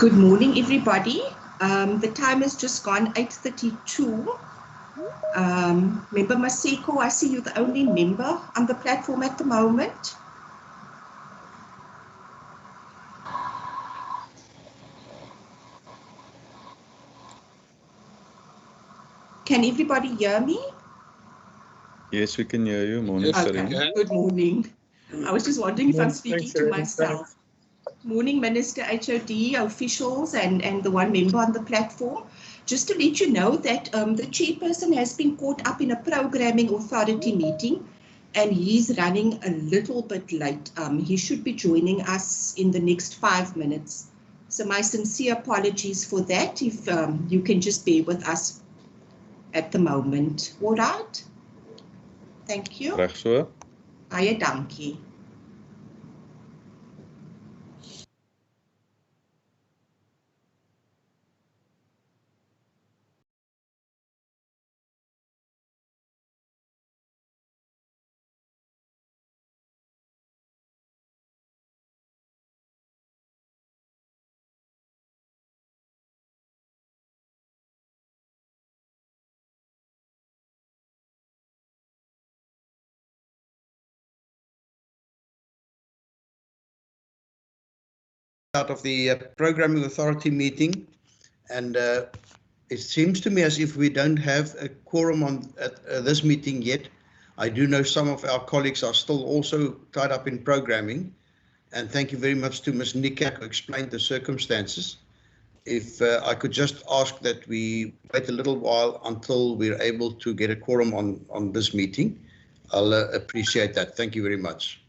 Good morning, everybody. The time has just gone 8:32. Member Maseko, I see you're the only member on the platform at the moment. Can everybody hear me? Yes, we can hear you. Morning, Okay. Good morning. I was just wondering if I'm speaking to myself. Morning, Minister, HOD, officials, and the one member on the platform. Just to let you know that the chairperson has been caught up in a programming authority meeting, and he's running a little bit late. He should be joining us in the next 5 minutes. So my sincere apologies for that, if you can just bear with us at the moment. All right? Thank you. Reg so. Baie dankie. Out of the programming authority meeting, and it seems to me as if we don't have a quorum at this meeting yet. I do know some of our colleagues are still also tied up in programming, and thank you very much to Ms. Nikak who explained the circumstances. If I could just ask that we wait a little while until we're able to get a quorum on this meeting, I'll appreciate that. Thank you very much.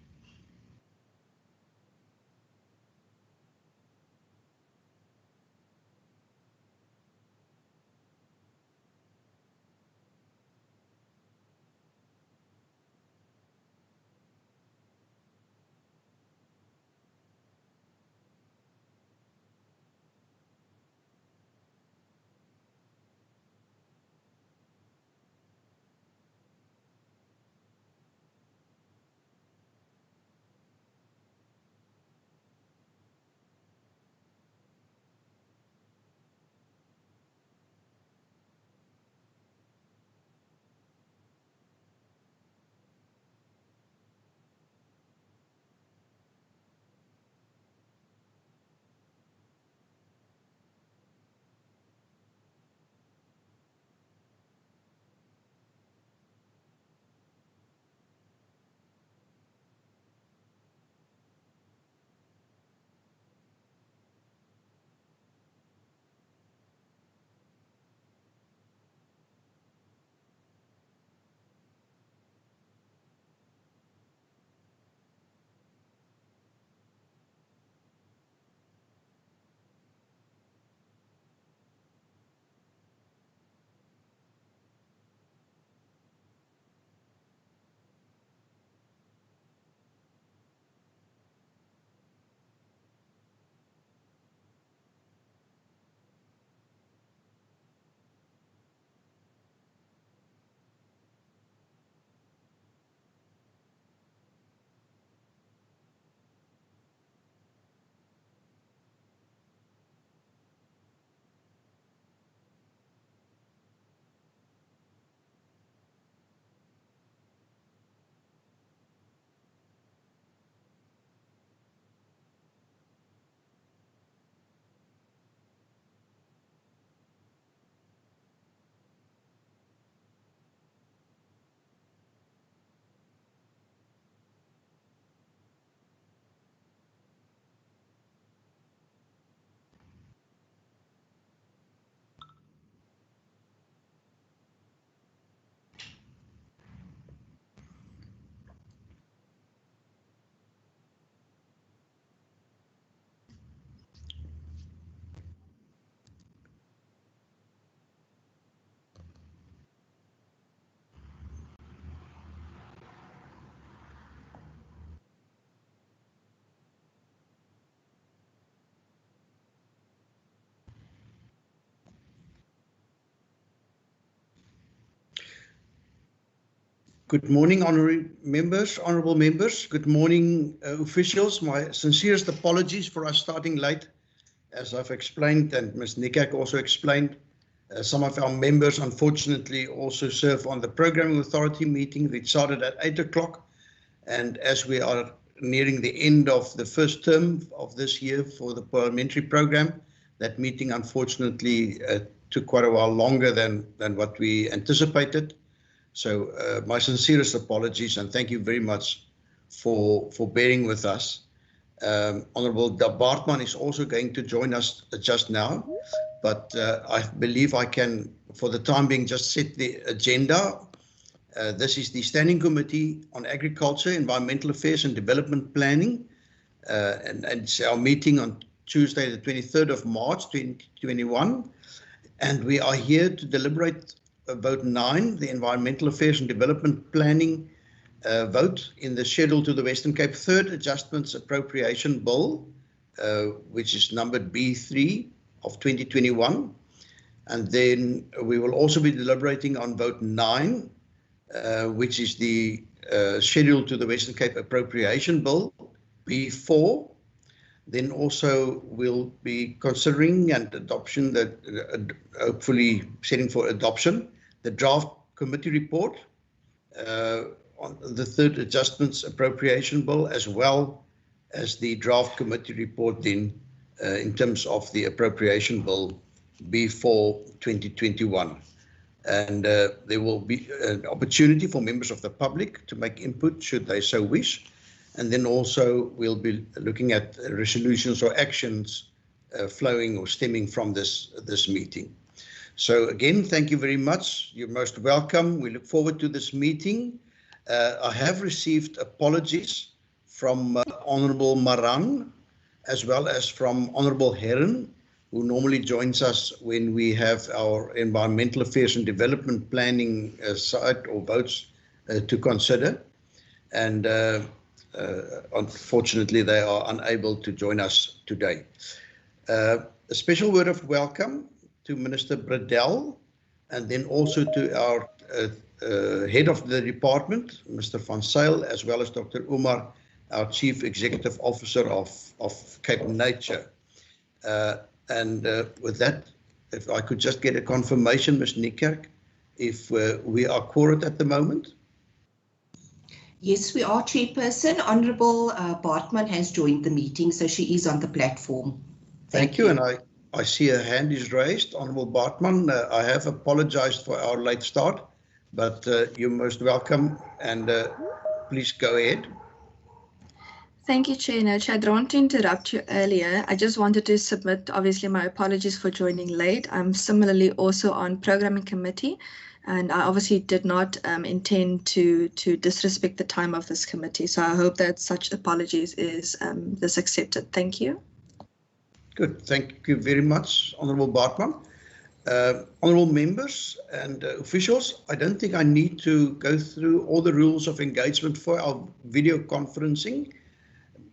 Good morning, honourable members. Good morning, officials. My sincerest apologies for us starting late. As I've explained, and Ms. Nikak also explained, some of our members unfortunately also serve on the Programming Authority meeting, which started at 8 o'clock. And as we are nearing the end of the first term of this year for the parliamentary program, that meeting unfortunately took quite a while longer than what we anticipated. So my sincerest apologies, and thank you very much for bearing with us. Honourable Bartman is also going to join us just now, but I believe I can, for the time being, just set the agenda. This is the Standing Committee on Agriculture, Environmental Affairs and Development Planning, and it's our meeting on Tuesday, the 23rd of March, 2021, and we are here to deliberate vote 9, the Environmental Affairs and Development Planning vote in the schedule to the Western Cape Third Adjustments Appropriation Bill, which is numbered B3 of 2021. And then we will also be deliberating on vote 9, which is the schedule to the Western Cape Appropriation Bill, B4. Then also we'll be considering and adoption that hopefully setting for adoption, the draft committee report on the third adjustments appropriation bill, as well as the draft committee report then in terms of the appropriation bill B4 2021. And there will be an opportunity for members of the public to make input should they so wish. And then also we'll be looking at resolutions or actions flowing or stemming from this meeting. So again, thank you very much. You're most welcome. We look forward to this meeting. I have received apologies from Honourable Maran, as well as from Honourable Heron, who normally joins us when we have our Environmental Affairs and Development Planning side or votes to consider. And unfortunately, they are unable to join us today. A special word of welcome to Minister Bradell, and then also to our head of the department, Mr. Van Zyl, as well as Dr. Umar, our Chief Executive Officer of Cape Nature. And with that, if I could just get a confirmation, Ms. Niekerk, if we are quorate at the moment. Yes, we are, Chairperson. Honourable Bartman has joined the meeting, so she is on the platform. Thank you. And I see a hand is raised. Honourable Bartman, I have apologised for our late start, but you're most welcome, and please go ahead. Thank you, Chair. No, Chair, I don't want to interrupt you earlier. I just wanted to submit, obviously, my apologies for joining late. I'm similarly also on Programming Committee, and I obviously did not intend to disrespect the time of this committee. So I hope that such apologies is accepted. Thank you. Good. Thank you very much, Honourable Bartman. Honourable members and officials, I don't think I need to go through all the rules of engagement for our video conferencing.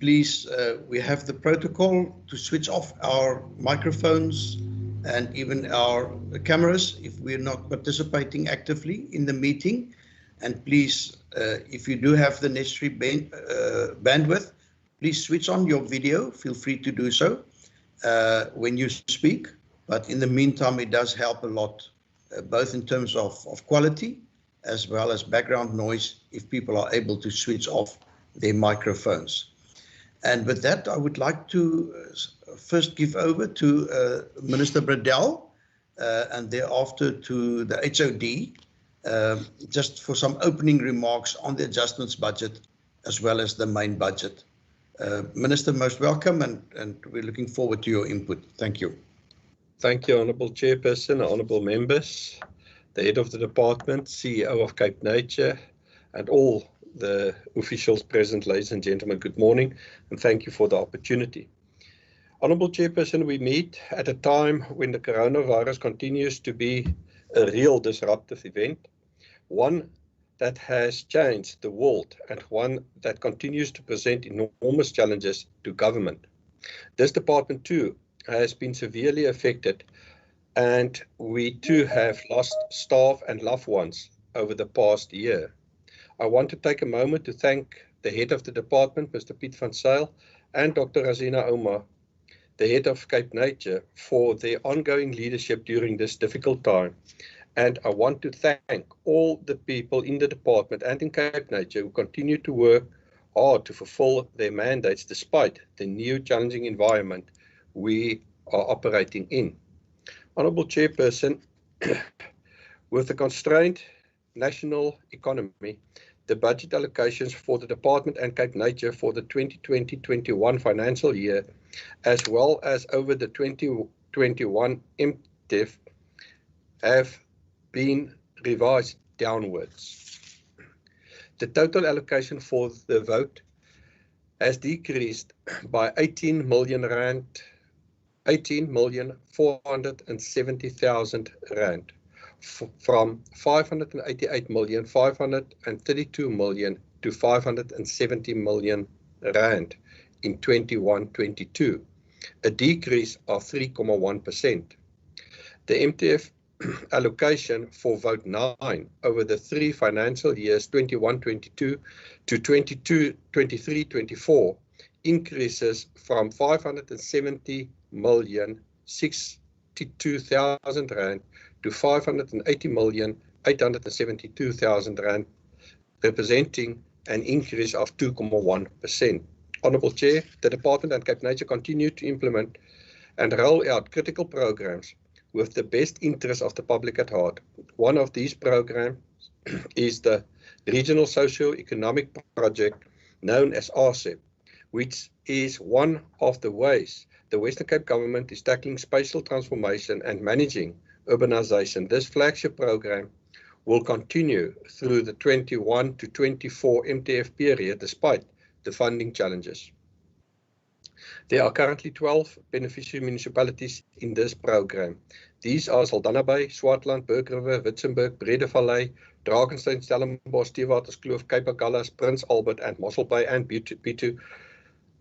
Please, we have the protocol to switch off our microphones and even our cameras if we're not participating actively in the meeting. And please, if you do have the necessary bandwidth, please switch on your video. Feel free to do so when you speak. But in the meantime, it does help a lot, both in terms of quality as well as background noise, if people are able to switch off their microphones. And with that, I would like to first give over to Minister Bradell and thereafter to the HOD, just for some opening remarks on the adjustments budget as well as the main budget. Minister, most welcome, and we're looking forward to your input. Thank you. Thank you, Honourable Chairperson, Honourable Members, the Head of the Department, CEO of Cape Nature, and all the officials present. Ladies and gentlemen, good morning, and thank you for the opportunity. Honourable Chairperson, we meet at a time when the coronavirus continues to be a real disruptive event, one that has changed the world and one that continues to present enormous challenges to government. This department too has been severely affected, and we too have lost staff and loved ones over the past year. I want to take a moment to thank the head of the department, Mr. Piet van Zyl, and Dr. Razina Omar, the head of Cape Nature, for their ongoing leadership during this difficult time. And I want to thank all the people in the department and in Cape Nature who continue to work hard to fulfill their mandates despite the new challenging environment we are operating in. Honourable Chairperson, with the constrained national economy, the budget allocations for the department and Cape Nature for the 2020-21 financial year, as well as over the 2021 MTEF, have been revised downwards. The total allocation for the vote has decreased by 18,470,000 rand from 588,532 million to 570 million rand in 21-22, a decrease of 3.1%. The MTF allocation for vote 9 over the 3 financial years 21-22 to 22-23-24 increases from 570,062,000 rand to 580,872,000 rand, representing an increase of 2.1%. Honourable Chair, the Department and Cape Nature continue to implement and roll out critical programs with the best interest of the public at heart. One of these programs is the Regional Socio-Economic Project known as RCEP, which is one of the ways the Western Cape government is tackling spatial transformation and managing urbanization. This flagship program will continue through the 21 to 24 MTF period despite the funding challenges. There are currently 12 beneficiary municipalities in this program. These are Saldanha Bay, Swartland, Berg River, Witzenberg, Breedevallei, Drakensberg, Stellenbosch, Steenwaterskloof, Cape Agulhas, Prince Albert and Mossel Bay and Bitu,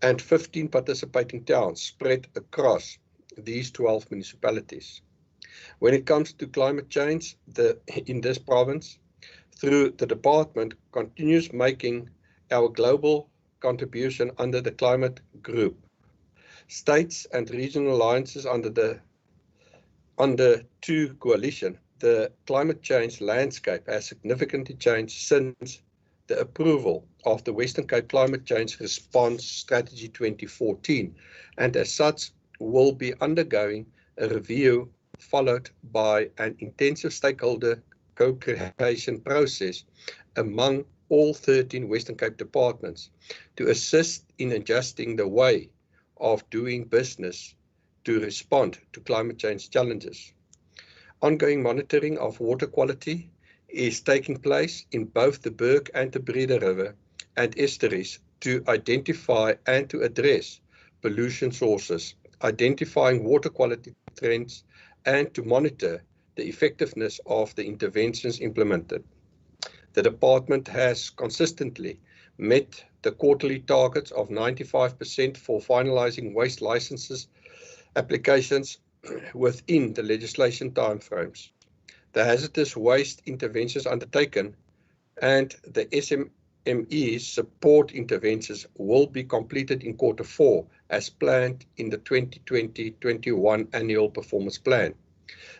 and 15 participating towns spread across these 12 municipalities. When it comes to climate change in this province, through the department continues making our global contribution under the climate group. States and regional alliances under 2 coalition, the climate change landscape has significantly changed since the approval of the Western Cape Climate Change Response Strategy 2014, and as such will be undergoing a review followed by an intensive stakeholder co-creation process among all 13 Western Cape departments to assist in adjusting the way of doing business to respond to climate change challenges. Ongoing monitoring of water quality is taking place in both the Berg and the Breede River and estuaries to identify and to address pollution sources, identifying water quality trends, and to monitor the effectiveness of the interventions implemented. The department has consistently met the quarterly targets of 95% for finalizing waste licenses applications within the legislation timeframes. The hazardous waste interventions undertaken and the SME support interventions will be completed in Q4 as planned in the 2020-21 annual performance plan.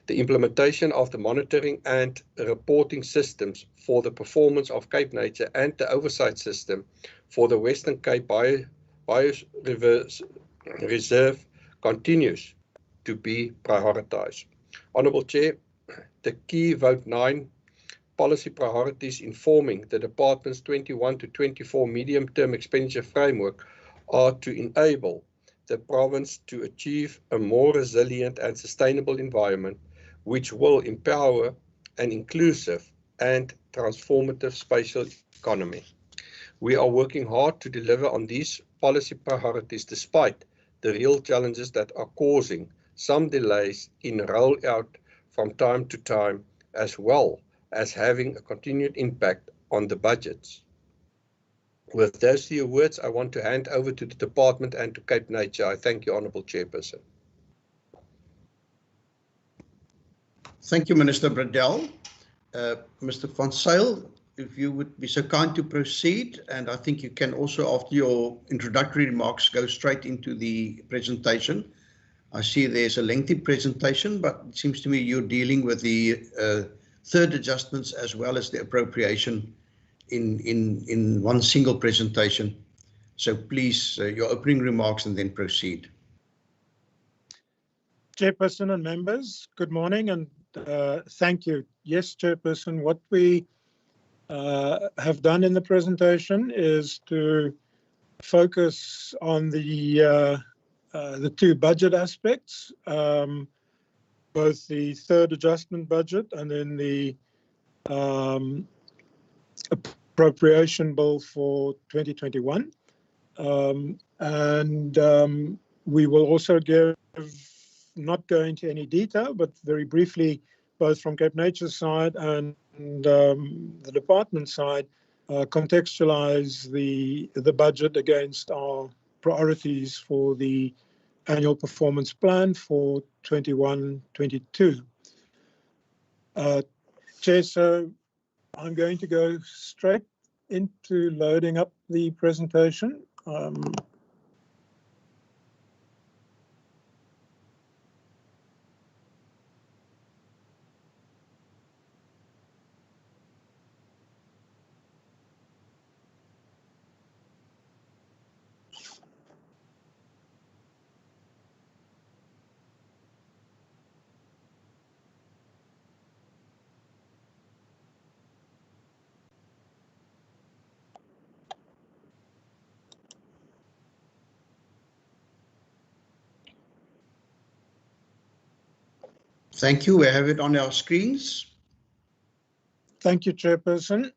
The implementation of the monitoring and reporting systems for the performance of Cape Nature and the oversight system for the Western Cape Reserve continues to be prioritized. Honourable Chair, the key vote 9 policy priorities informing the department's 21 to 24 medium-term expenditure framework are to enable the province to achieve a more resilient and sustainable environment which will empower an inclusive and transformative spatial economy. We are working hard to deliver on these policy priorities despite the real challenges that are causing some delays in rollout from time to time, as well as having a continued impact on the budgets. With those few words, I want to hand over to the department and to Cape Nature. I thank you, Honourable Chairperson. Thank you, Minister Bradell. Mr. van Zyl, if you would be so kind to proceed, and I think you can also, after your introductory remarks, go straight into the presentation. I see there's a lengthy presentation, but it seems to me you're dealing with the third adjustments as well as the appropriation in one single presentation. So please, your opening remarks and then proceed. Chairperson and members, good morning and thank you. Yes, Chairperson, what we have done in the presentation is to focus on the two budget aspects, both the third adjustment budget and then the appropriation bill for 2021. We will also give, not go into any detail, but very briefly, both from Cape Nature's side and the department side, contextualize the budget against our priorities for the annual performance plan for 21-22. Chair, so I'm going to go straight into loading up the presentation. Thank you. We have it on our screens. Thank you, Chairperson.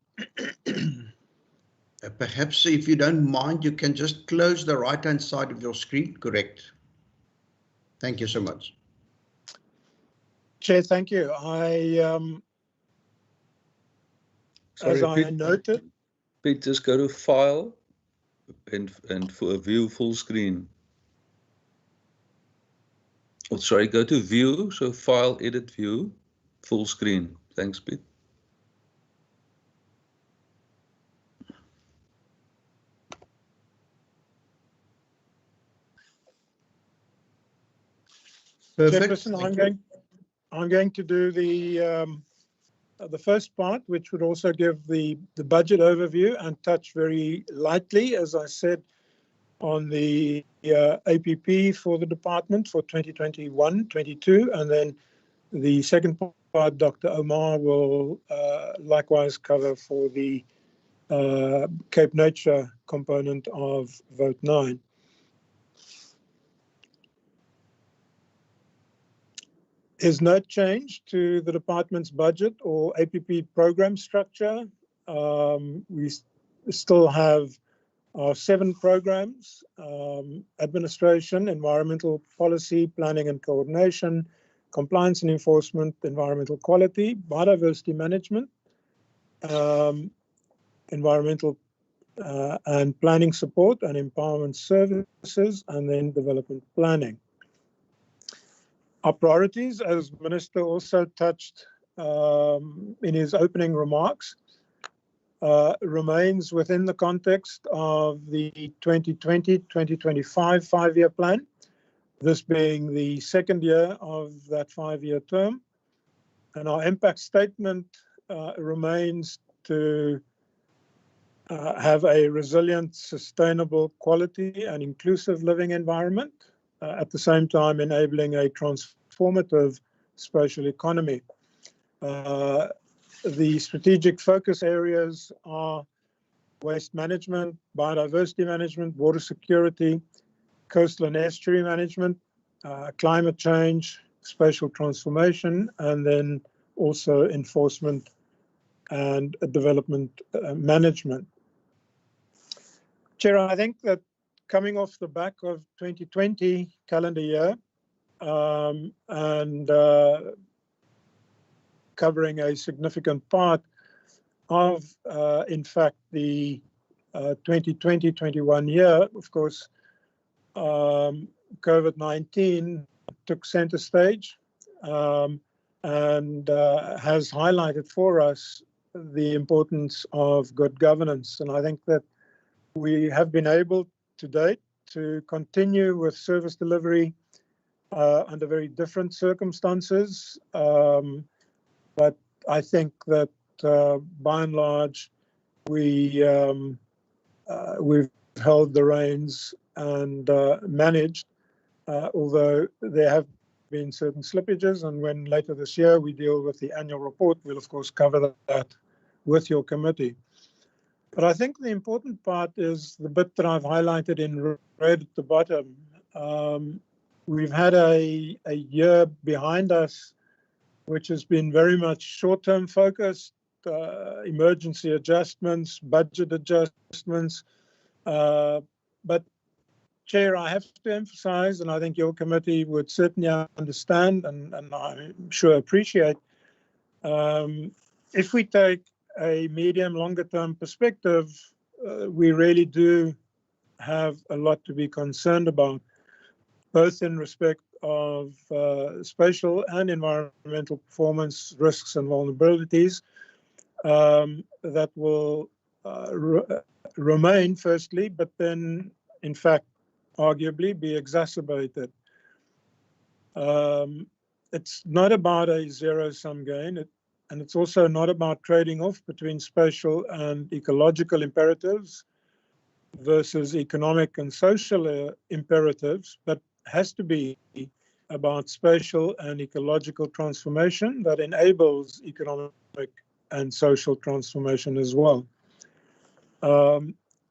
Perhaps if you don't mind, you can just close the right-hand side of your screen. Correct. Thank you so much. Chair, thank you. As I noted, Pete, just go to File and for View Full Screen. Oh, sorry, go to View, so File, Edit, View, Full Screen. Thanks, Pete. Perfect. Chairperson, I'm going to do the first part, which would also give the budget overview and touch very lightly, as I said, on the APP for the department for 2021-22, and then the second part, Dr. Omar will likewise cover for the Cape Nature component of Vote 9. There's no change to the department's budget or APP program structure. We still have our 7 programs: administration, environmental policy, planning and coordination, compliance and enforcement, environmental quality, biodiversity management, environmental and planning support and empowerment services, and then development planning. Our priorities, as Minister also touched in his opening remarks, remains within the context of the 2020-2025 5-year plan, this being the second year of that 5-year term. And our impact statement remains to have a resilient, sustainable, quality and inclusive living environment, at the same time enabling a transformative spatial economy. The strategic focus areas are waste management, biodiversity management, water security, coastal and estuary management, climate change, spatial transformation, and then also enforcement and development management. Chair, I think that coming off the back of 2020 calendar year and covering a significant part of, in fact, the 2020-21 year, of course, COVID-19 took center stage and has highlighted for us the importance of good governance. And I think that we have been able to date to continue with service delivery under very different circumstances. But I think that by and large, we've held the reins and managed, although there have been certain slippages. And when later this year we deal with the annual report, we'll of course cover that with your committee. But I think the important part is the bit that I've highlighted in red at the bottom. We've had a year behind us which has been very much short-term focused, emergency adjustments, budget adjustments. But Chair, I have to emphasize, and I think your committee would certainly understand and I'm sure appreciate, if we take a medium, longer term perspective, we really do have a lot to be concerned about, both in respect of spatial and environmental performance risks and vulnerabilities that will remain firstly, but then in fact arguably be exacerbated. It's not about a zero-sum game, and it's also not about trading off between spatial and ecological imperatives versus economic and social imperatives, but has to be about spatial and ecological transformation that enables economic and social transformation as well.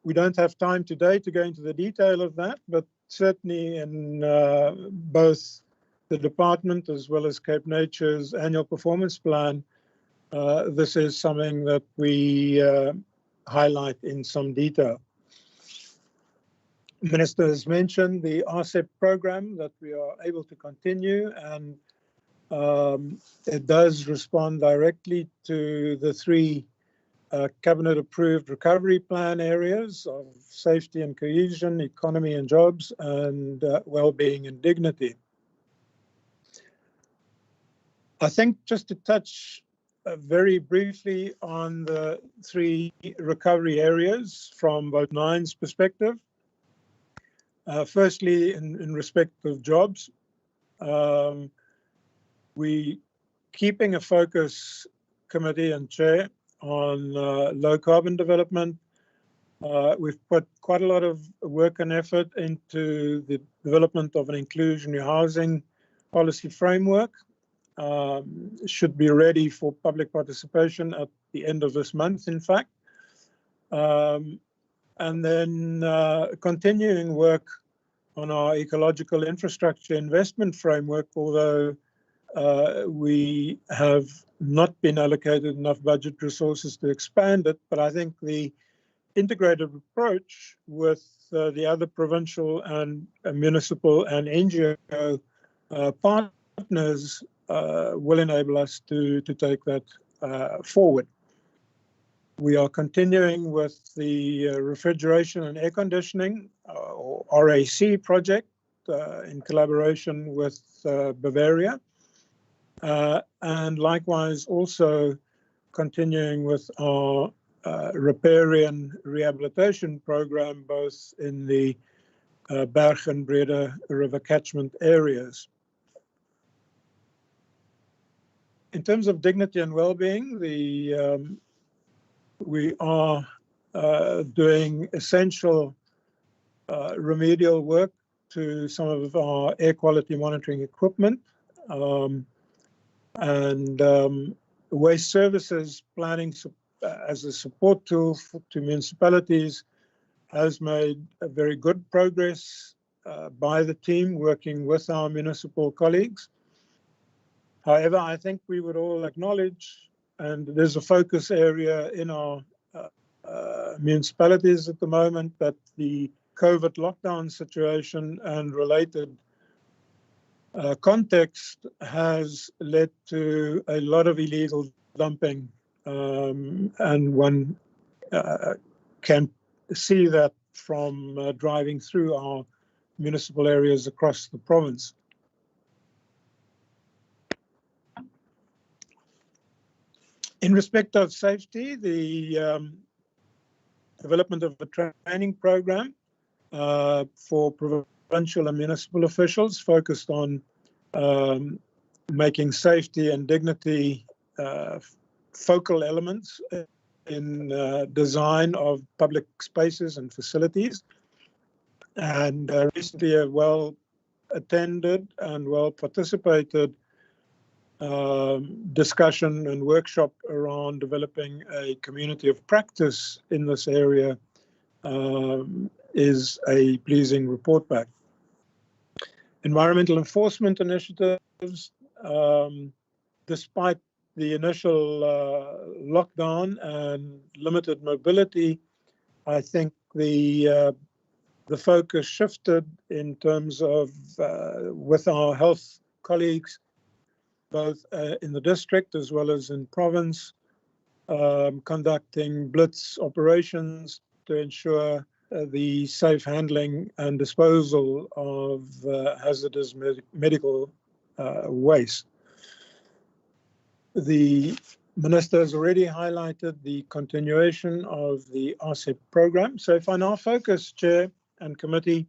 We don't have time today to go into the detail of that, but certainly in both the department as well as Cape Nature's annual performance plan, this is something that we highlight in some detail. The Minister has mentioned the RCEP program that we are able to continue, and it does respond directly to the three Cabinet-approved recovery plan areas of safety and cohesion, economy and jobs, and well-being and dignity. I think just to touch very briefly on the three recovery areas from Vote 9's perspective. Firstly, in respect of jobs, we keeping a focus, committee and chair, on low carbon development. We've put quite a lot of work and effort into the development of an inclusionary housing policy framework. Should be ready for public participation at the end of this month, in fact. And then continuing work on our ecological infrastructure investment framework, although we have not been allocated enough budget resources to expand it. But I think the integrated approach with the other provincial and municipal and NGO partners will enable us to take that forward. We are continuing with the refrigeration and air conditioning, or RAC project, in collaboration with Bavaria. And likewise also continuing with our riparian rehabilitation program, both in the Berg and Breda River catchment areas. In terms of dignity and well-being, we are doing essential remedial work to some of our air quality monitoring equipment, and waste services planning as a support tool to municipalities has made a very good progress by the team working with our municipal colleagues. However, I think we would all acknowledge, and there's a focus area in our municipalities at the moment, that the COVID lockdown situation and related context has led to a lot of illegal dumping, and one can see that from driving through our municipal areas across the province. In respect of safety, the development of a training program for provincial and municipal officials focused on making safety and dignity focal elements in design of public spaces and facilities. And recently a well-attended and well-participated discussion and workshop around developing a community of practice in this area is a pleasing report back. Environmental enforcement initiatives, despite the initial lockdown and limited mobility, I think the focus shifted in terms of with our health colleagues, both in the district as well as in province, conducting blitz operations to ensure the safe handling and disposal of hazardous medical waste. The Minister has already highlighted the continuation of the RCEP program. So if I now focus, Chair and Committee,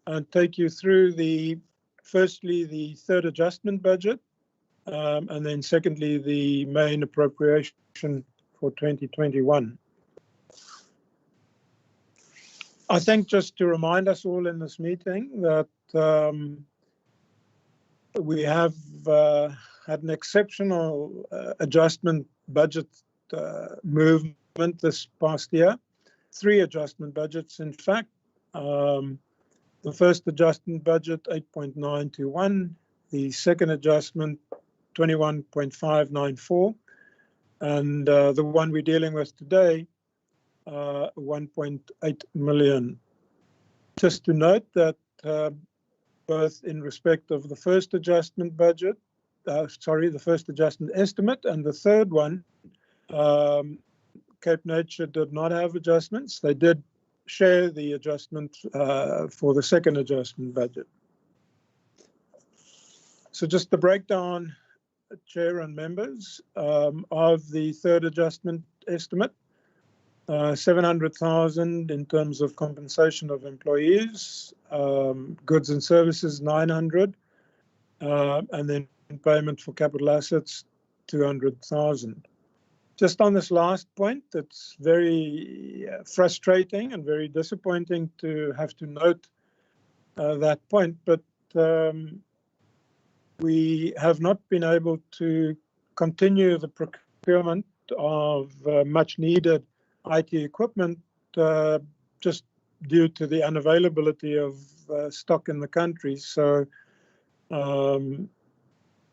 and take you through firstly, the third adjustment budget, and then secondly, the main appropriation for 2021. I think just to remind us all in this meeting that we have had an exceptional adjustment budget movement this past year. 3 adjustment budgets, in fact. The first adjustment budget, 8.921. The second adjustment, 21.594. And the one we're dealing with today, 1.8 million. Just to note that both in respect of the first adjustment budget, the first adjustment estimate, and the third one, Cape Nature did not have adjustments. They did share the adjustment for the second adjustment budget. So just the breakdown, Chair and members, of the third adjustment estimate. 700,000 in terms of compensation of employees, goods and services 900, and then payment for capital assets 200,000. Just on this last point, it's very frustrating and very disappointing to have to note that point, but we have not been able to continue the procurement of much needed IT equipment just due to the unavailability of stock in the country. So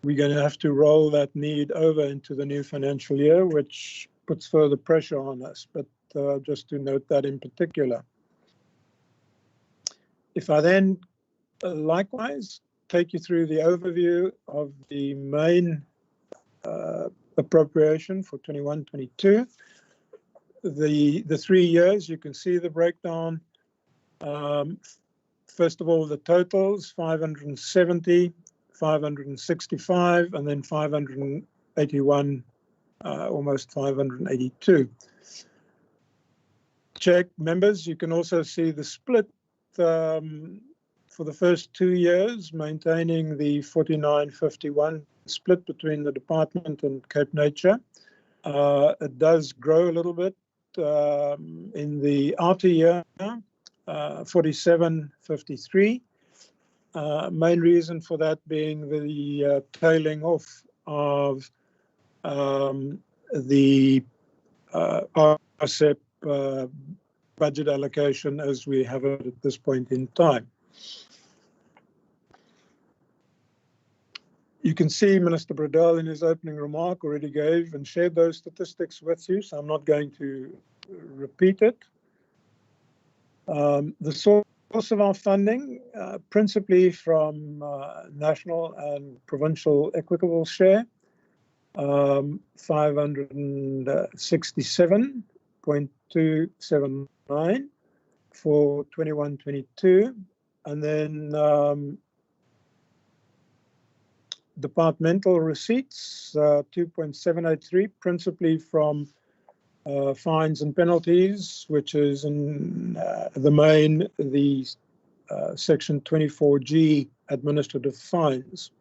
we're going to have to roll that need over into the new financial year, which puts further pressure on us, but just to note that in particular. If I then likewise take you through the overview of the main appropriation for 21-22, the 3 years, you can see the breakdown. First of all, the totals, 570, 565, and then 581, almost 582. Check members, you can also see the split for the first 2 years, maintaining the 49-51 split between the department and Cape Nature. It does grow a little bit in the outer year, 47-53. Main reason for that being the tailing off of the RCEP budget allocation as we have it at this point in time. You can see Minister Bradell in his opening remark already gave and shared those statistics with you, so I'm not going to repeat it. The source of our funding, principally from national and provincial equitable share, 567.279 for 21-22, and then departmental receipts, 2.783, principally from fines and penalties, which is in the main the Section 24G administrative fines.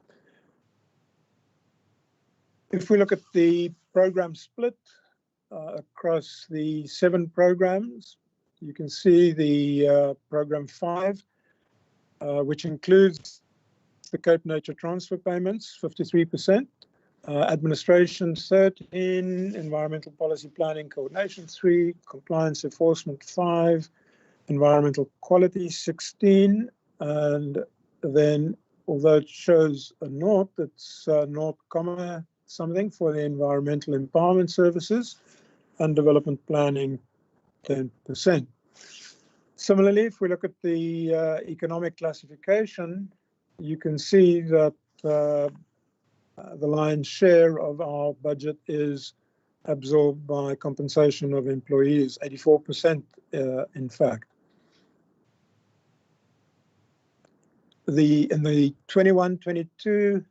If we look at the program split across the 7 programs, you can see the program 5, which includes the Cape Nature transfer payments, 53%, administration 13, environmental policy planning coordination 3, compliance enforcement 5, environmental quality 16, and then although it shows a naught, it's 0, something for the environmental empowerment services, and development planning 10%. Similarly, if we look at the economic classification, you can see that the lion's share of our budget is absorbed by compensation of employees, 84% in fact. In the 21-22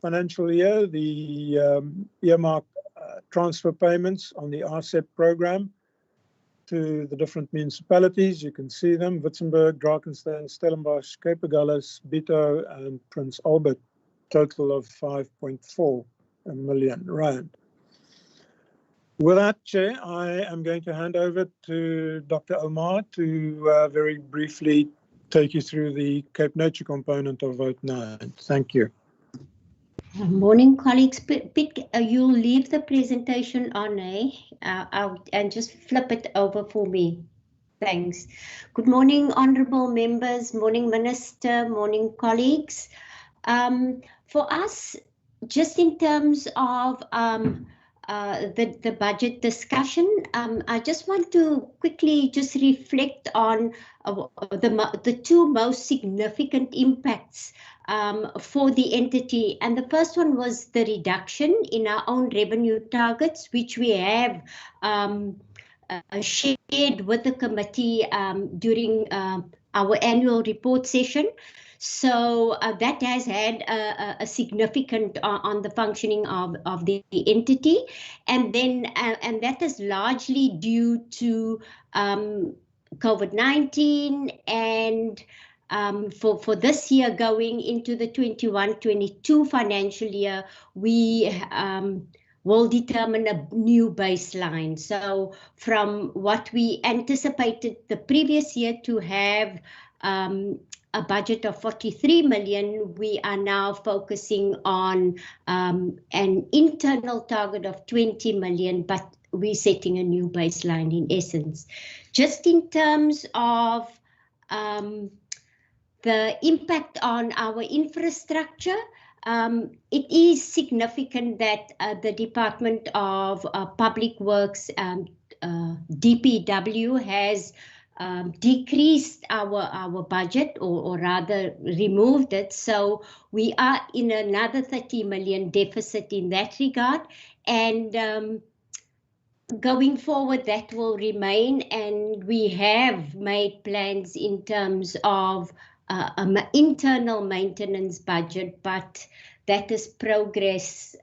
financial year, the earmark transfer payments on the RCEP program to the different municipalities, you can see them: Witzenberg, Drakensberg, Stellenbosch, Cape Agulhas, Bito, and Prince Albert, total of 5.4 million rand. With that, Chair, I am going to hand over to Dr. Omar to very briefly take you through the Cape Nature component of Vote 9. Thank you. Morning, colleagues. You'll leave the presentation on, and just flip it over for me. Thanks. Good morning, honourable members. Morning, Minister. Morning, colleagues. For us, just in terms of the budget discussion, I just want to quickly just reflect on the 2 most significant impacts for the entity. And the first one was the reduction in our own revenue targets, which we have shared with the committee during our annual report session. So that has had a significant on the functioning of the entity, and then and that is largely due to COVID-19, and for this year going into the 21-22 financial year, we will determine a new baseline. So from what we anticipated the previous year to have a budget of 43 million, we are now focusing on an internal target of 20 million, but we're setting a new baseline in essence. Just in terms of the impact on our infrastructure, it is significant that the Department of Public Works, DPW, has decreased our budget, or rather removed it. So we are in another 30 million deficit in that regard. And going forward, that will remain. And we have made plans in terms of internal maintenance budget, but that is progress.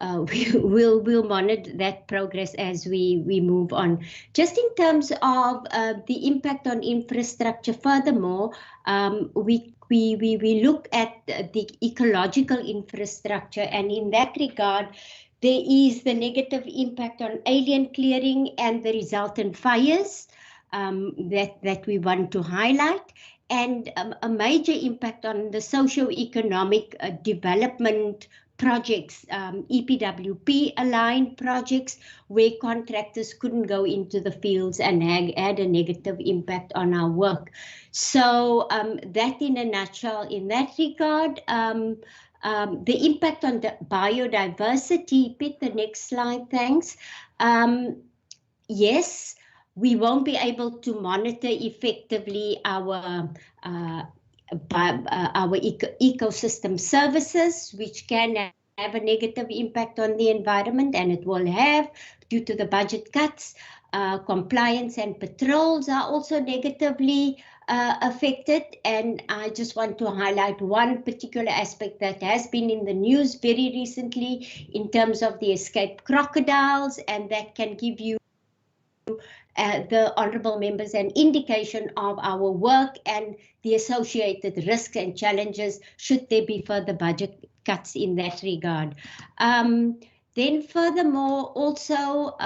We'll monitor that progress as we move on. Just in terms of the impact on infrastructure, furthermore, we look at the ecological infrastructure, and in that regard, there is the negative impact on alien clearing and the resultant fires that we want to highlight, and a major impact on the socio-economic development projects, EPWP aligned projects, where contractors couldn't go into the fields and had a negative impact on our work. So that in a nutshell, in that regard, the impact on the biodiversity. Pick the next slide, thanks. Yes, we won't be able to monitor effectively our ecosystem services, which can have a negative impact on the environment, and it will have due to the budget cuts. Compliance and patrols are also negatively affected, and I just want to highlight one particular aspect that has been in the news very recently in terms of the escaped crocodiles, and that can give you the honourable members an indication of our work and the associated risks and challenges should there be further budget cuts in that regard. Then furthermore, also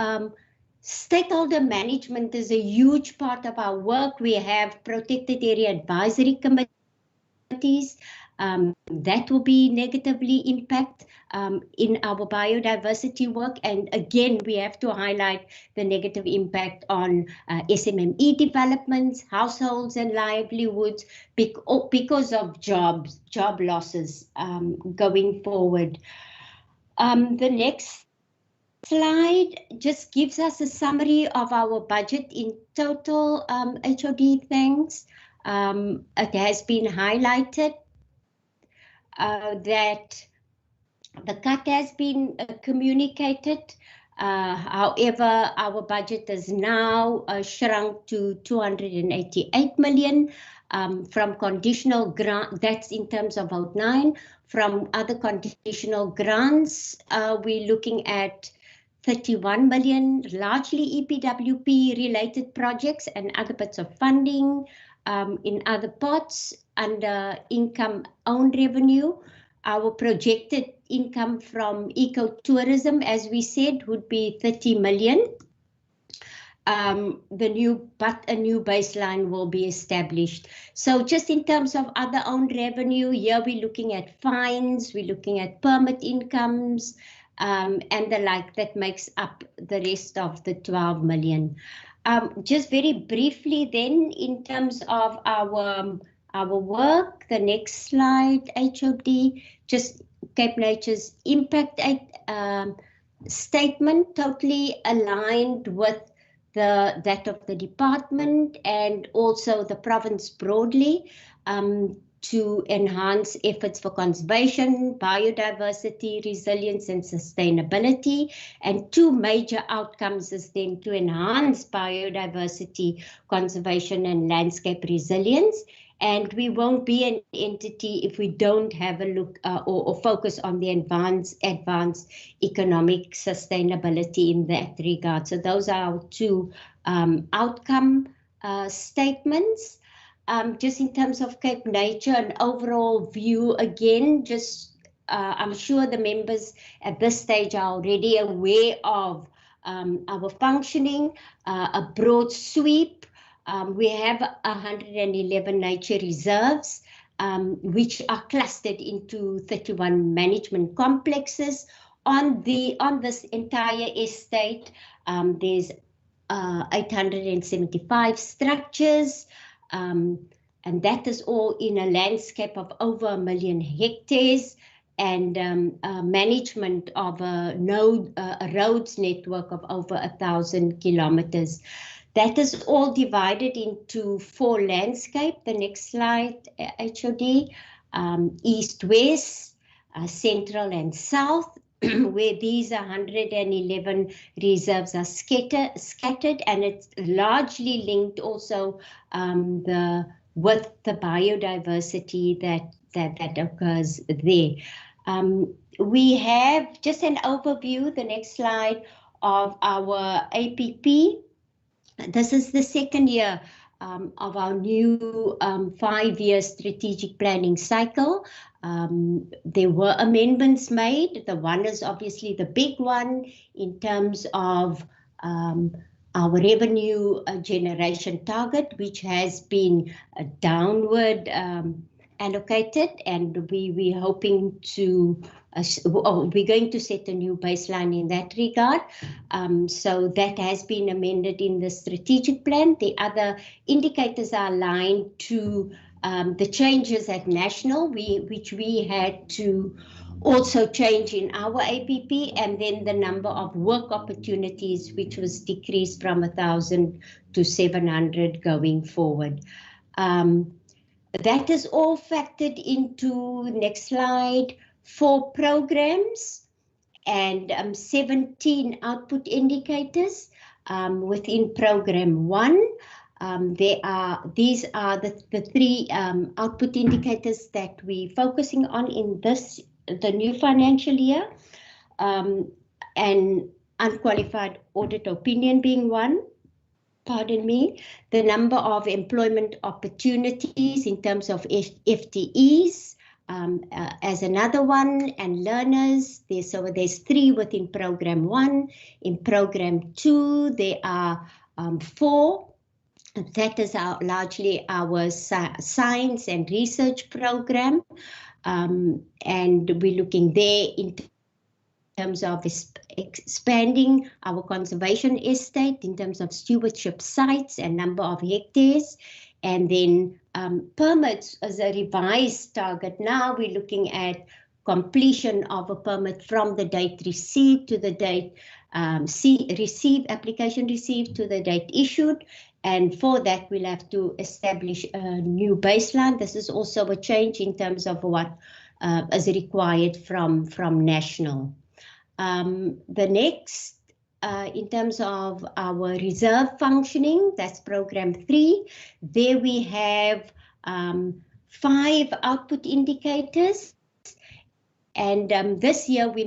stakeholder management is a huge part of our work. We have protected area advisory committees. That will be negatively impact in our biodiversity work, and again we have to highlight the negative impact on SMME developments, households and livelihoods because of job losses going forward. The next slide just gives us a summary of our budget in total. HOD, thanks. It has been highlighted that the cut has been communicated. However, our budget is now shrunk to 288 million from conditional grant. That's in terms of Vote 9. From other conditional grants, we're looking at 31 million, largely EPWP related projects and other bits of funding in other pots under income owned revenue. Our projected income from ecotourism, as we said, would be 30 million. A new baseline will be established. So just in terms of other owned revenue, here we're looking at fines, we're looking at permit incomes, and the like, that makes up the rest of the 12 million. Just very briefly then, in terms of our work, the next slide, HOD, just Cape Nature's impact statement, totally aligned with that of the department and also the province broadly, to enhance efforts for conservation, biodiversity, resilience and sustainability. And two major outcomes is then to enhance biodiversity, conservation and landscape resilience. And we won't be an entity if we don't have a look or focus on the advanced economic sustainability in that regard. So those are our two outcome statements. Just in terms of Cape Nature, an overall view, again, just I'm sure the members at this stage are already aware of our functioning, a broad sweep. We have 111 nature reserves, which are clustered into 31 management complexes. On this entire estate, there's 875 structures, and that is all in a landscape of over 1 million hectares, and management of a roads network of over 1,000 kilometers. That is all divided into 4 landscapes. The next slide, HOD, east, west, central and south, where these 111 reserves are scattered, and it's largely linked also with the biodiversity that occurs there. We have just an overview, the next slide, of our APP. This is the second year of our new 5-year strategic planning cycle. There were amendments made. The one is obviously the big one in terms of our revenue generation target, which has been downward allocated, and we're hoping to we're going to set a new baseline in that regard. So that has been amended in the strategic plan. The other indicators are aligned to the changes at national, which we had to also change in our APP, and then the number of work opportunities, which was decreased from 1,000 to 700 going forward. That is all factored into, next slide, 4 programs and 17 output indicators within program 1. These are the three output indicators that we're focusing on in the new financial year, and unqualified audit opinion being one. Pardon me, the number of employment opportunities in terms of FTEs as another one, and learners. There's 3 within program 1. In program 2, there are 4. That is largely our science and research program, and we're looking there in terms of expanding our conservation estate, in terms of stewardship sites and number of hectares, and then permits as a revised target. Now we're looking at completion of a permit from the date received to the date application received to the date issued, and for that we'll have to establish a new baseline. This is also a change in terms of what is required from national. The next, in terms of our reserve functioning, that's program 3. There we have 5 output indicators, and this year we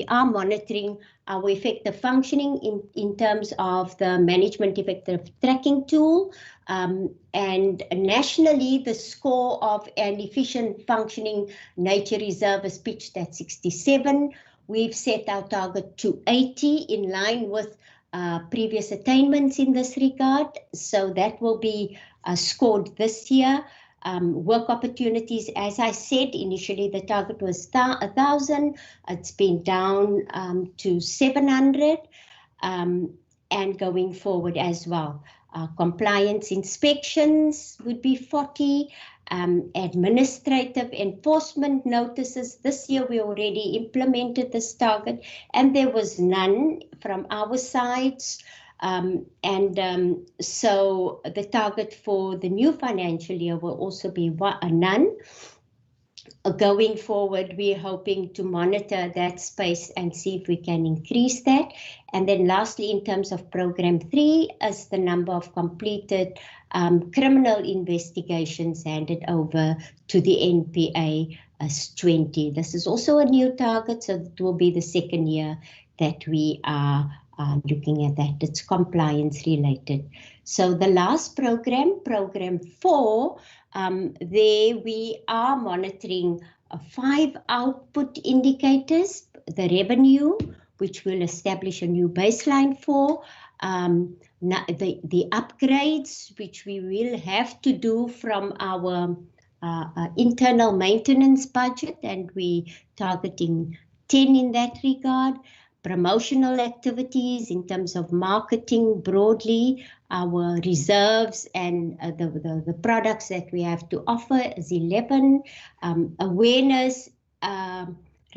are monitoring our effective functioning in terms of the management effective tracking tool, and nationally the score of an efficient functioning nature reserve is pitched at 67. We've set our target to 80 in line with previous attainments in this regard, so that will be scored this year. Work opportunities, as I said, initially the target was 1,000. It's been down to 700, and going forward as well. Compliance inspections would be 40. Administrative enforcement notices, this year we already implemented this target and there was none from our sides. So the target for the new financial year will also be none. Going forward, we're hoping to monitor that space and see if we can increase that. And then lastly, in terms of program 3, is the number of completed criminal investigations handed over to the NPA as 20. This is also a new target, so it will be the second year that we are looking at that. It's compliance related. So the last program, program 4, there we are monitoring 5 output indicators, the revenue, which we'll establish a new baseline for, the upgrades, which we will have to do from our internal maintenance budget, and we targeting 10 in that regard. Promotional activities in terms of marketing broadly, our reserves and the products that we have to offer is 11. Awareness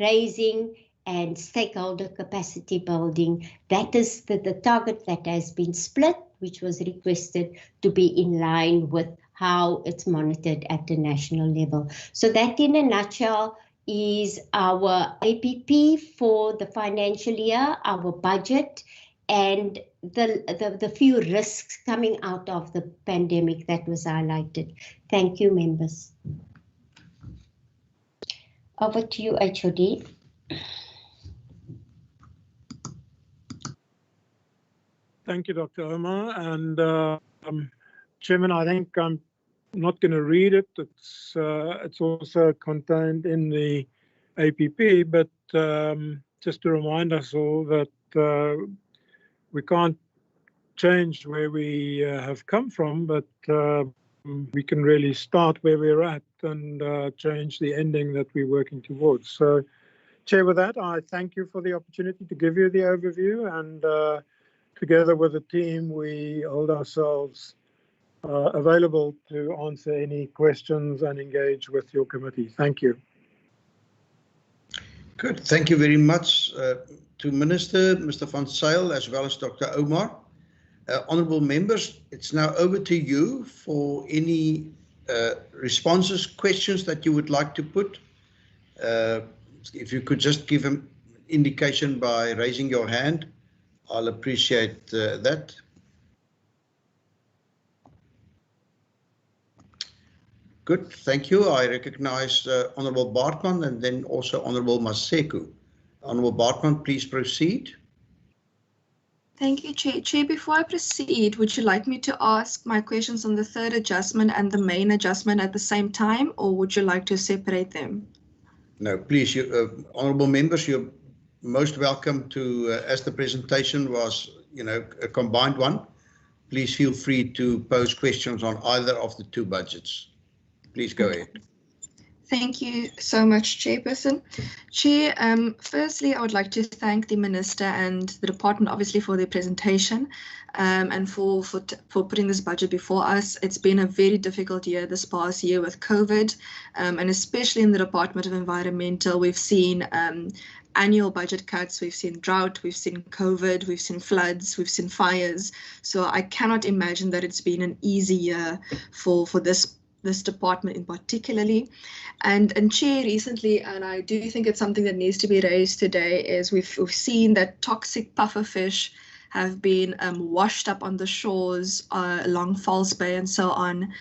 raising and stakeholder capacity building. That is the target that has been split, which was requested to be in line with how it's monitored at the national level. So that in a nutshell is our APP for the financial year, our budget, and the few risks coming out of the pandemic that was highlighted. Thank you, members. Over to you, HOD. Thank you, Dr. Omar. And Chairman, I think I'm not going to read it. It's also contained in the APP, but just to remind us all that we can't change where we have come from, but we can really start where we're at and change the ending that we're working towards. So, Chair, with that, I thank you for the opportunity to give you the overview, and together with the team, we hold ourselves available to answer any questions and engage with your committee. Thank you. Good. Thank you very much to Minister, Mr. van Zyl, as well as Dr. Omar. Honourable members, it's now over to you for any responses, questions that you would like to put. If you could just give an indication by raising your hand, I'll appreciate that. Good, thank you. I recognize Honourable Bartman and then also Honourable Maseko. Honourable Bartman, please proceed. Thank you, Chair. Chair, before I proceed, would you like me to ask my questions on the third adjustment and the main adjustment at the same time, or would you like to separate them? No, please, honourable members, you're most welcome to, as the presentation was, a combined one, please feel free to pose questions on either of the two budgets. Please go ahead. Thank you so much, Chairperson. Chair, firstly, I would like to thank the Minister and the Department, obviously, for their presentation and for putting this budget before us. It's been a very difficult year this past year with COVID, and especially in the Department of Environmental, we've seen annual budget cuts, we've seen drought, we've seen COVID, we've seen floods, we've seen fires. So I cannot imagine that it's been an easy year for this department in particularly. And Chair, recently, and I do think it's something that needs to be raised today, is we've seen that toxic pufferfish have been washed up on the shores along False Bay and so on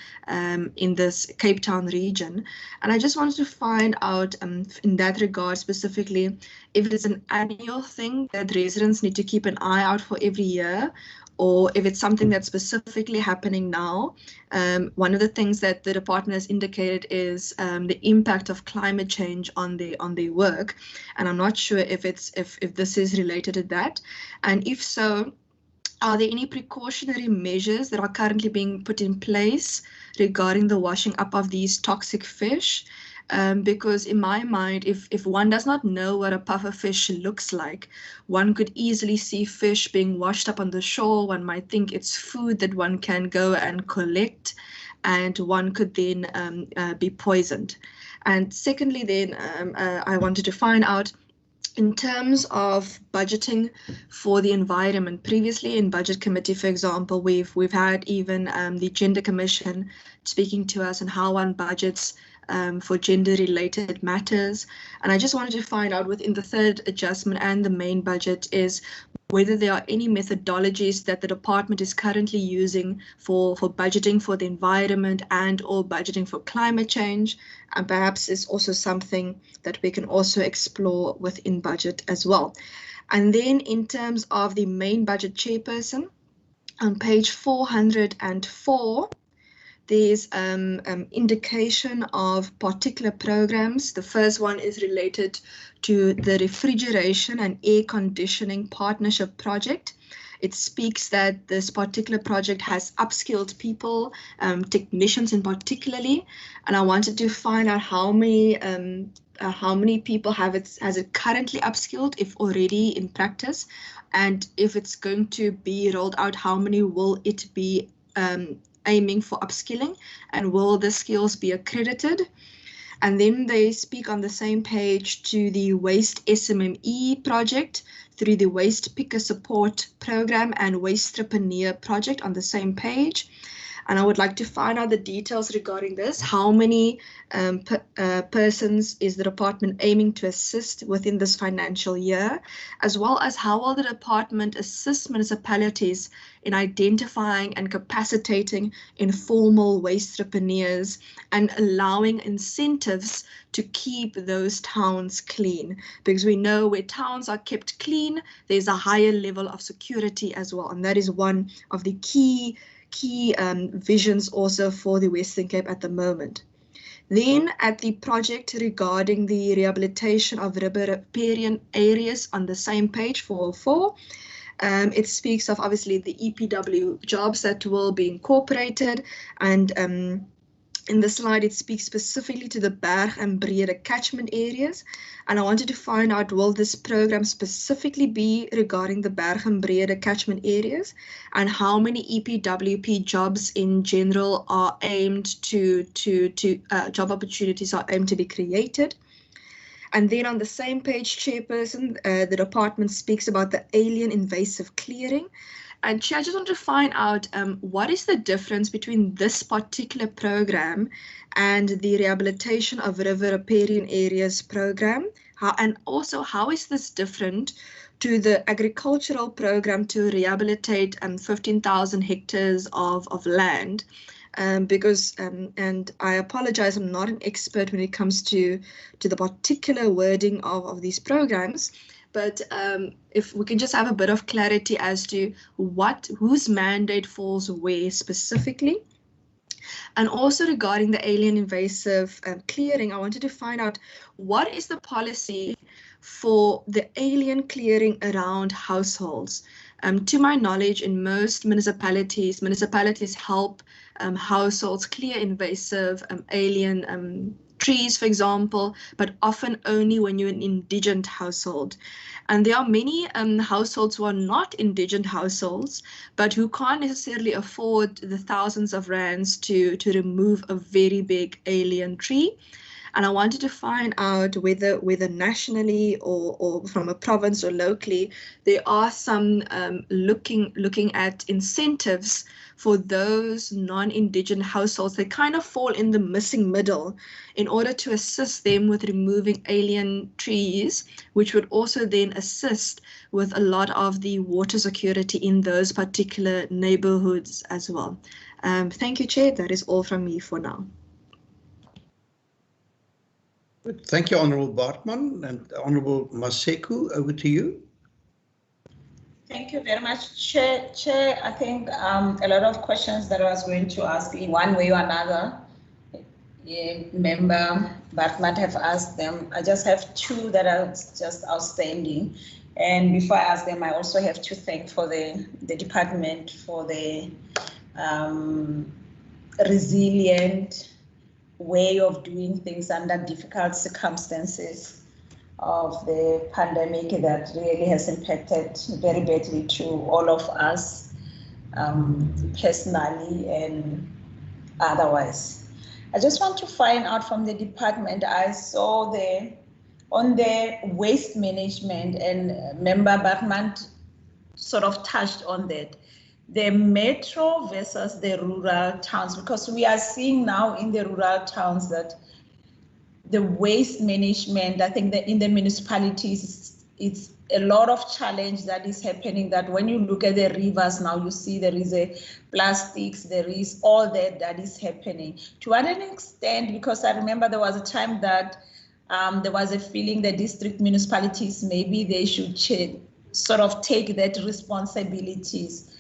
in this Cape Town region. And I just wanted to find out in that regard specifically, if it's an annual thing that residents need to keep an eye out for every year, or if it's something that's specifically happening now. One of the things that the department has indicated is the impact of climate change on their work, and I'm not sure if this is related to that, and if so, are there any precautionary measures that are currently being put in place regarding the washing up of these toxic fish? Because in my mind, if one does not know what a pufferfish looks like, one could easily see fish being washed up on the shore. One might think it's food that one can go and collect, and one could then be poisoned. And secondly, then I wanted to find out, in terms of budgeting for the environment, previously in Budget Committee, for example, we've had even the Gender Commission speaking to us on how one budgets for gender-related matters. And I just wanted to find out within the third adjustment and the main budget is whether there are any methodologies that the department is currently using for budgeting for the environment and or budgeting for climate change. And perhaps it's also something that we can also explore within budget as well. And then in terms of the main budget, Chairperson, on page 404, there's indication of particular programs. The first one is related to the refrigeration and air conditioning partnership project. It speaks that this particular project has upskilled people, technicians in particularly, and I wanted to find out how many people has it currently upskilled, if already in practice, and if it's going to be rolled out, how many will it be aiming for upskilling, and will the skills be accredited? And then they speak on the same page to the Waste SMME project through the Waste Picker Support Program and Waste Strippeneer project on the same page. And I would like to find out the details regarding this. How many persons is the department aiming to assist within this financial year, as well as how will the department assist municipalities in identifying and capacitating informal waste strippeneers and allowing incentives to keep those towns clean, because we know where towns are kept clean, there's a higher level of security as well, and that is one of the key visions also for the Western Cape at the moment. Then at the project regarding the rehabilitation of riparian areas on the same page 404, it speaks of obviously the EPW jobs that will be incorporated, and in the slide it speaks specifically to the Berg and Breede catchment areas, and I wanted to find out, will this program specifically be regarding the Berg and Breede catchment areas, and how many EPWP jobs in general are aimed to job opportunities are aimed to be created. And then on the same page, Chairperson, the department speaks about the alien invasive clearing. And Chair, I just want to find out what is the difference between this particular program and the rehabilitation of river riparian areas program? And also, how is this different to the agricultural program to rehabilitate 15,000 hectares of land? because, and I apologize, I'm not an expert when it comes to the particular wording of these programs, but if we can just have a bit of clarity as to whose mandate falls where specifically. And also regarding the alien invasive clearing, I wanted to find out what is the policy for the alien clearing around households. To my knowledge, in most municipalities help households clear invasive alien trees, for example, but often only when you're an indigent household. And there are many households who are not indigent households, but who can't necessarily afford the thousands of rands to remove a very big alien tree. And I wanted to find out whether nationally or from a province or locally, there are some looking at incentives for those non-indigenous households that kind of fall in the missing middle in order to assist them with removing alien trees, which would also then assist with a lot of the water security in those particular neighborhoods as well. Thank you, Chair. That is all from me for now. Thank you, Honourable Bartman. And Honourable Maseku, over to you. Thank you very much, Chair. I think a lot of questions that I was going to ask in one way or another, Member Bartman have asked them. I just have two that are just outstanding. And before I ask them, I also have to thank for the department for the resilient way of doing things under difficult circumstances of the pandemic that really has impacted very badly to all of us, personally and otherwise. I just want to find out from the department, I saw on the waste management, and Member Bartman sort of touched on that, the metro versus the rural towns, because we are seeing now in the rural towns that the waste management, I think that in the municipalities, it's a lot of challenge that is happening, that when you look at the rivers now, you see there is a plastics, there is all that is happening. To what an extent, because I remember there was a time that there was a feeling that district municipalities, maybe they should sort of take that responsibilities.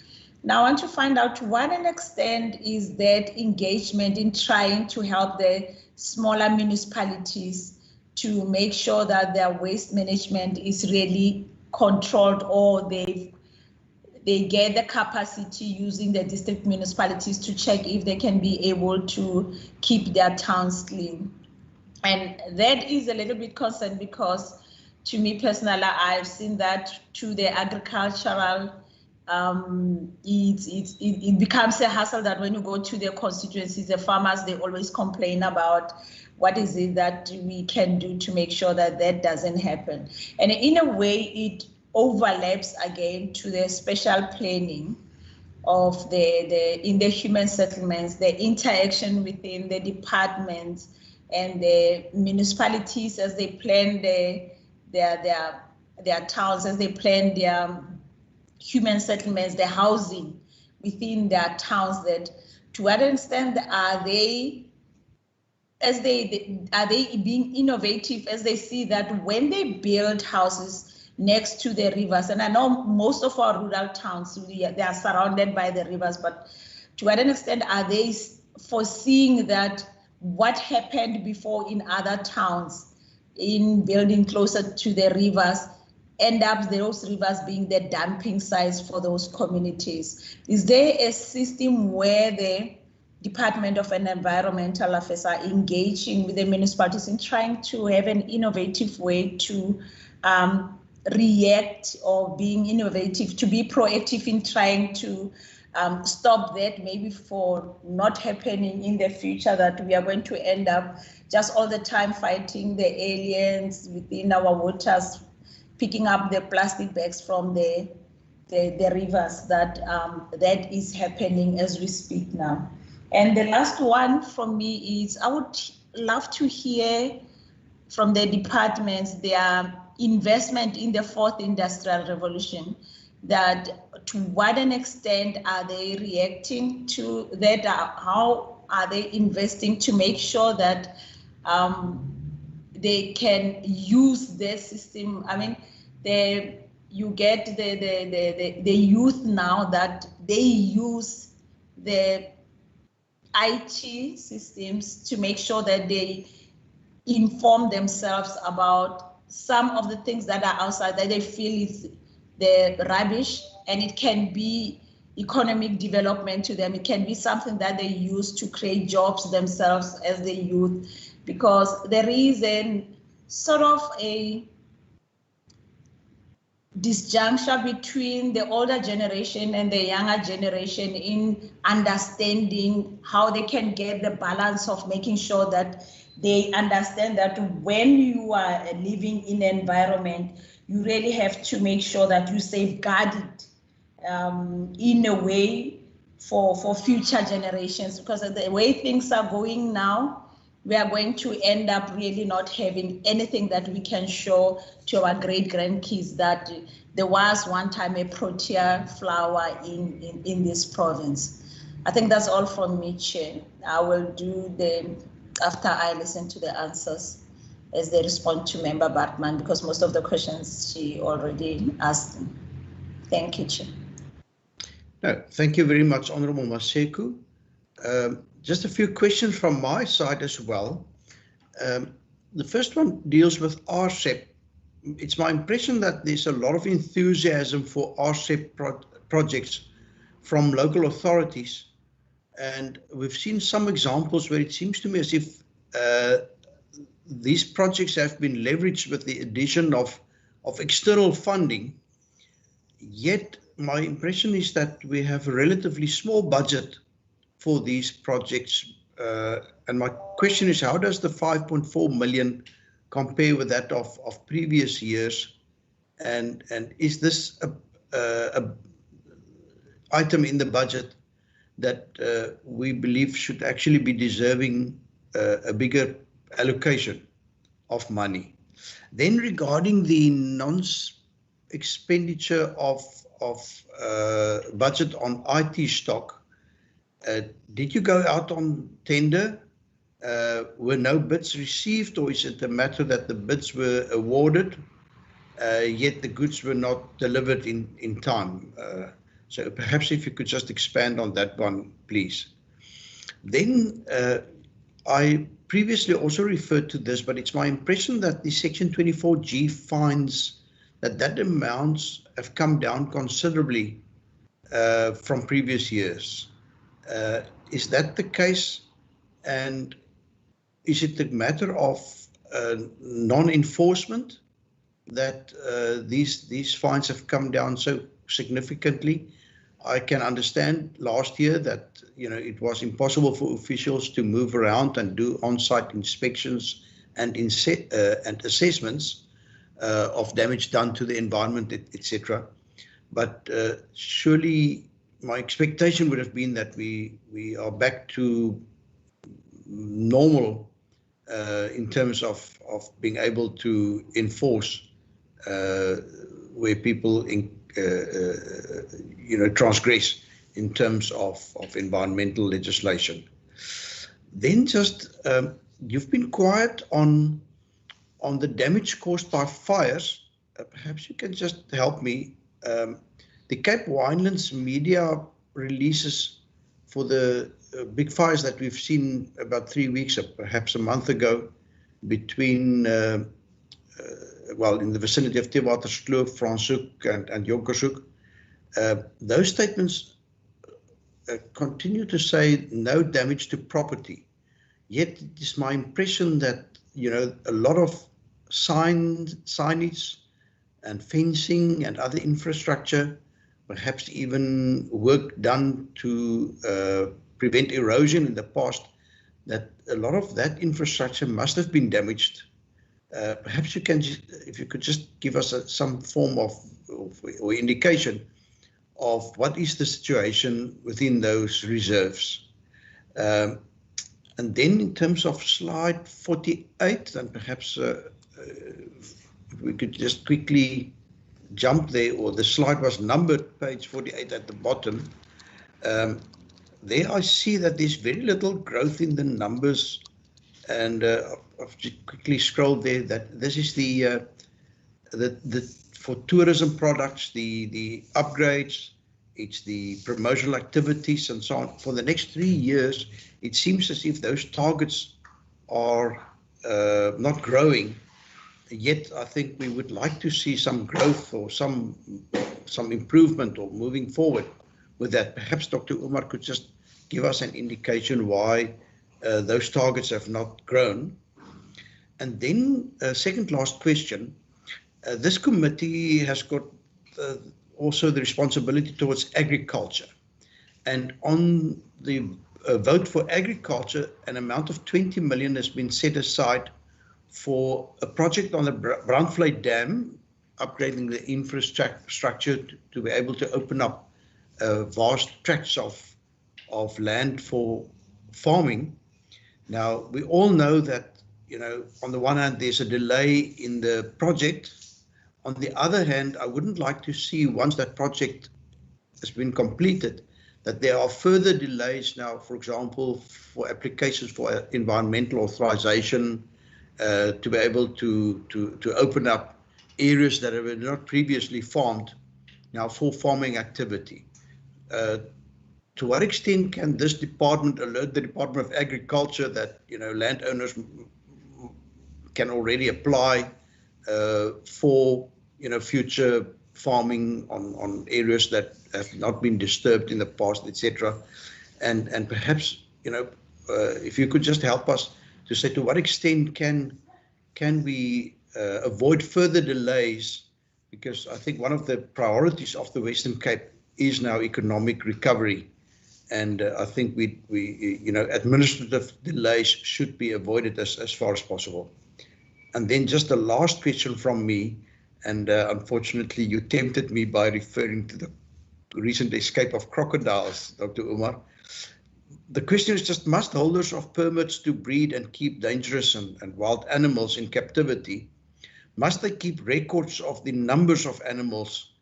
Now I want to find out to what an extent is that engagement in trying to help the smaller municipalities to make sure that their waste management is really controlled, or they get the capacity using the district municipalities to check if they can be able to keep their towns clean. And that is a little bit concerned, because to me personally, I've seen that to the agricultural, it becomes a hassle that when you go to their constituencies, the farmers, they always complain about what is it that we can do to make sure that that doesn't happen. And in a way, it overlaps again to the special planning of in the human settlements, the interaction within the departments and the municipalities as they plan their towns, as they plan their human settlements, the housing within their towns, that to what extent are they being innovative as they see that when they build houses next to the rivers, and I know most of our rural towns, they are surrounded by the rivers, but to what extent are they foreseeing that what happened before in other towns in building closer to the rivers end up those rivers being the dumping sites for those communities? Is there a system where the Department of Environmental Affairs are engaging with the municipalities in trying to have an innovative way to react, or being innovative, to be proactive in trying to stop that, maybe for not happening in the future, that we are going to end up just all the time fighting the aliens within our waters, picking up the plastic bags from the rivers, that is happening as we speak now. And the last one from me is, I would love to hear from the departments their investment in the fourth industrial revolution. that to what an extent are they reacting to that? How are they investing to make sure that they can use their system? I mean, you get the youth now that they use the IT systems to make sure that they inform themselves about some of the things that are outside that they feel is the rubbish, and it can be economic development to them. It can be something that they use to create jobs themselves as the youth, because there is a sort of a disjuncture between the older generation and the younger generation in understanding how they can get the balance of making sure that they understand that when you are living in an environment, you really have to make sure that you safeguard it in a way for future generations, because of the way things are going now, we are going to end up really not having anything that we can show to our great grandkids that there was one time a protea flower in this province. I think that's all from me, Chair. I will do after I listen to the answers as they respond to Member Bartman, because most of the questions she already asked. Thank you, Chair. No, thank you very much, Honourable Maseko. Just a few questions from my side as well. The first one deals with RCEP. It's my impression that there's a lot of enthusiasm for RCEP projects from local authorities. And we've seen some examples where it seems to me as if these projects have been leveraged with the addition of external funding. Yet my impression is that we have a relatively small budget for these projects. And my question is, how does the 5.4 million compare with that of previous years? And is this a item in the budget that we believe should actually be deserving a bigger allocation of money? Then regarding the non-expenditure of budget on IT stock, did you go out on tender? Were no bids received, or is it a matter that the bids were awarded, yet the goods were not delivered in time? So perhaps if you could just expand on that one, please. Then I previously also referred to this, but it's my impression that the Section 24G fines, that amounts have come down considerably from previous years. Is that the case? And is it a matter of non-enforcement that these fines have come down so significantly? I can understand last year that it was impossible for officials to move around and do on-site inspections and assessments of damage done to the environment, etc. But surely my expectation would have been that we are back to normal in terms of being able to enforce where people transgress in terms of environmental legislation. Then just you've been quiet on the damage caused by fires. Perhaps you can just help me. The Cape Winelands media releases for the big fires that we've seen about 3 weeks or perhaps a month ago between, well, in the vicinity of Theewaterskloof, Franschhoek and Jonkershoek. Those statements continue to say no damage to property. Yet it is my impression that, a lot of signage and fencing and other infrastructure, perhaps even work done to prevent erosion in the past, that a lot of that infrastructure must have been damaged. Perhaps you can, if you could just give us some form of or indication of what is the situation within those reserves. And then in terms of slide 48, and perhaps if we could just quickly jumped there, or the slide was numbered, page 48 at the bottom. There I see that there's very little growth in the numbers, and I've just quickly scrolled there. That this is the for tourism products, the upgrades, it's the promotional activities and so on. For the next 3 years, it seems as if those targets are not growing. Yet I think we would like to see some growth or some improvement or moving forward with that. Perhaps Dr. Umar could just give us an indication why those targets have not grown. And then second last question, this committee has got also the responsibility towards agriculture. And on the vote for agriculture, an amount of 20 million has been set aside for a project on the Brandvlei Dam, upgrading the infrastructure to be able to open up vast tracts of land for farming. Now, we all know that, you know, on the one hand, there's a delay in the project. On the other hand, I wouldn't like to see, once that project has been completed, that there are further delays now, for example, for applications for environmental authorization, to be able to open up areas that were not previously farmed now for farming activity. To what extent can this department alert the Department of Agriculture that, you know, landowners can already apply for, you know, future farming on areas that have not been disturbed in the past, etc. And perhaps, you know, if you could just help us to say to what extent can we avoid further delays, because I think one of the priorities of the Western Cape is now economic recovery, and I think we you know, administrative delays should be avoided as far as possible. And then just the last question from me, and unfortunately you tempted me by referring to the recent escape of crocodiles, Dr. Umar. The question is just, must holders of permits to breed and keep dangerous and wild animals in captivity, must they keep records of the numbers of animals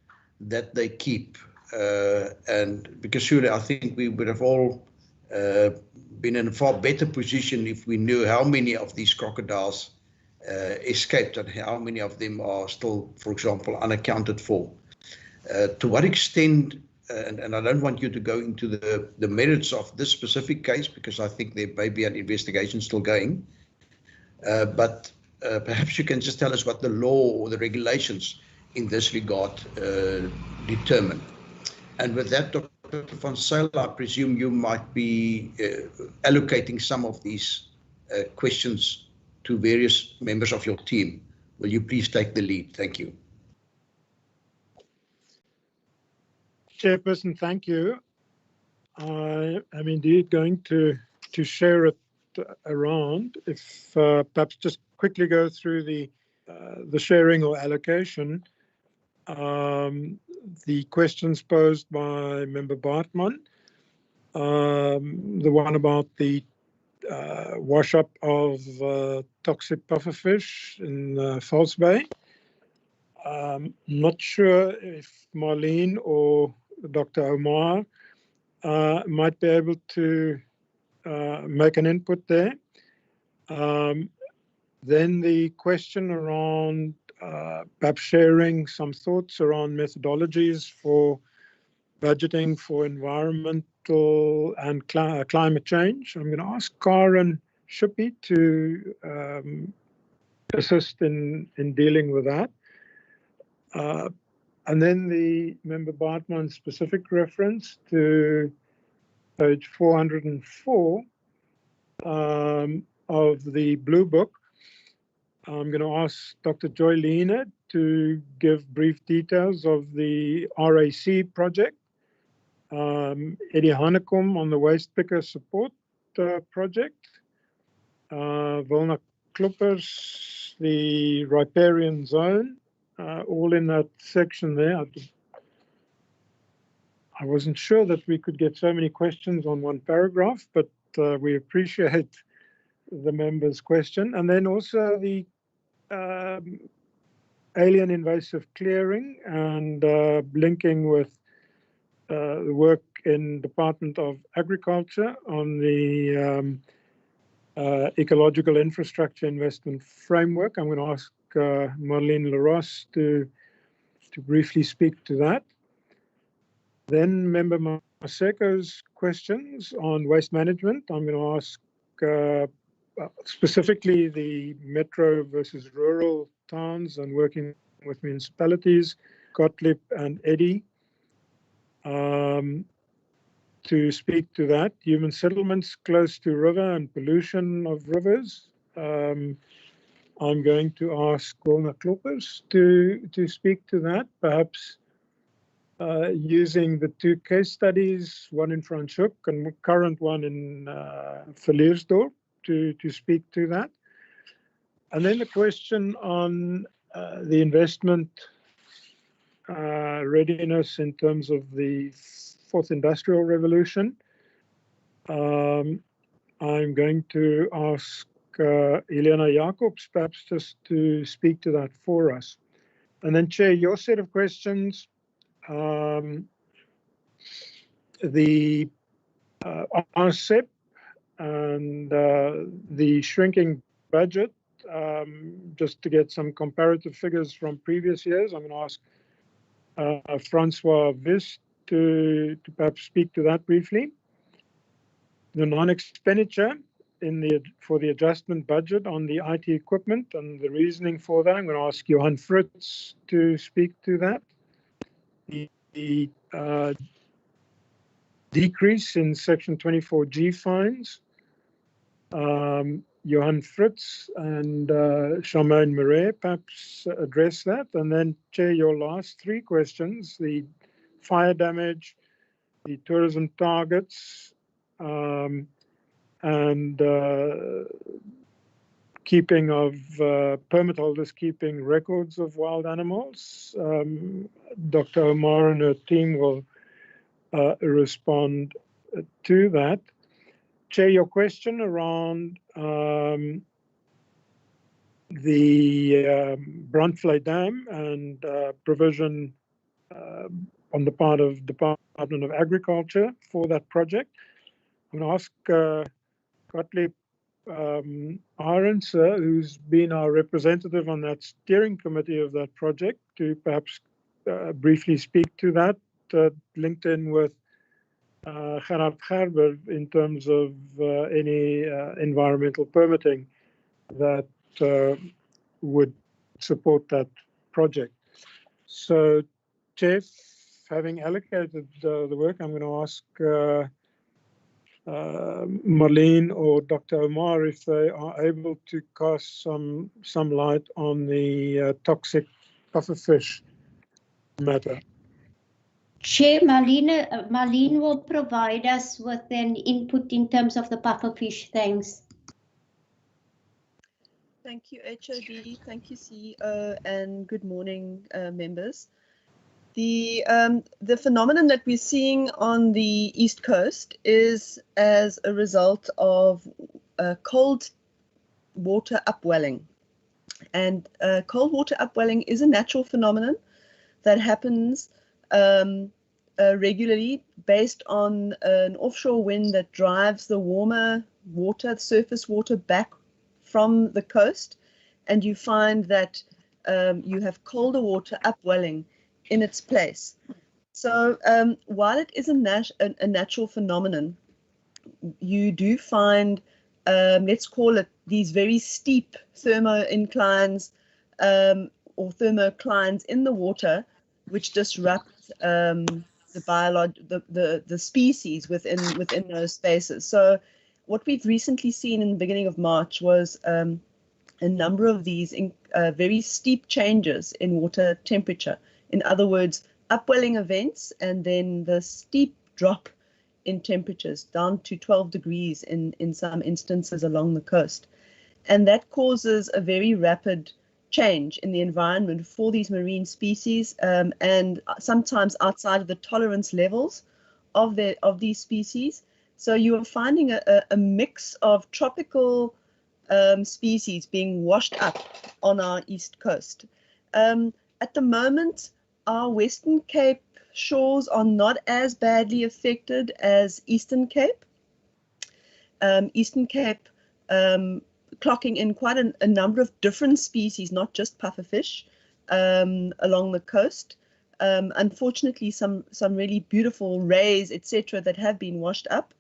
that they keep? And because surely I think we would have all been in a far better position if we knew how many of these crocodiles escaped and how many of them are still, for example, unaccounted for. To what extent, and I don't want you to go into the merits of this specific case, because I think there may be an investigation still going, but perhaps you can just tell us what the law or the regulations in this regard determine. And with that, Dr. van Zyl, I presume you might be allocating some of these questions to various members of your team. Will you please take the lead? Thank you. Chairperson, thank you. I am indeed going to share it around. If perhaps just quickly go through the sharing or allocation. The questions posed by Member Bartman, the one about the wash up of toxic pufferfish in False Bay. Not sure if Marlene or Dr. Omar might be able to make an input there. Then the question around perhaps sharing some thoughts around methodologies for budgeting for environmental and climate change. I'm going to ask Karen Shippey to assist in dealing with that. And then the Member Bartman specific reference to page 404 of the Blue Book. I'm going to ask Dr. Joy Leonard to give brief details of the RAC project. Eddie Hanekom on the waste picker support project. Wilna Kloppers, the riparian zone, all in that section there. I wasn't sure that we could get so many questions on one paragraph, but we appreciate the member's question. And then also the alien invasive clearing and linking with the work in Department of Agriculture on the ecological infrastructure investment framework. I'm going to ask Marlene Larosse to briefly speak to that. Then Member Maseko's questions on waste management. I'm going to ask specifically the metro versus rural towns and working with municipalities, Gottlieb and Eddie, to speak to that. Human settlements close to river and pollution of rivers. I'm going to ask Wilna Kloppers to speak to that, perhaps using the two case studies, one in Franschhoek and current one in Verleersdorp, to speak to that. And then the question on the investment readiness in terms of the fourth industrial revolution. I'm going to ask Helena Jacobs perhaps just to speak to that for us. And then Chair, your set of questions, the RCEP and the shrinking budget, just to get some comparative figures from previous years. I'm going to ask Francois Vis to perhaps speak to that briefly. The non-expenditure for the adjustment budget on the IT equipment and the reasoning for that. I'm going to ask Johan Fritz to speak to that. The decrease in Section 24G fines. Johan Fritz and Charmaine Murray perhaps address that. And then, Chair, your last three questions, the fire damage, the tourism targets, and keeping of permit holders keeping records of wild animals. Dr. Omar and her team will respond to that. Chair, your question around the Brandvlei Dam and provision on the part of Department of Agriculture for that project. I'm going to ask Gottlieb Arends, who's been our representative on that steering committee of that project, to perhaps briefly speak to that, linked in with Gerard Gerber in terms of any environmental permitting that would support that project. So, Chief, having allocated the work, I'm going to ask Marlene or Dr. Omar if they are able to cast some light on the toxic pufferfish matter. Chair, Marlene will provide us with an input in terms of the pufferfish. Thanks. Thank you, HOD. Thank you, CEO, and good morning, members. The phenomenon that we're seeing on the East Coast is as a result of cold water upwelling. And cold water upwelling is a natural phenomenon that happens regularly based on an offshore wind that drives the warmer water, surface water, back from the coast, and you find that you have colder water upwelling in its place. So while it is a natural phenomenon, you do find, let's call it, these very steep thermo-inclines or thermoclines in the water, which disrupt the species within those spaces. So what we've recently seen in the beginning of March was a number of these very steep changes in water temperature. In other words, upwelling events and then the steep drop in temperatures down to 12 degrees in some instances along the coast. And that causes a very rapid change in the environment for these marine species, and sometimes outside of the tolerance levels of these species. So you are finding a mix of tropical species being washed up on our East Coast. At the moment, our Western Cape shores are not as badly affected as Eastern Cape. Eastern Cape clocking in quite a number of different species, not just pufferfish, along the coast. Unfortunately, some really beautiful rays, etc., that have been washed up.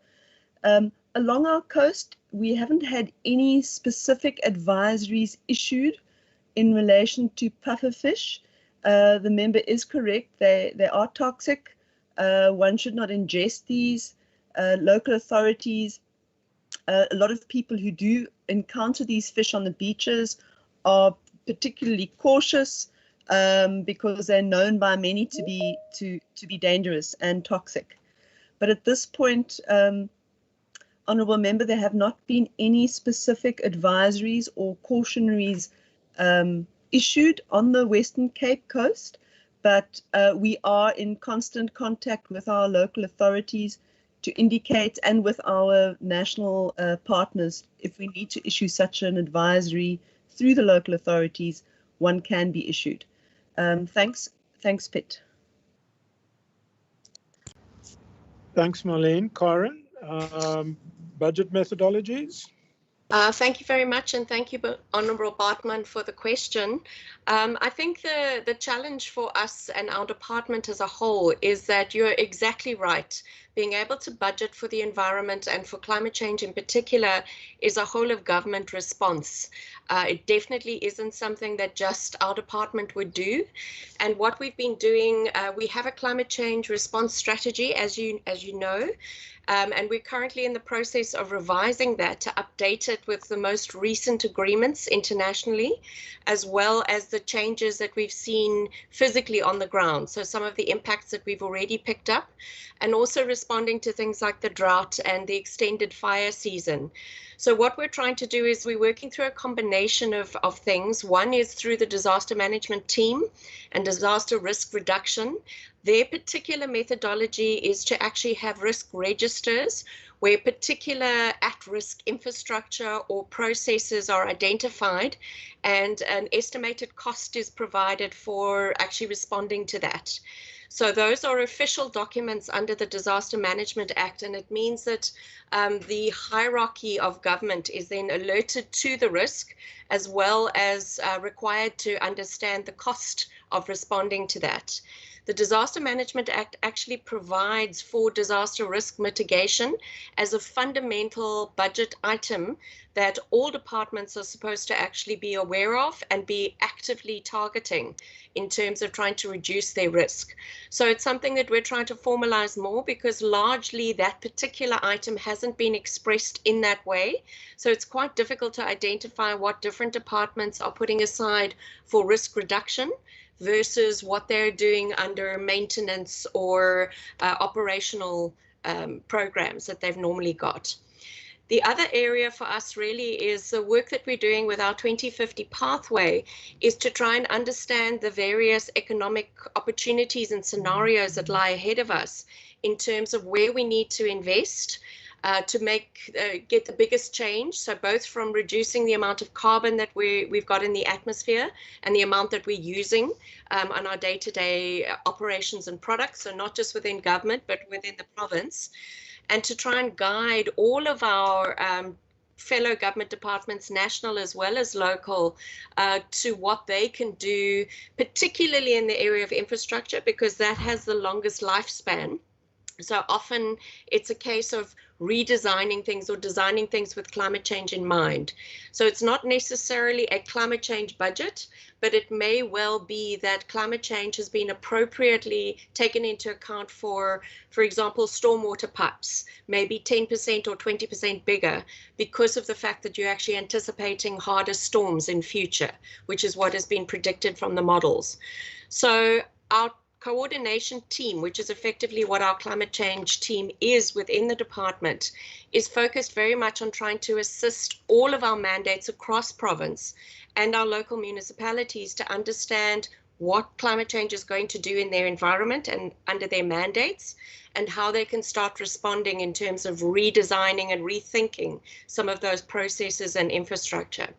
Along our coast, we haven't had any specific advisories issued in relation to pufferfish. The member is correct. They are toxic. One should not ingest these. Local authorities, a lot of people who do encounter these fish on the beaches are particularly cautious because they're known by many to be dangerous and toxic. But at this point, Honourable Member, there have not been any specific advisories or cautionaries issued on the Western Cape coast, but we are in constant contact with our local authorities to indicate, and with our national partners, if we need to issue such an advisory through the local authorities, one can be issued. Thanks, Pitt. Thanks, Marlene. Karen, budget methodologies. Thank you very much, and thank you, Honourable Bartman, for the question. I think the challenge for us and our department as a whole is that you're exactly right. Being able to budget for the environment and for climate change in particular is a whole of government response. It definitely isn't something that just our department would do. And what we've been doing, we have a climate change response strategy, as you know. And we're currently in the process of revising that to update it with the most recent agreements internationally, as well as the changes that we've seen physically on the ground. So some of the impacts that we've already picked up, and also responding to things like the drought and the extended fire season. So what we're trying to do is we're working through a combination of things. One is through the disaster management team and disaster risk reduction. Their particular methodology is to actually have risk registers where particular at-risk infrastructure or processes are identified, and an estimated cost is provided for actually responding to that. So those are official documents under the Disaster Management Act, and it means that the hierarchy of government is then alerted to the risk, as well as required to understand the cost of responding to that. The Disaster Management Act actually provides for disaster risk mitigation as a fundamental budget item that all departments are supposed to actually be aware of and be actively targeting in terms of trying to reduce their risk. So it's something that we're trying to formalize more, because largely that particular item hasn't been expressed in that way. So it's quite difficult to identify what different departments are putting aside for risk reduction versus what they're doing under maintenance or operational programs that they've normally got. The other area for us really is the work that we're doing with our 2050 pathway is to try and understand the various economic opportunities and scenarios that lie ahead of us in terms of where we need to invest to get the biggest change. So both from reducing the amount of carbon that we've got in the atmosphere and the amount that we're using on our day-to-day operations and products, so not just within government, but within the province, and to try and guide all of our fellow government departments, national as well as local, to what they can do, particularly in the area of infrastructure, because that has the longest lifespan. So often it's a case of redesigning things or designing things with climate change in mind. So it's not necessarily a climate change budget, but it may well be that climate change has been appropriately taken into account for example, stormwater pipes, maybe 10% or 20% bigger because of the fact that you're actually anticipating harder storms in future, which is what has been predicted from the models. So our coordination team, which is effectively what our climate change team is within the department, is focused very much on trying to assist all of our mandates across province and our local municipalities to understand what climate change is going to do in their environment and under their mandates, and how they can start responding in terms of redesigning and rethinking some of those processes and infrastructure.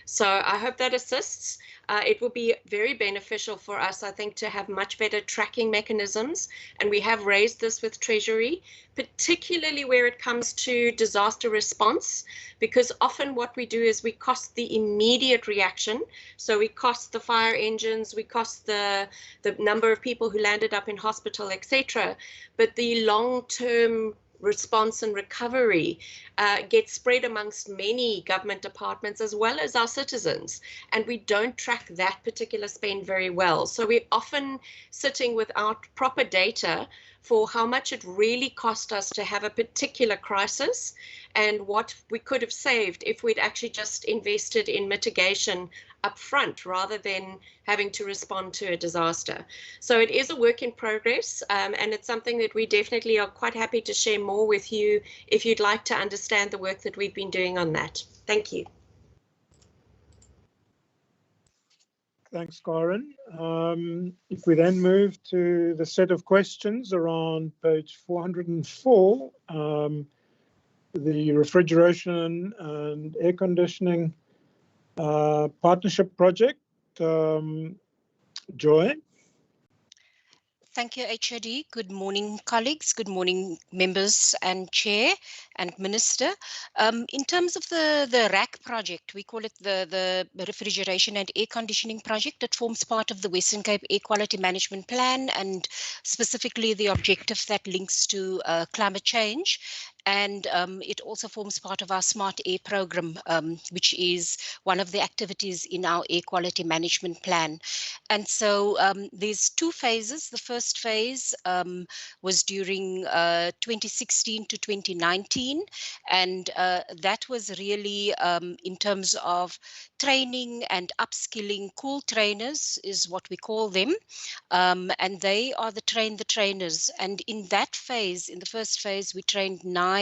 So I hope that assists. It will be very beneficial for us, I think, to have much better tracking mechanisms. And we have raised this with Treasury, particularly where it comes to disaster response, because often what we do is we cost the immediate reaction. So we cost the fire engines, we cost the number of people who landed up in hospital, etc. But the long-term response and recovery gets spread amongst many government departments as well as our citizens, and we don't track that particular spend very well. So we're often sitting without proper data for how much it really cost us to have a particular crisis and what we could have saved if we'd actually just invested in mitigation up front rather than having to respond to a disaster. So it is a work in progress, and it's something that we definitely are quite happy to share more with you if you'd like to understand the work that we've been doing on that. Thank you. Thanks, Karen. If we then move to the set of questions around page 404, the refrigeration and air conditioning partnership project. Joy. Thank you, HOD. Good morning, colleagues. Good morning, members and chair and minister. In terms of the RAC project, we call it the refrigeration and air conditioning project. It forms part of the Western Cape Air Quality Management Plan, and specifically the objective that links to climate change. And it also forms part of our Smart Air program, which is one of the activities in our air quality management plan. And so there's two phases. The first phase was during 2016 to 2019. And that was really in terms of training and upskilling cool trainers is what we call them. And they are the trainers. And in that phase, in the first phase, we trained nine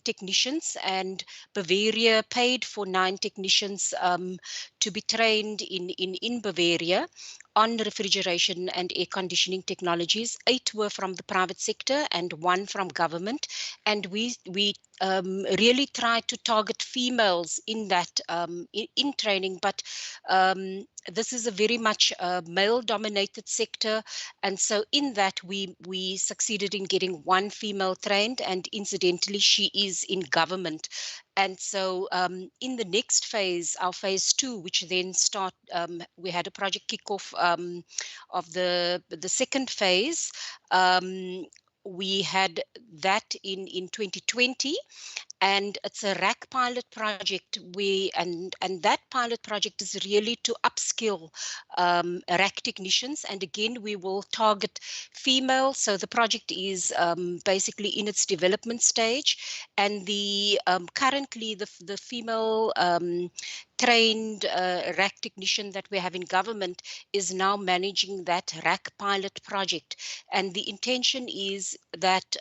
technicians, and Bavaria paid for 9 technicians to be trained in Bavaria on refrigeration and air conditioning technologies. 8 were from the private sector and 1 from government. And we really tried to target females in that in training, but this is a very much male-dominated sector, and so in that we succeeded in getting 1 female trained, and incidentally she is in government. And so in the next phase, our phase 2, which then we had a project kickoff of the second phase. We had that in 2020. And it's a RAC pilot project. And that pilot project is really to upskill RAC technicians. And again, we will target female. So the project is basically in its development stage. And currently the female trained RAC technician that we have in government is now managing that RAC pilot project. And the intention is that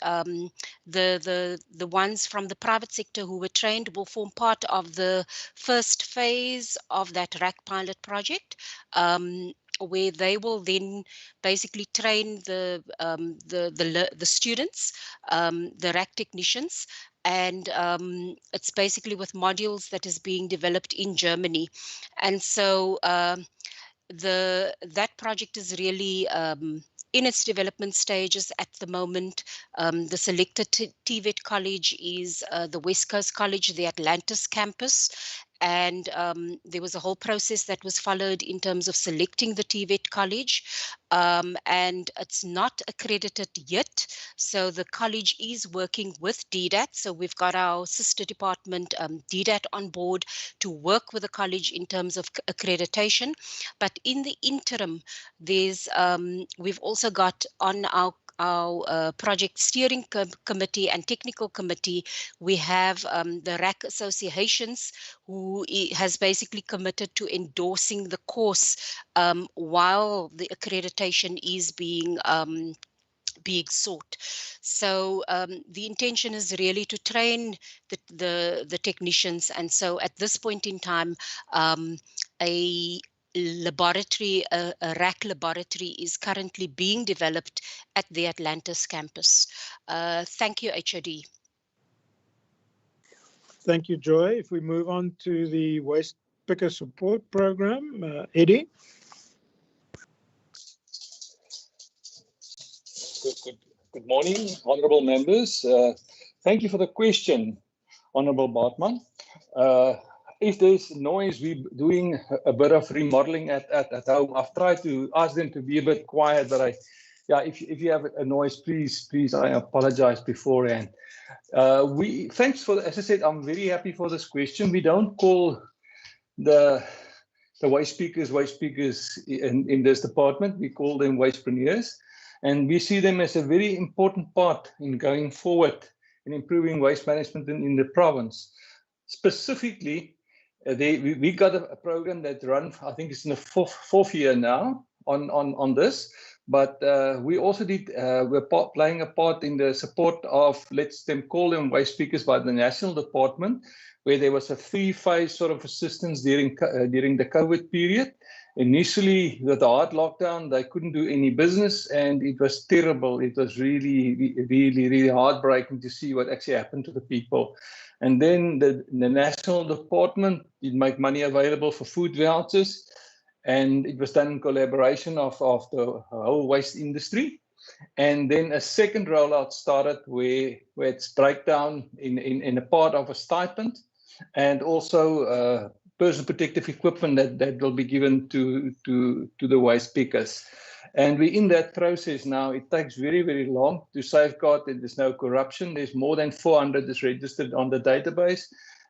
the ones from the private sector who were trained will form part of the first phase of that RAC pilot project, where they will then basically train the students, the RAC technicians, and it's basically with modules that is being developed in Germany. And so that project is really in its development stages at the moment. The selected TVET college is the West Coast College, the Atlantis campus. And there was a whole process that was followed in terms of selecting the TVET college. And it's not accredited yet. So the college is working with DDAT. So we've got our sister department, DDAT, on board to work with the college in terms of accreditation. But in the interim, we've also got on our project steering committee and technical committee, we have the RAC associations who has basically committed to endorsing the course while the accreditation is being sought. So the intention is really to train the technicians. And so at this point in time, a laboratory, a RAC laboratory is currently being developed at the Atlantis campus. Thank you, HOD. Thank you, Joy. If we move on to the Waste Picker Support Program, Eddie. Good morning, honourable members. Thank you for the question, Honourable Bartman. If there's noise, we're doing a bit of remodeling at home. I've tried to ask them to be a bit quiet, but if you have a noise, please, I apologize beforehand. Thanks for, as I said, I'm very happy for this question. We don't call the waste speakers in this department. We call them wastepreneurs, and we see them as a very important part in going forward in improving waste management in the province. Specifically, we got a program that run, I think it's in the fourth year now on this, but we also we're playing a part in the support of, let's call them waste speakers by the national department, where there was a 3-phase sort of assistance during the COVID period. Initially, with the hard lockdown, they couldn't do any business, and it was terrible. It was really heartbreaking to see what actually happened to the people. And then the national department did make money available for food vouchers, and it was done in collaboration of the whole waste industry. And then a second rollout started where it's breakdown in a part of a stipend, and also personal protective equipment that will be given to the waste pickers. And we're in that process now. It takes very long to safeguard that there's no corruption. There's more than 400 is registered on the database,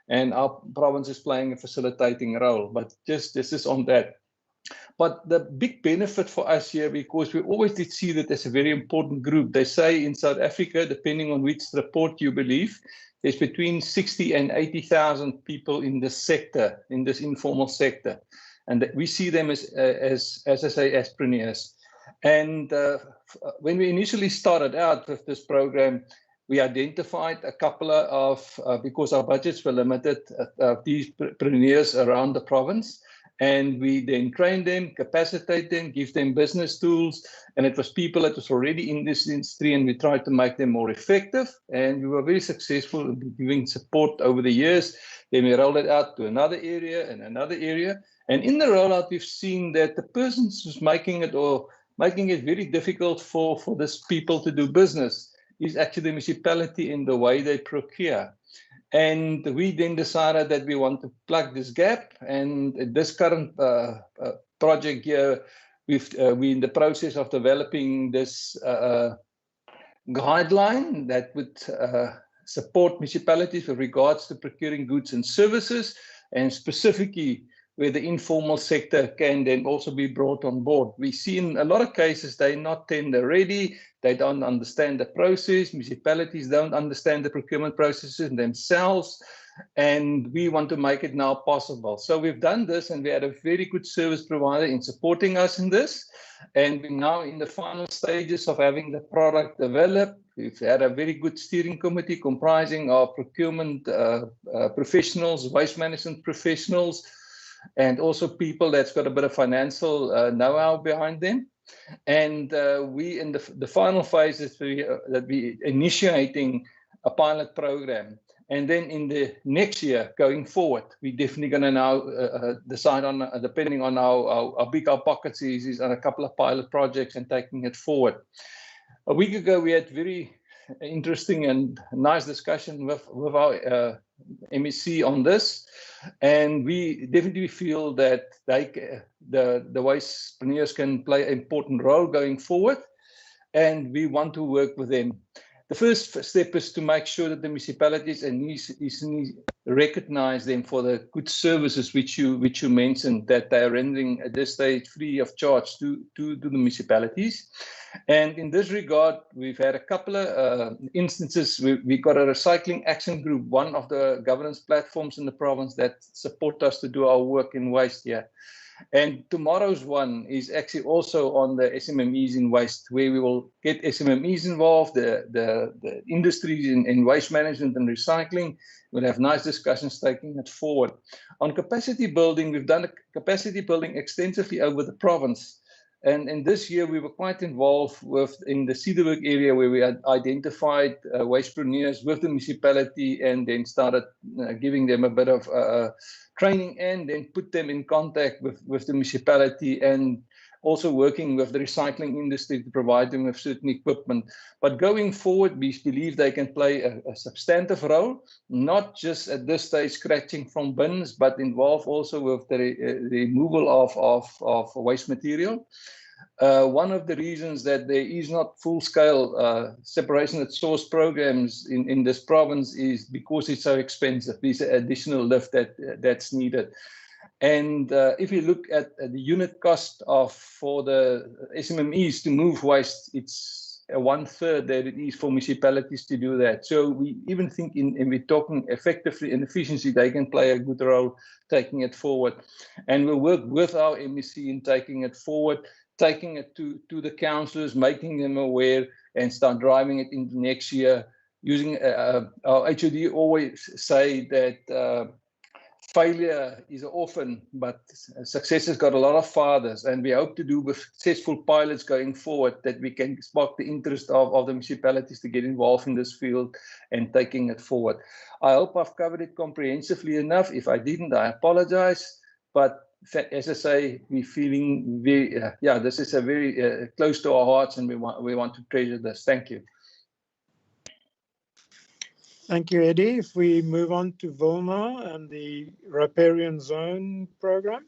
and our province is playing a facilitating role. But this is on that. But the big benefit for us here, because we always did see that as a very important group. They say in South Africa, depending on which report you believe, there's between 60 and 80,000 people in this sector, in this informal sector. And we see them as I say, as preneurs. And when we initially started out with this program, we identified a couple of, because our budgets were limited, these preneurs around the province. And we then train them, capacitate them, give them business tools. And it was people that was already in this industry, and we tried to make them more effective. And we were very successful in giving support over the years. Then we rolled it out to another area and another area. And in the rollout, we've seen that the persons who's making it very difficult for these people to do business is actually the municipality in the way they procure. And we then decided that we want to plug this gap. And this current project here, we're in the process of developing this guideline that would support municipalities with regards to procuring goods and services, and specifically where the informal sector can then also be brought on board. We see in a lot of cases they're not tender ready, they don't understand the process, municipalities don't understand the procurement processes themselves, and we want to make it now possible. So we've done this, and we had a very good service provider in supporting us in this, and we're now in the final stages of having the product developed. We've had a very good steering committee comprising of procurement professionals, waste management professionals, and also people that's got a bit of financial know-how behind them. And we in the final phase is that we initiating a pilot program. And then in the next year going forward, we're definitely going to now decide on, depending on how big our pockets is on a couple of pilot projects and taking it forward. A week ago, we had very interesting and nice discussion with our MEC on this, and we definitely feel that the wastepreneurs can play an important role going forward, and we want to work with them. The first step is to make sure that the municipalities and recognize them for the good services which you mentioned that they are rendering at this stage free of charge to the municipalities. And in this regard, we've had a couple of instances. We got a recycling action group, one of the governance platforms in the province that support us to do our work in waste here. And tomorrow's one is actually also on the SMMEs in waste, where we will get SMMEs involved, the industries in waste management and recycling. We'll have nice discussions taking it forward. On capacity building, we've done capacity building extensively over the province. And this year we were quite involved in the Cedarburg area, where we had identified wastepreneurs with the municipality, and then started giving them a bit of training, and then put them in contact with the municipality, and also working with the recycling industry to provide them with certain equipment. But going forward, we believe they can play a substantive role, not just at this stage scratching from bins, but involved also with the removal of waste material. One of the reasons that there is not full-scale separation at source programs in this province is because it's so expensive. There's an additional lift that's needed. And if you look at the unit cost for the SMMEs to move waste, it's 1/3 that it is for municipalities to do that. So we even think we're talking effectively and efficiency, they can play a good role taking it forward. And we'll work with our MEC in taking it forward, taking it to the councillors, making them aware, and start driving it into next year. Using our HOD always say that failure is an orphan, but success has got a lot of fathers, and we hope to do with successful pilots going forward that we can spark the interest of the municipalities to get involved in this field and taking it forward. I hope I've covered it comprehensively enough. If I didn't, I apologize. But as I say, we're feeling very, this is a very close to our hearts, and we want to treasure this. Thank you. Thank you, Eddie. If we move on to Vilma and the riparian zone program.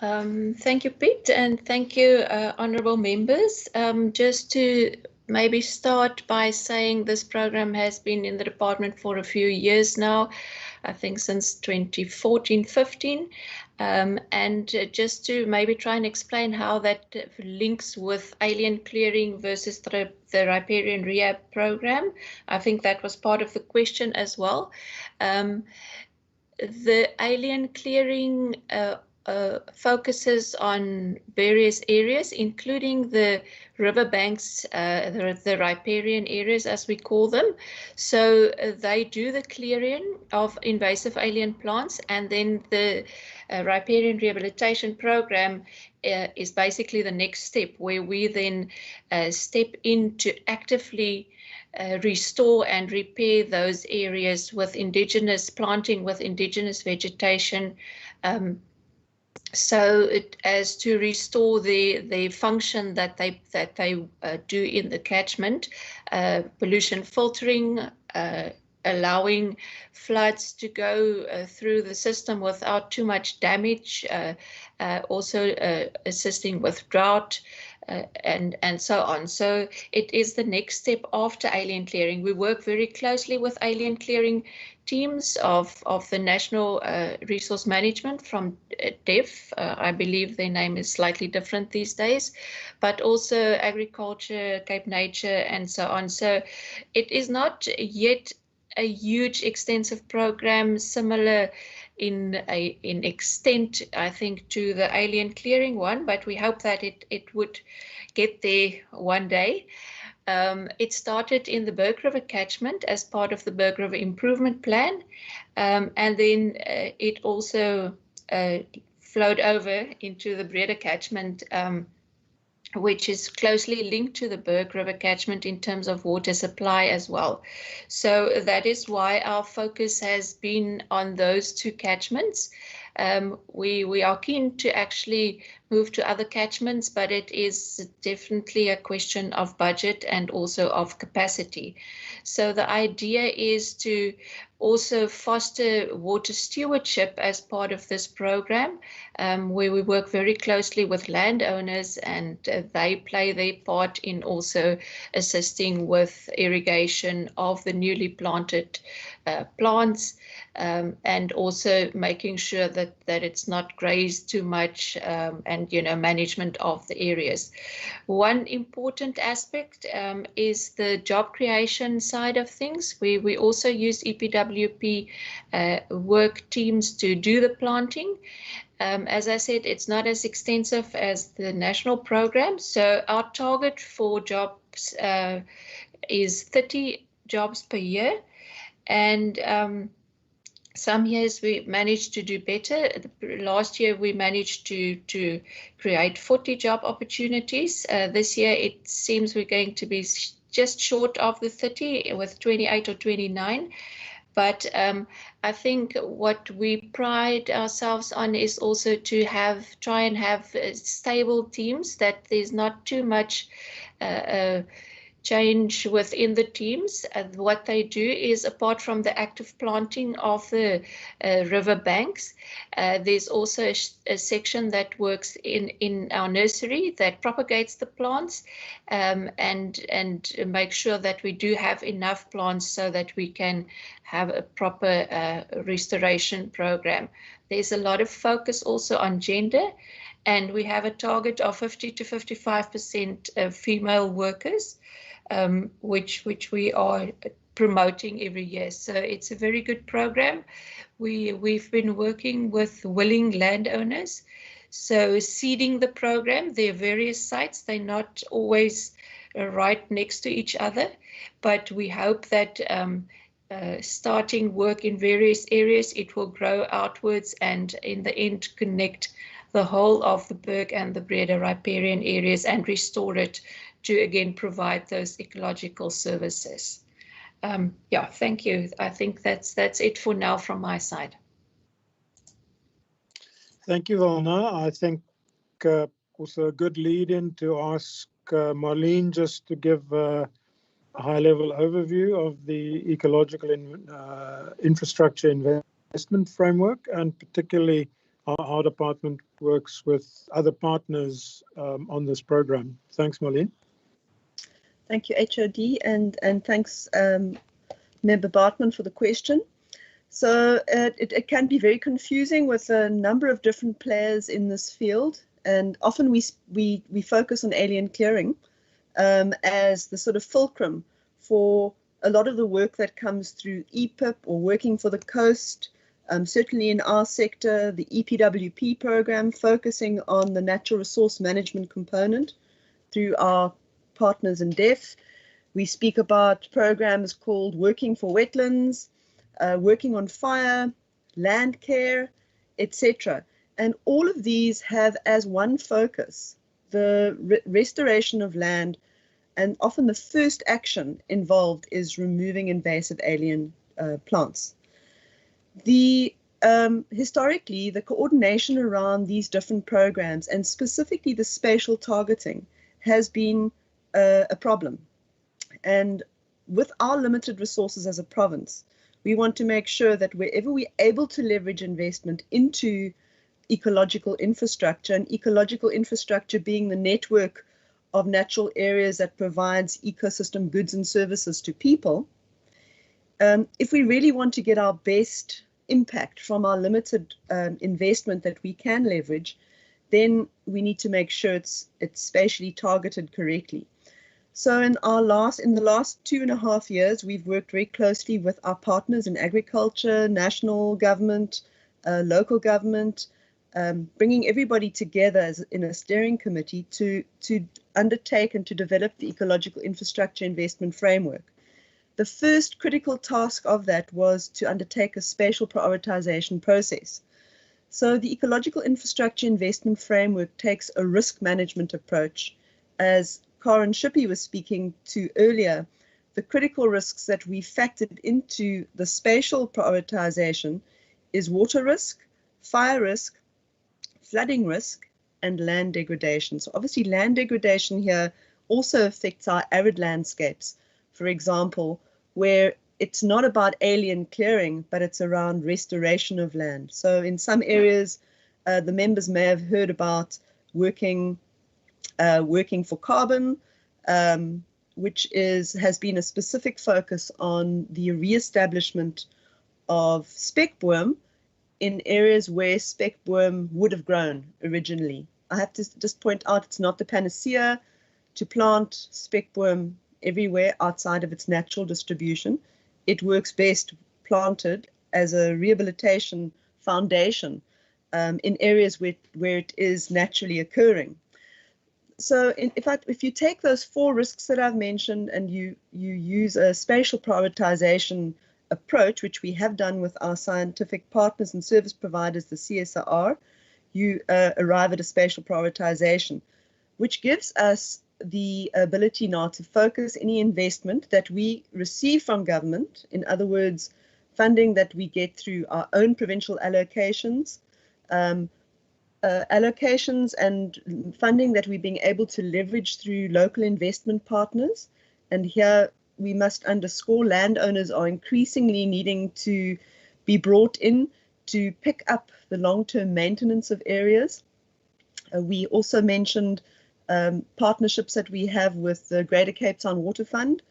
Thank you, Pete, and thank you, honourable members. Just to maybe start by saying this program has been in the department for a few years now, I think since 2014-15. And just to maybe try and explain how that links with alien clearing versus the riparian rehab program. I think that was part of the question as well. The alien clearing focuses on various areas, including the riverbanks, the riparian areas as we call them. So they do the clearing of invasive alien plants, and then the riparian rehabilitation program is basically the next step, where we then step in to actively restore and repair those areas with indigenous planting, with indigenous vegetation, so as to restore the function that they do in the catchment, pollution filtering, allowing floods to go through the system without too much damage, also assisting with drought, and so on. So it is the next step after alien clearing. We work very closely with alien clearing teams of the National Resource Management from DEF. I believe their name is slightly different these days, but also Agriculture, Cape Nature, and so on. So it is not yet a huge extensive program, similar in extent, I think, to the alien clearing one, but we hope that it would get there one day. It started in the Berg River catchment as part of the Berg River Improvement Plan, and then it also flowed over into the Breda catchment, which is closely linked to the Berg River catchment in terms of water supply as well. So that is why our focus has been on those two catchments. We are keen to actually move to other catchments, but it is definitely a question of budget and also of capacity. So the idea is to also foster water stewardship as part of this program, where we work very closely with landowners, and they play their part in also assisting with irrigation of the newly planted plants, and also making sure that it's not grazed too much, and management of the areas. One important aspect is the job creation side of things. We also use EPWP work teams to do the planting. As I said, it's not as extensive as the national program. So our target for jobs is 30 jobs per year. And Some years we managed to do better. Last year we managed to create 40 job opportunities. This year it seems we're going to be just short of the 30 with 28 or 29. But I think what we pride ourselves on is also to try and have stable teams, that there's not too much change within the teams. And what they do is, apart from the active planting of the river banks, there's also a section that works in our nursery that propagates the plants and make sure that we do have enough plants so that we can have a proper restoration program. There's a lot of focus also on gender, and we have a target of 50 to 55% female workers, which we are promoting every year. So it's a very good program. We've been working with willing landowners, so seeding the program. There are various sites. They're not always right next to each other, but we hope that starting work in various areas, it will grow outwards and in the end connect the whole of the Berg and the Breda riparian areas and restore it to again provide those ecological services. Yeah, thank you. I think that's it for now from my side. Thank you, Valna. I think also a good lead-in to ask Marlene just to give a high-level overview of the ecological infrastructure investment framework, and particularly how our department works with other partners on this program. Thanks, Marlene. Thank you, HOD, and thanks, Member Bartman, for the question. So it can be very confusing with a number of different players in this field, and often we focus on alien clearing as the sort of fulcrum for a lot of the work that comes through EPIP or working for the coast. Certainly in our sector, the EPWP program, focusing on the natural resource management component through our partners in DEF. We speak about programs called Working for Wetlands, Working on Fire, Land Care, etc. And all of these have as one focus the restoration of land, and often the first action involved is removing invasive alien plants. Historically, the coordination around these different programs, and specifically the spatial targeting, has been a problem. And with our limited resources as a province, we want to make sure that wherever we're able to leverage investment into ecological infrastructure, and ecological infrastructure being the network of natural areas that provides ecosystem goods and services to people, if we really want to get our best impact from our limited investment that we can leverage, then we need to make sure it's spatially targeted correctly. So in the last 2.5 years, we've worked very closely with our partners in agriculture, national government, local government, bringing everybody together in a steering committee to undertake and to develop the ecological infrastructure investment framework. The first critical task of that was to undertake a spatial prioritization process. So the ecological infrastructure investment framework takes a risk management approach. As Karen Shippey was speaking to earlier, the critical risks that we factored into the spatial prioritization is water risk, fire risk, flooding risk, and land degradation. So obviously land degradation here also affects our arid landscapes, for example, where it's not about alien clearing, but it's around restoration of land. So in some areas, the members may have heard about working for carbon, which has been a specific focus on the re-establishment of speckboom in areas where speckboom would have grown originally. I have to just point out it's not the panacea to plant speckboom everywhere outside of its natural distribution. It works best planted as a rehabilitation foundation in areas where it is naturally occurring. So if you take those 4 risks that I've mentioned and you use a spatial prioritization approach, which we have done with our scientific partners and service providers, the CSIR, you arrive at a spatial prioritization, which gives us the ability now to focus any investment that we receive from government, in other words, funding that we get through our own provincial allocations, allocations and funding that we're being able to leverage through local investment partners. And here we must underscore landowners are increasingly needing to be brought in to pick up the long-term maintenance of areas. We also mentioned partnerships that we have with the Greater Cape Town Water Fund,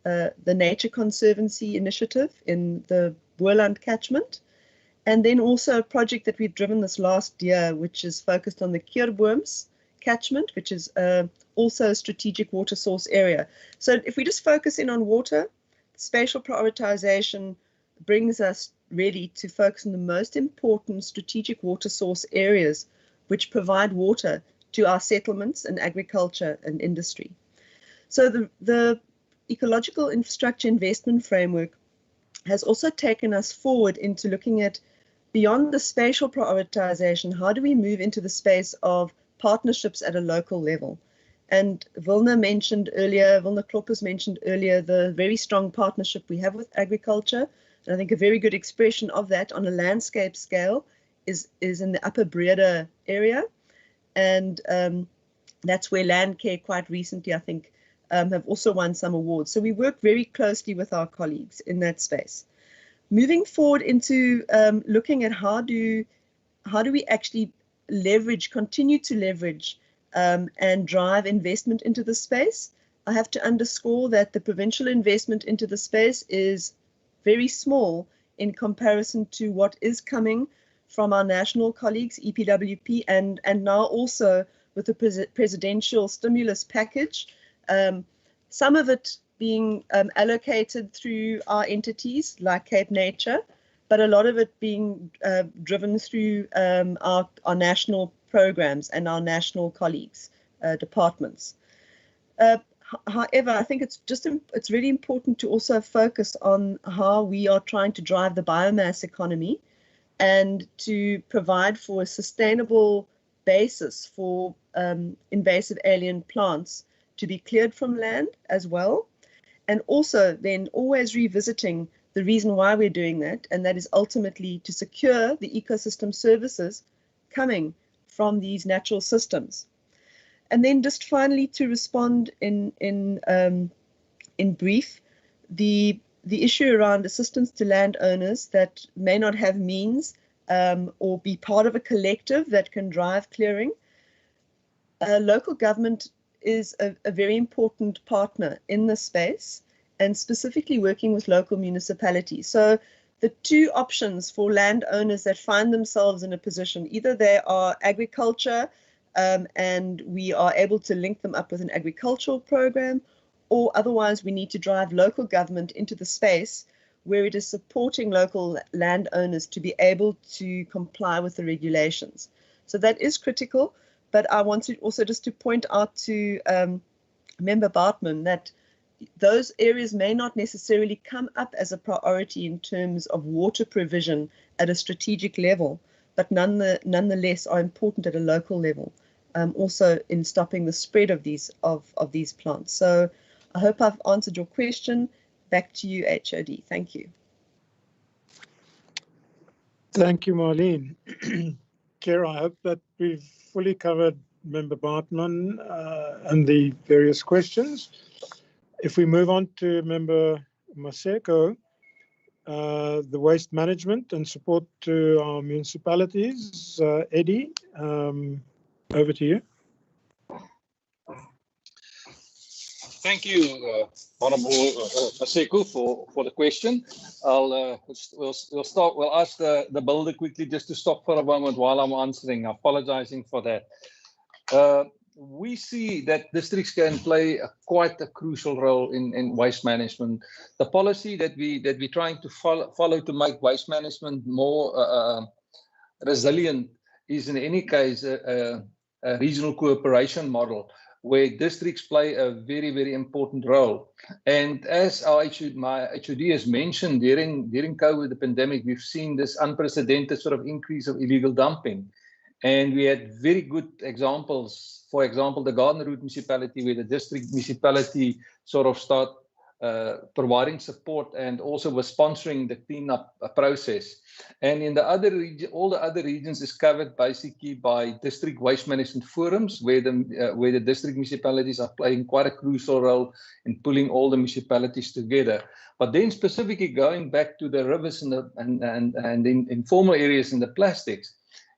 the Nature Conservancy Initiative in the Boerland catchment, and then also a project that we've driven this last year, which is focused on the Keurboom's catchment, which is also a strategic water source area. So if we just focus in on water, spatial prioritization brings us really to focus on the most important strategic water source areas which provide water to our settlements and agriculture and industry. So the ecological infrastructure investment framework has also taken us forward into looking at beyond the spatial prioritization, how do we move into the space of partnerships at a local level? And Wilna Kloppers mentioned earlier the very strong partnership we have with agriculture. And I think a very good expression of that on a landscape scale is in the Upper Breda area. And that's where Landcare quite recently, I think, have also won some awards. So we work very closely with our colleagues in that space. Moving forward into looking at how do we actually continue to leverage and drive investment into the space. I have to underscore that the provincial investment into the space is very small in comparison to what is coming from our national colleagues, EPWP, and now also with the presidential stimulus package, some of it being allocated through our entities like Cape Nature, but a lot of it being driven through our national programs and our national colleagues, departments. However, I think it's really important to also focus on how we are trying to drive the biomass economy and to provide for a sustainable basis for invasive alien plants to be cleared from land as well. And also then always revisiting the reason why we're doing that, and that is ultimately to secure the ecosystem services coming from these natural systems. And then just finally to respond in brief, the issue around assistance to landowners that may not have means or be part of a collective that can drive clearing. Local government is a very important partner in this space, and specifically working with local municipalities. So the two options for landowners that find themselves in a position, either they are agriculture and we are able to link them up with an agricultural program, or otherwise we need to drive local government into the space where it is supporting local landowners to be able to comply with the regulations. So that is critical, but I wanted also just to point out to Member Bartman that those areas may not necessarily come up as a priority in terms of water provision at a strategic level, but nonetheless are important at a local level, also in stopping the spread of these plants. So I hope I've answered your question. Back to you, HOD. Thank you. Thank you, Marlene. Chair, I hope that we've fully covered Member Bartman and the various questions. If we move on to Member Maseko, the waste management and support to our municipalities, Eddie, over to you. Thank you, Honourable Maseko, for the question. We'll ask the builder quickly just to stop for a moment while I'm answering, apologising for that. We see that districts can play quite a crucial role in waste management. The policy that we're trying to follow to make waste management more resilient is in any case a regional cooperation model, where districts play a very, very important role. And as my HOD has mentioned, during COVID, the pandemic, we've seen this unprecedented sort of increase of illegal dumping. And we had very good examples. For example, the Garden Route municipality, where the district municipality sort of start providing support and also was sponsoring the cleanup process. And in the other region, all the other regions is covered basically by district waste management forums, where the district municipalities are playing quite a crucial role in pulling all the municipalities together. But then specifically going back to the rivers and in informal areas in the plastics,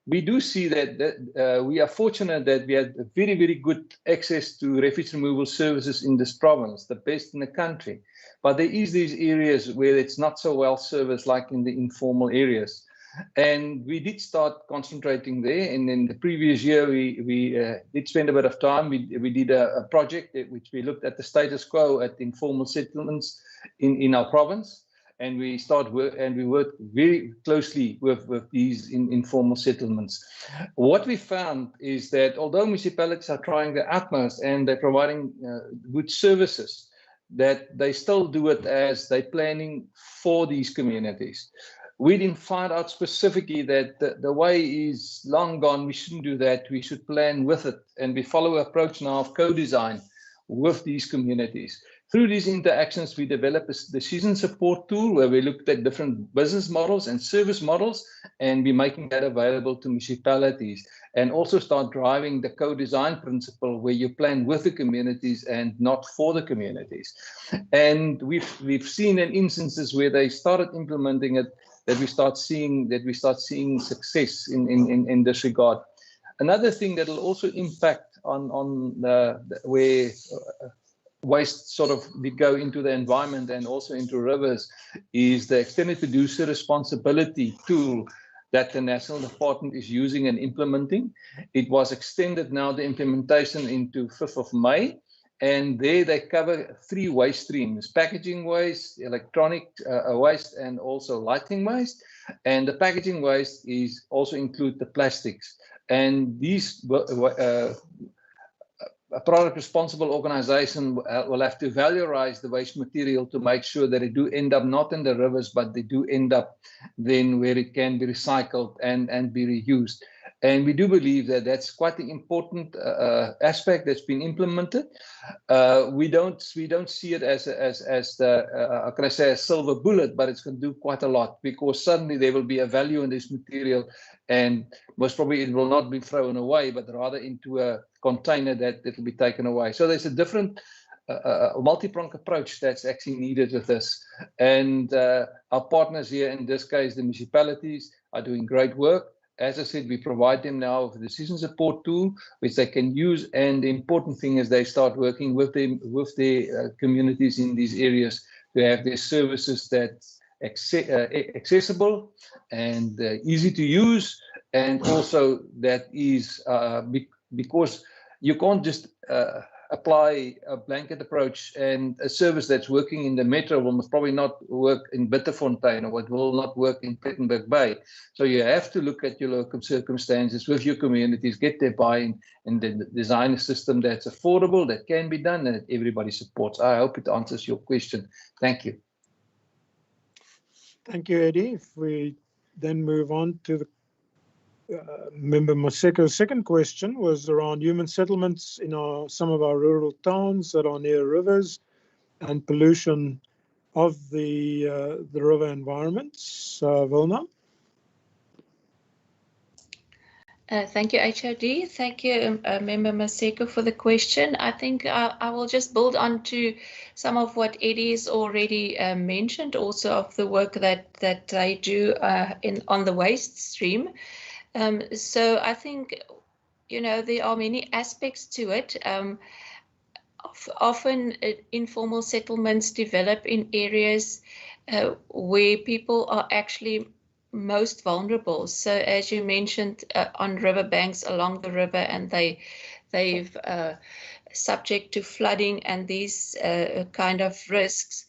we do see that we are fortunate that we had very, very good access to refuse removal services in this province, the best in the country. But there is these areas where it's not so well serviced, like in the informal areas. And we did start concentrating there. And in the previous year, we did spend a bit of time. We did a project which we looked at the status quo at informal settlements in our province. And we work very closely with these informal settlements. What we found is that although municipalities are trying their utmost and they're providing good services, that they still do it as they're planning for these communities. We didn't find out specifically that the way is long gone. We shouldn't do that. We should plan with it. And we follow an approach now of co-design with these communities. Through these interactions, we developed a decision support tool where we looked at different business models and service models, and we're making that available to municipalities, and also start driving the co-design principle where you plan with the communities and not for the communities. And we've seen in instances where they started implementing it that we start seeing success in this regard. Another thing that will also impact on where waste sort of go into the environment and also into rivers is the extended producer responsibility tool that the National Department is using and implementing. It was extended now, the implementation, into 5th of May. And there they cover 3 waste streams: packaging waste, electronic waste, and also lighting waste. And the packaging waste is also include the plastics. And these a product responsible organization will have to valorize the waste material to make sure that it do end up not in the rivers, but they do end up then where it can be recycled and be reused. And we do believe that that's quite an important aspect that's been implemented. We don't see it as the can I say, a silver bullet, but it's going to do quite a lot, because suddenly there will be a value in this material, and most probably it will not be thrown away, but rather into a container that will be taken away. So there's a different multi-pronged approach that's actually needed with this. And our partners here, in this case, the municipalities, are doing great work. As I said, we provide them now with a decision support tool, which they can use. And the important thing is they start working with them, with the communities in these areas, to have their services that's accessible and easy to use, and also that is because you can't just apply a blanket approach, and a service that's working in the metro will probably not work in Bitterfontein, or it will not work in Plettenberg Bay. So you have to look at your local circumstances with your communities, get their buy-in, and then design a system that's affordable, that can be done, and that everybody supports. I hope it answers your question. Thank you. Thank you, Eddie. If we then move on to the Member Maseko's second question was around human settlements in some of our rural towns that are near rivers and pollution of the river environments. Vilna? Thank you, HOD. Thank you, Member Maseko, for the question. I think I will just build on to some of what Eddie's already mentioned, also of the work that they do on the waste stream. So I think, there are many aspects to it. Often informal settlements develop in areas where people are actually most vulnerable. So as you mentioned, on riverbanks along the river, and they've subject to flooding and these kind of risks.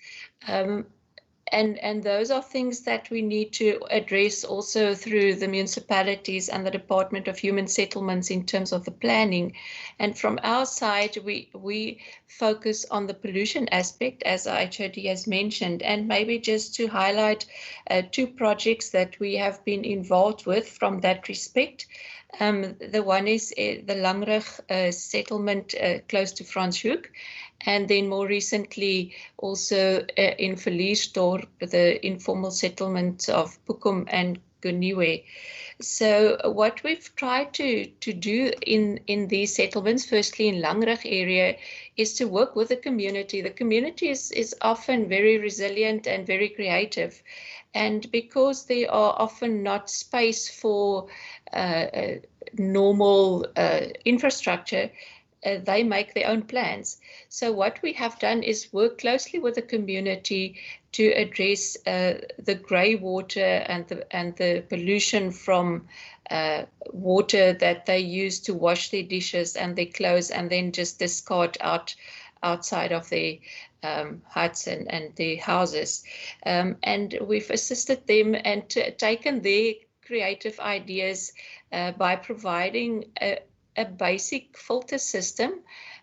and those are things that we need to address also through the municipalities and the Department of Human Settlements in terms of the planning. And from our side, we focus on the pollution aspect, as HOD has mentioned, and maybe just to highlight 2 projects that we have been involved with from that respect. The one is the Langrug settlement close to Franschhoek, and then more recently also in Verliesdorp, the informal settlement of Pukum and Guniwe. So what we've tried to do in these settlements, firstly in Langrug area, is to work with the community. The community is often very resilient and very creative. And because there are often not space for normal infrastructure, they make their own plans. So what we have done is work closely with the community to address the grey water and the pollution from water that they use to wash their dishes and their clothes and then just discard outside of their huts and their houses. And we've assisted them and taken their creative ideas by providing a basic filter system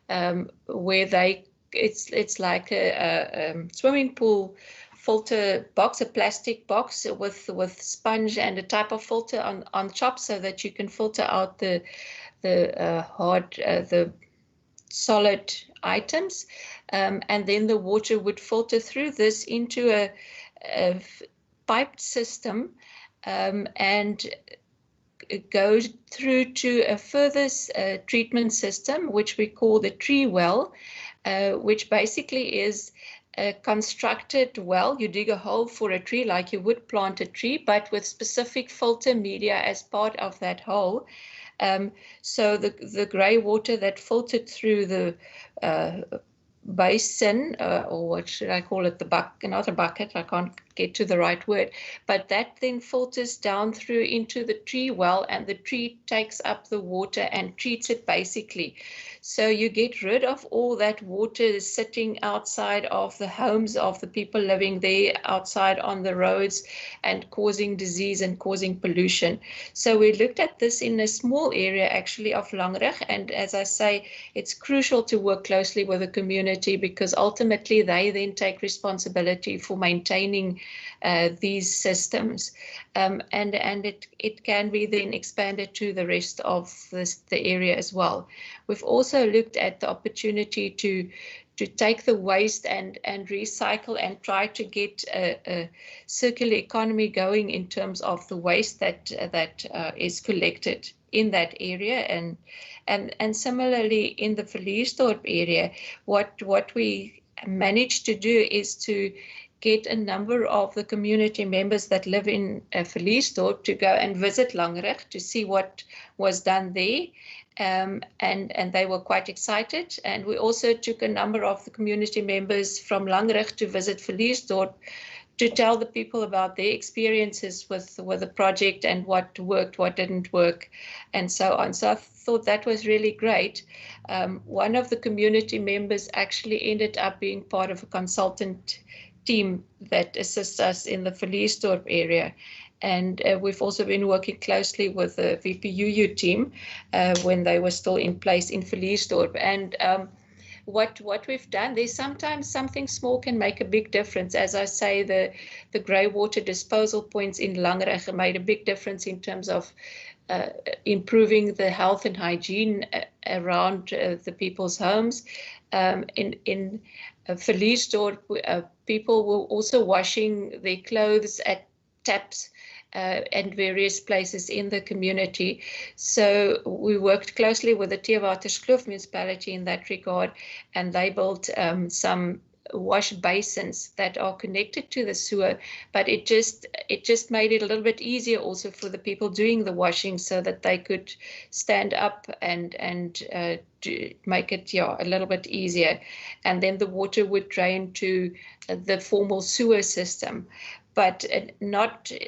where it's like a swimming pool filter box, a plastic box with sponge and a type of filter on top, so that you can filter out the solid items, and then the water would filter through this into a piped system and go through to a further treatment system, which we call the tree well, which basically is a constructed well. You dig a hole for a tree like you would plant a tree, but with specific filter media as part of that hole. So the grey water that filtered through the basin, or what should I call it, the bucket, not a bucket, I can't get to the right word, but that then filters down through into the tree well, and the tree takes up the water and treats it basically. So you get rid of all that water sitting outside of the homes of the people living there, outside on the roads, and causing disease and causing pollution. So we looked at this in a small area actually of Langrug, and as I say, it's crucial to work closely with the community, because ultimately they then take responsibility for maintaining these systems, and it can be then expanded to the rest of the area as well. We've also looked at the opportunity to take the waste and recycle and try to get a circular economy going in terms of the waste that is collected in that area, and similarly in the Verliesdorp area, what we managed to do is to get a number of the community members that live in Verliesdorp to go and visit Langrug to see what was done there. And they were quite excited. And we also took a number of the community members from Langrug to visit Verliesdorp to tell the people about their experiences with the project and what worked, what didn't work, and so on. So I thought that was really great. One of the community members actually ended up being part of a consultant team that assists us in the Verliesdorp area. And we've also been working closely with the VPUU team when they were still in place in Verliesdorp. And what we've done, there's sometimes something small can make a big difference. As I say, the grey water disposal points in Langrug made a big difference in terms of improving the health and hygiene around the people's homes. In Verliesdorp, people were also washing their clothes at taps and various places in the community. So we worked closely with the Theewaterskloof municipality in that regard, and they built some wash basins that are connected to the sewer, but it just made it a little bit easier also for the people doing the washing, so that they could stand up and make it a little bit easier, and then the water would drain to the formal sewer system. but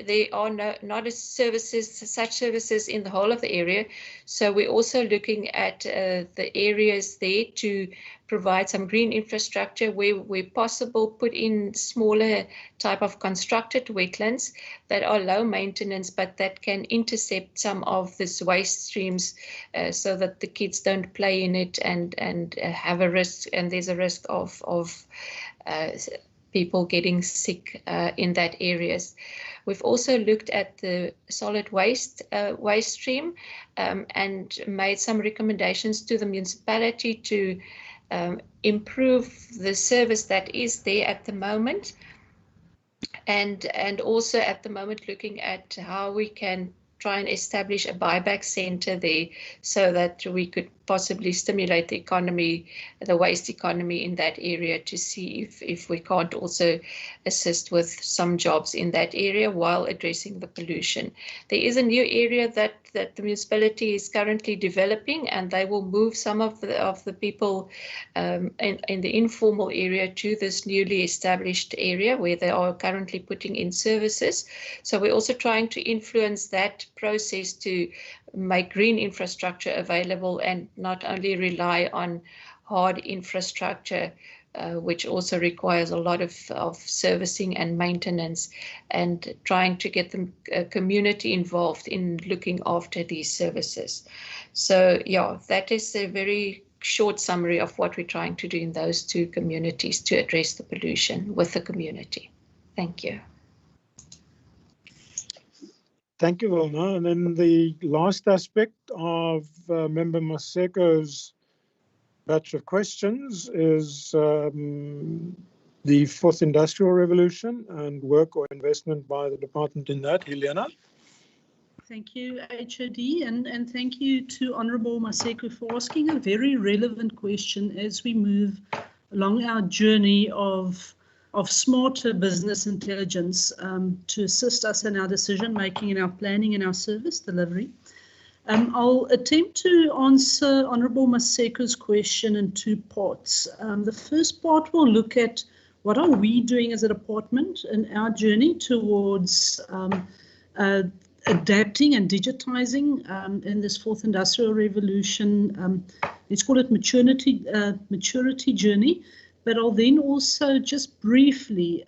there are not such services in the whole of the area. So we're also looking at the areas there to provide some green infrastructure where possible, put in smaller type of constructed wetlands that are low maintenance, but that can intercept some of this waste streams so that the kids don't play in it and have a risk, and there's a risk of people getting sick in that areas. We've also looked at the solid waste stream and made some recommendations to the municipality to improve the service that is there at the moment, and also at the moment looking at how we can try and establish a buyback center there so that we could possibly stimulate the economy, the waste economy in that area, to see if we can't also assist with some jobs in that area while addressing the pollution. There is a new area that the municipality is currently developing, and they will move some of the people in the informal area to this newly established area where they are currently putting in services. So we're also trying to influence that process to make green infrastructure available and not only rely on hard infrastructure, which also requires a lot of servicing and maintenance, and trying to get the community involved in looking after these services. So yeah, that is a very short summary of what we're trying to do in those two communities to address the pollution with the community. Thank you. Thank you, Wilna. And then the last aspect of Member Maseko's batch of questions is the fourth industrial revolution and work or investment by the department in that. Helena. Thank you, HOD, and thank you to Honourable Maseko for asking a very relevant question as we move along our journey of smarter business intelligence to assist us in our decision making, in our planning, and our service delivery. I'll attempt to answer Honourable Maseko's question in two parts. The first part will look at what are we doing as a department in our journey towards adapting and digitizing in this fourth industrial revolution. Let's call it maturity journey. But I'll then also just briefly,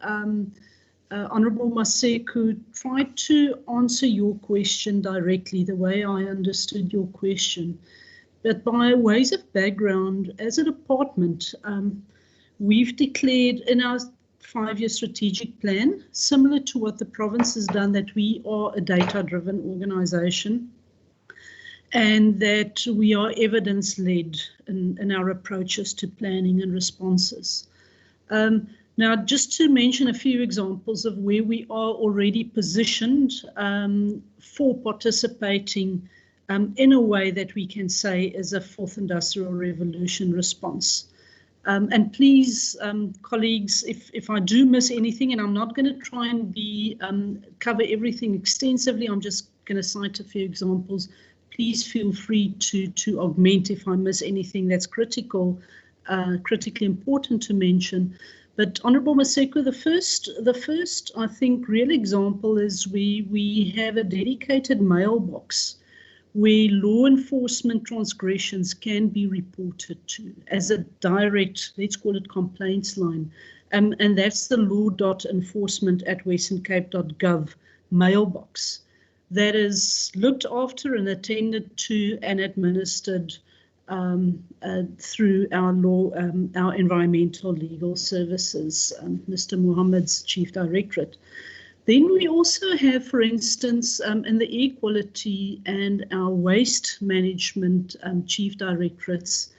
Honourable Maseko, try to answer your question directly the way I understood your question. But by ways of background, as a department, we've declared in our 5-year strategic plan, similar to what the province has done, that we are a data-driven organisation and that we are evidence-led in our approaches to planning and responses. Now, just to mention a few examples of where we are already positioned for participating in a way that we can say is a fourth industrial revolution response. And please, colleagues, if I do miss anything, and I'm not going to try and cover everything extensively, I'm just going to cite a few examples. Please feel free to augment if I miss anything that's critically important to mention. But Honourable Maseko, the first I think real example is we have a dedicated mailbox where law enforcement transgressions can be reported to as a direct, let's call it, complaints line. And that's the law.enforcement@westerncape.gov mailbox that is looked after and attended to and administered through our environmental legal services, Mr. Muhammad's Chief Directorate. Then we also have, for instance, in the air quality and our waste management Chief Directorates,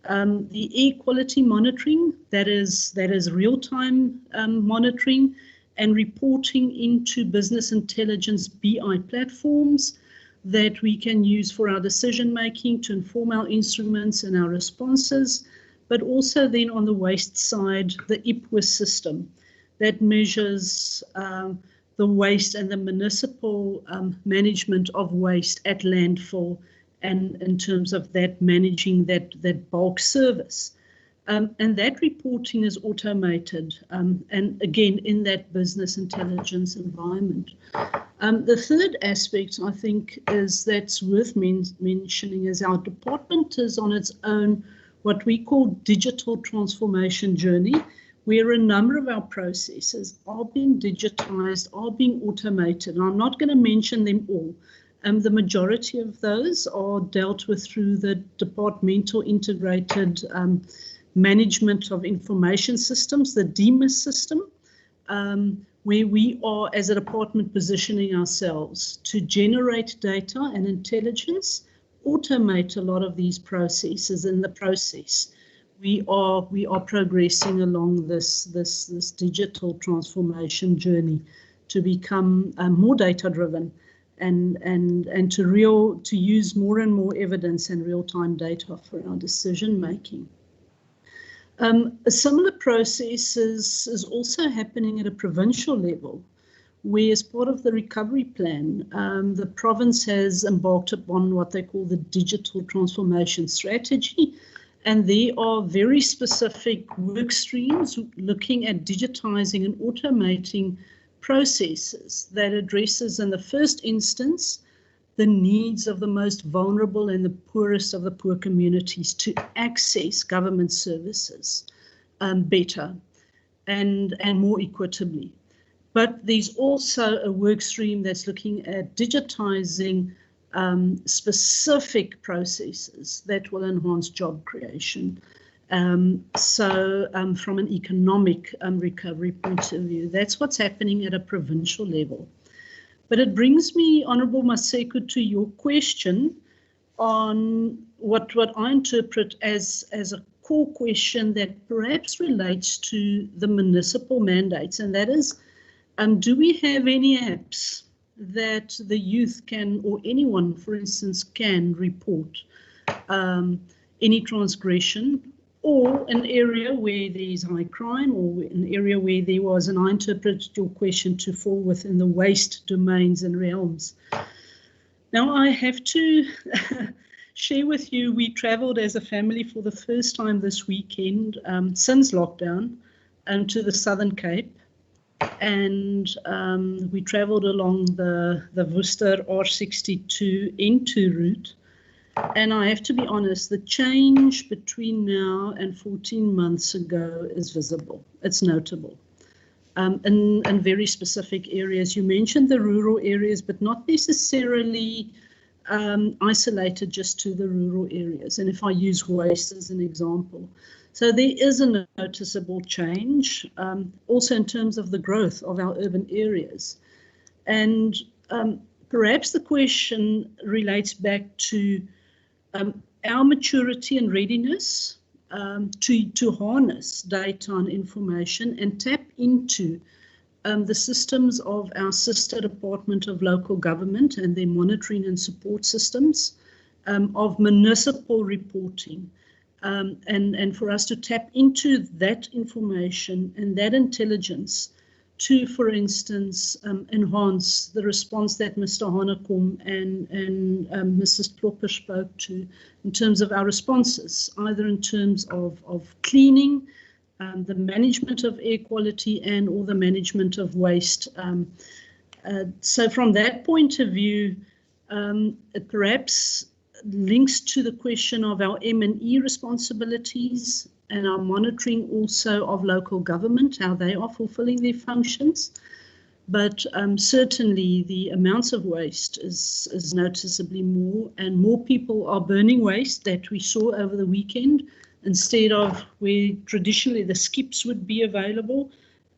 the air quality monitoring, that is real-time monitoring and reporting into business intelligence BI platforms that we can use for our decision making to inform our instruments and our responses, but also then on the waste side, the IPWIS system that measures the waste and the municipal management of waste at landfill, and in terms of that managing that bulk service. And that reporting is automated, and again, in that business intelligence environment. The third aspect, I think, is that's worth mentioning is our department is on its own what we call digital transformation journey, where a number of our processes are being digitized, are being automated. And I'm not going to mention them all. The majority of those are dealt with through the departmental integrated management of information systems, the DEMIS system, where we are as a department positioning ourselves to generate data and intelligence, automate a lot of these processes. In the process, we are progressing along this digital transformation journey to become more data driven and to use more and more evidence and real-time data for our decision making. A similar process is also happening at a provincial level, where as part of the recovery plan, the province has embarked upon what they call the digital transformation strategy. And there are very specific work streams looking at digitizing and automating processes that addresses in the first instance the needs of the most vulnerable and the poorest of the poor communities to access government services better and more equitably. But there's also a work stream that's looking at digitizing specific processes that will enhance job creation. So from an economic recovery point of view, that's what's happening at a provincial level. But it brings me, Honourable Maseko, to your question on what I interpret as a core question that perhaps relates to the municipal mandates, and that is, do we have any apps that the youth can, or anyone, for instance, can report any transgression or an area where there's high crime or an area where there was, and I interpret your question to fall within the waste domains and realms. Now I have to share with you, we travelled as a family for the first time this weekend since lockdown to the Southern Cape, and we travelled along the Worcester R62 into route. And I have to be honest, the change between now and 14 months ago is visible. It's notable. In very specific areas. You mentioned the rural areas, but not necessarily isolated just to the rural areas. And if I use waste as an example. So there is a noticeable change, also in terms of the growth of our urban areas. And perhaps the question relates back to our maturity and readiness to harness data and information and tap into the systems of our sister department of local government and their monitoring and support systems of municipal reporting. And for us to tap into that information and that intelligence to, for instance, enhance the response that Mr. Hanekom and Mrs. Klopper spoke to in terms of our responses, either in terms of cleaning, the management of air quality and or the management of waste. So from that point of view, it perhaps links to the question of our M&E responsibilities and our monitoring also of local government, how they are fulfilling their functions. But certainly the amounts of waste is noticeably more, and more people are burning waste that we saw over the weekend instead of where traditionally the skips would be available.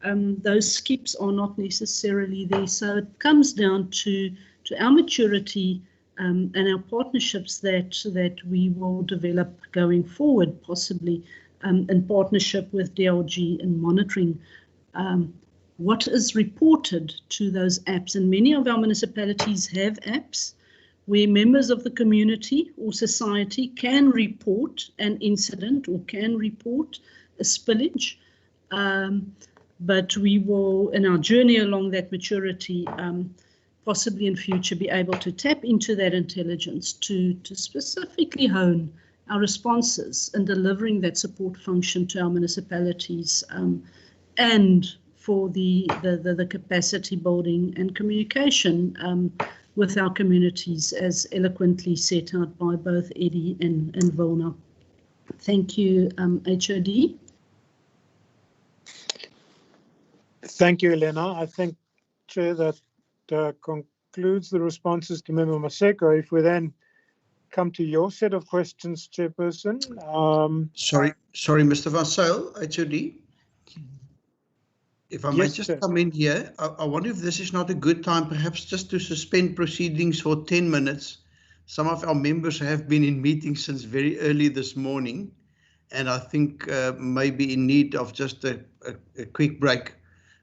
Those skips are not necessarily there. So it comes down to our maturity and our partnerships that we will develop going forward, possibly in partnership with DLG in monitoring what is reported to those apps. And many of our municipalities have apps where members of the community or society can report an incident or can report a spillage. But we will, in our journey along that maturity, possibly in future be able to tap into that intelligence to specifically hone our responses in delivering that support function to our municipalities, and for the capacity building and communication with our communities, as eloquently set out by both Eddie and Vilna. Thank you, HOD. Thank you, Elena. I think, Chair, that concludes the responses to Member Maseko. If we then come to your set of questions, Chairperson. Sorry, Mr. Van Zyl, HOD. If I might just come in here, I wonder if this is not a good time, perhaps just to suspend proceedings for 10 minutes. Some of our members have been in meetings since very early this morning, and I think maybe in need of just a quick break.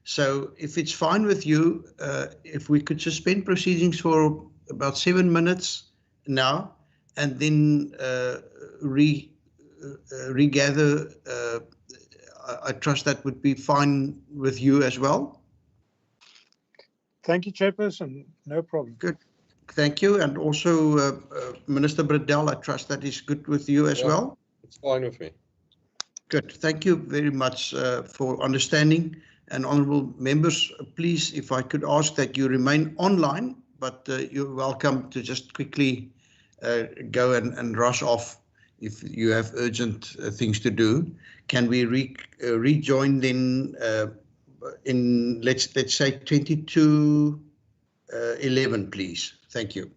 So if it's fine with you, if we could suspend proceedings for about 7 minutes now, and then regather. I trust that would be fine with you as well. Thank you, Chairperson. No problem. Good. Thank you. And also, Minister Bradell, I trust that is good with you as well. It's fine with me. Good. Thank you very much for understanding. And honourable members, please, if I could ask that you remain online, but you're welcome to just quickly go and rush off if you have urgent things to do. Can we rejoin then in let's say 22:11, please? Thank you.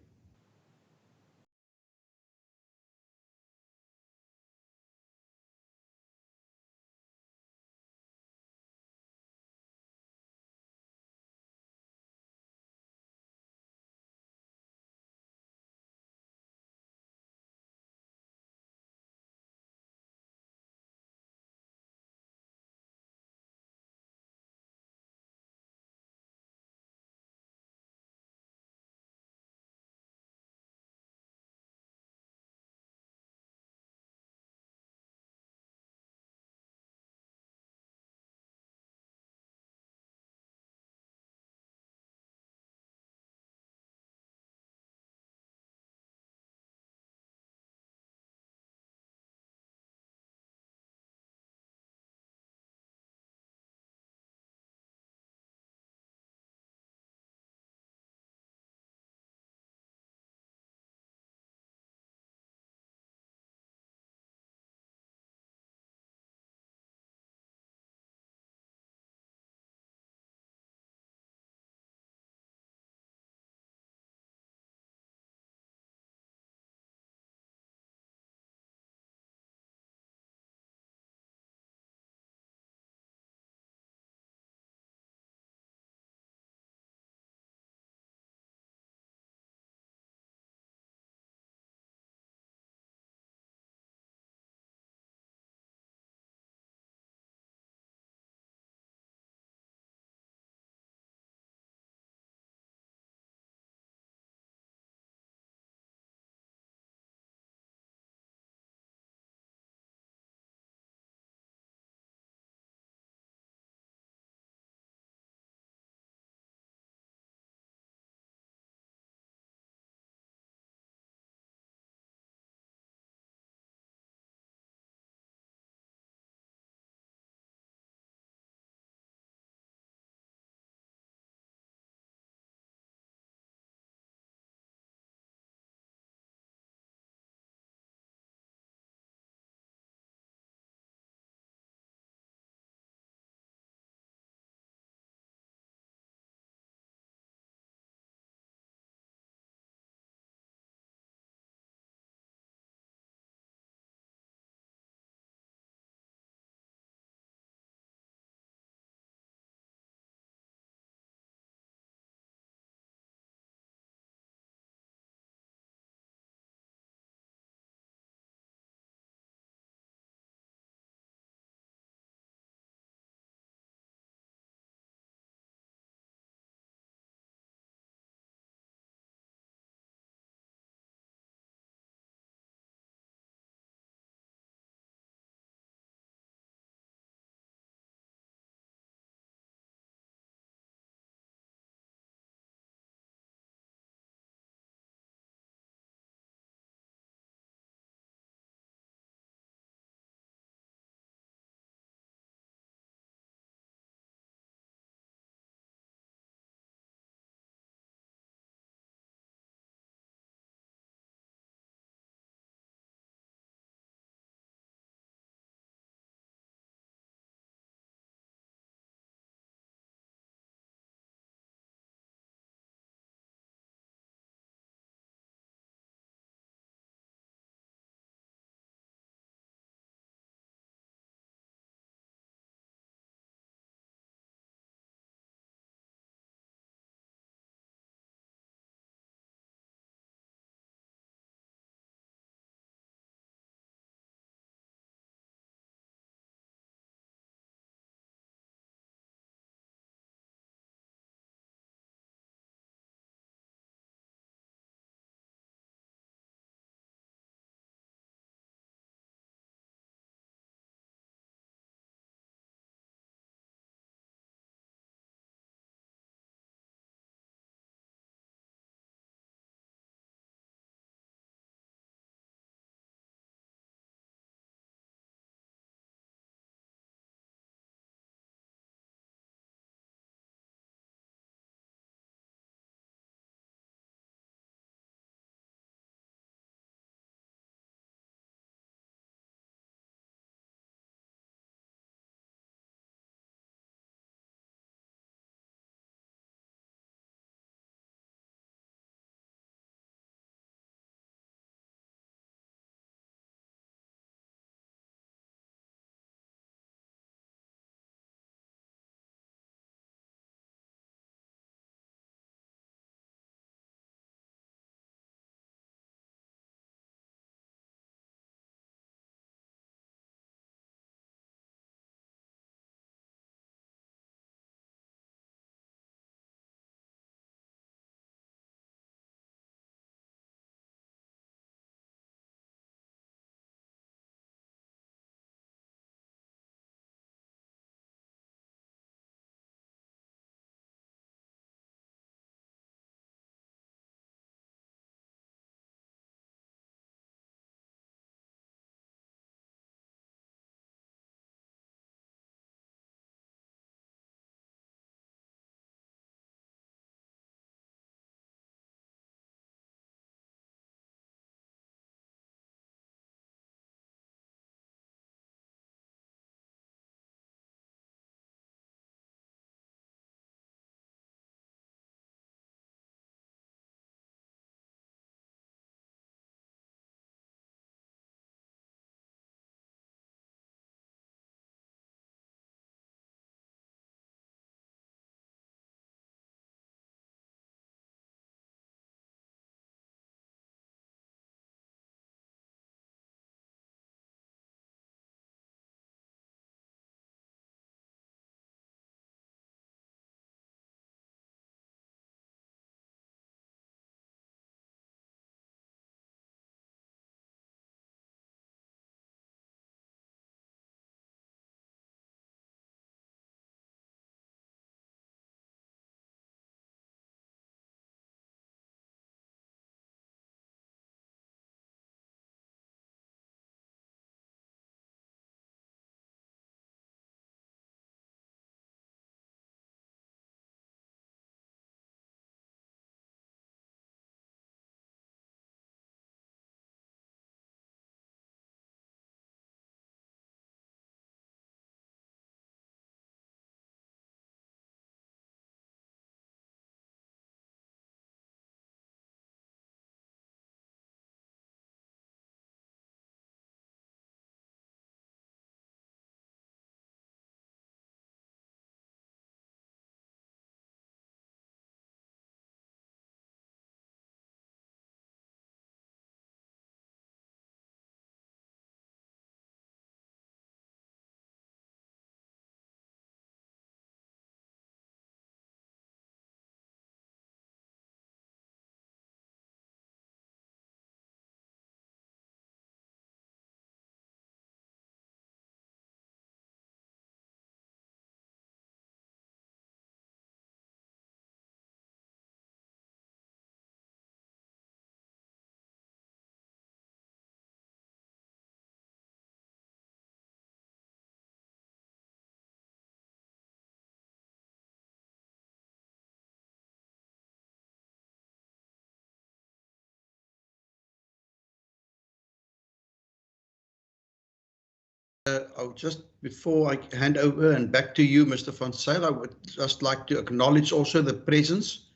I'll just, before I hand over and back to you, Mr. Van Zyl, I would just like to acknowledge also the presence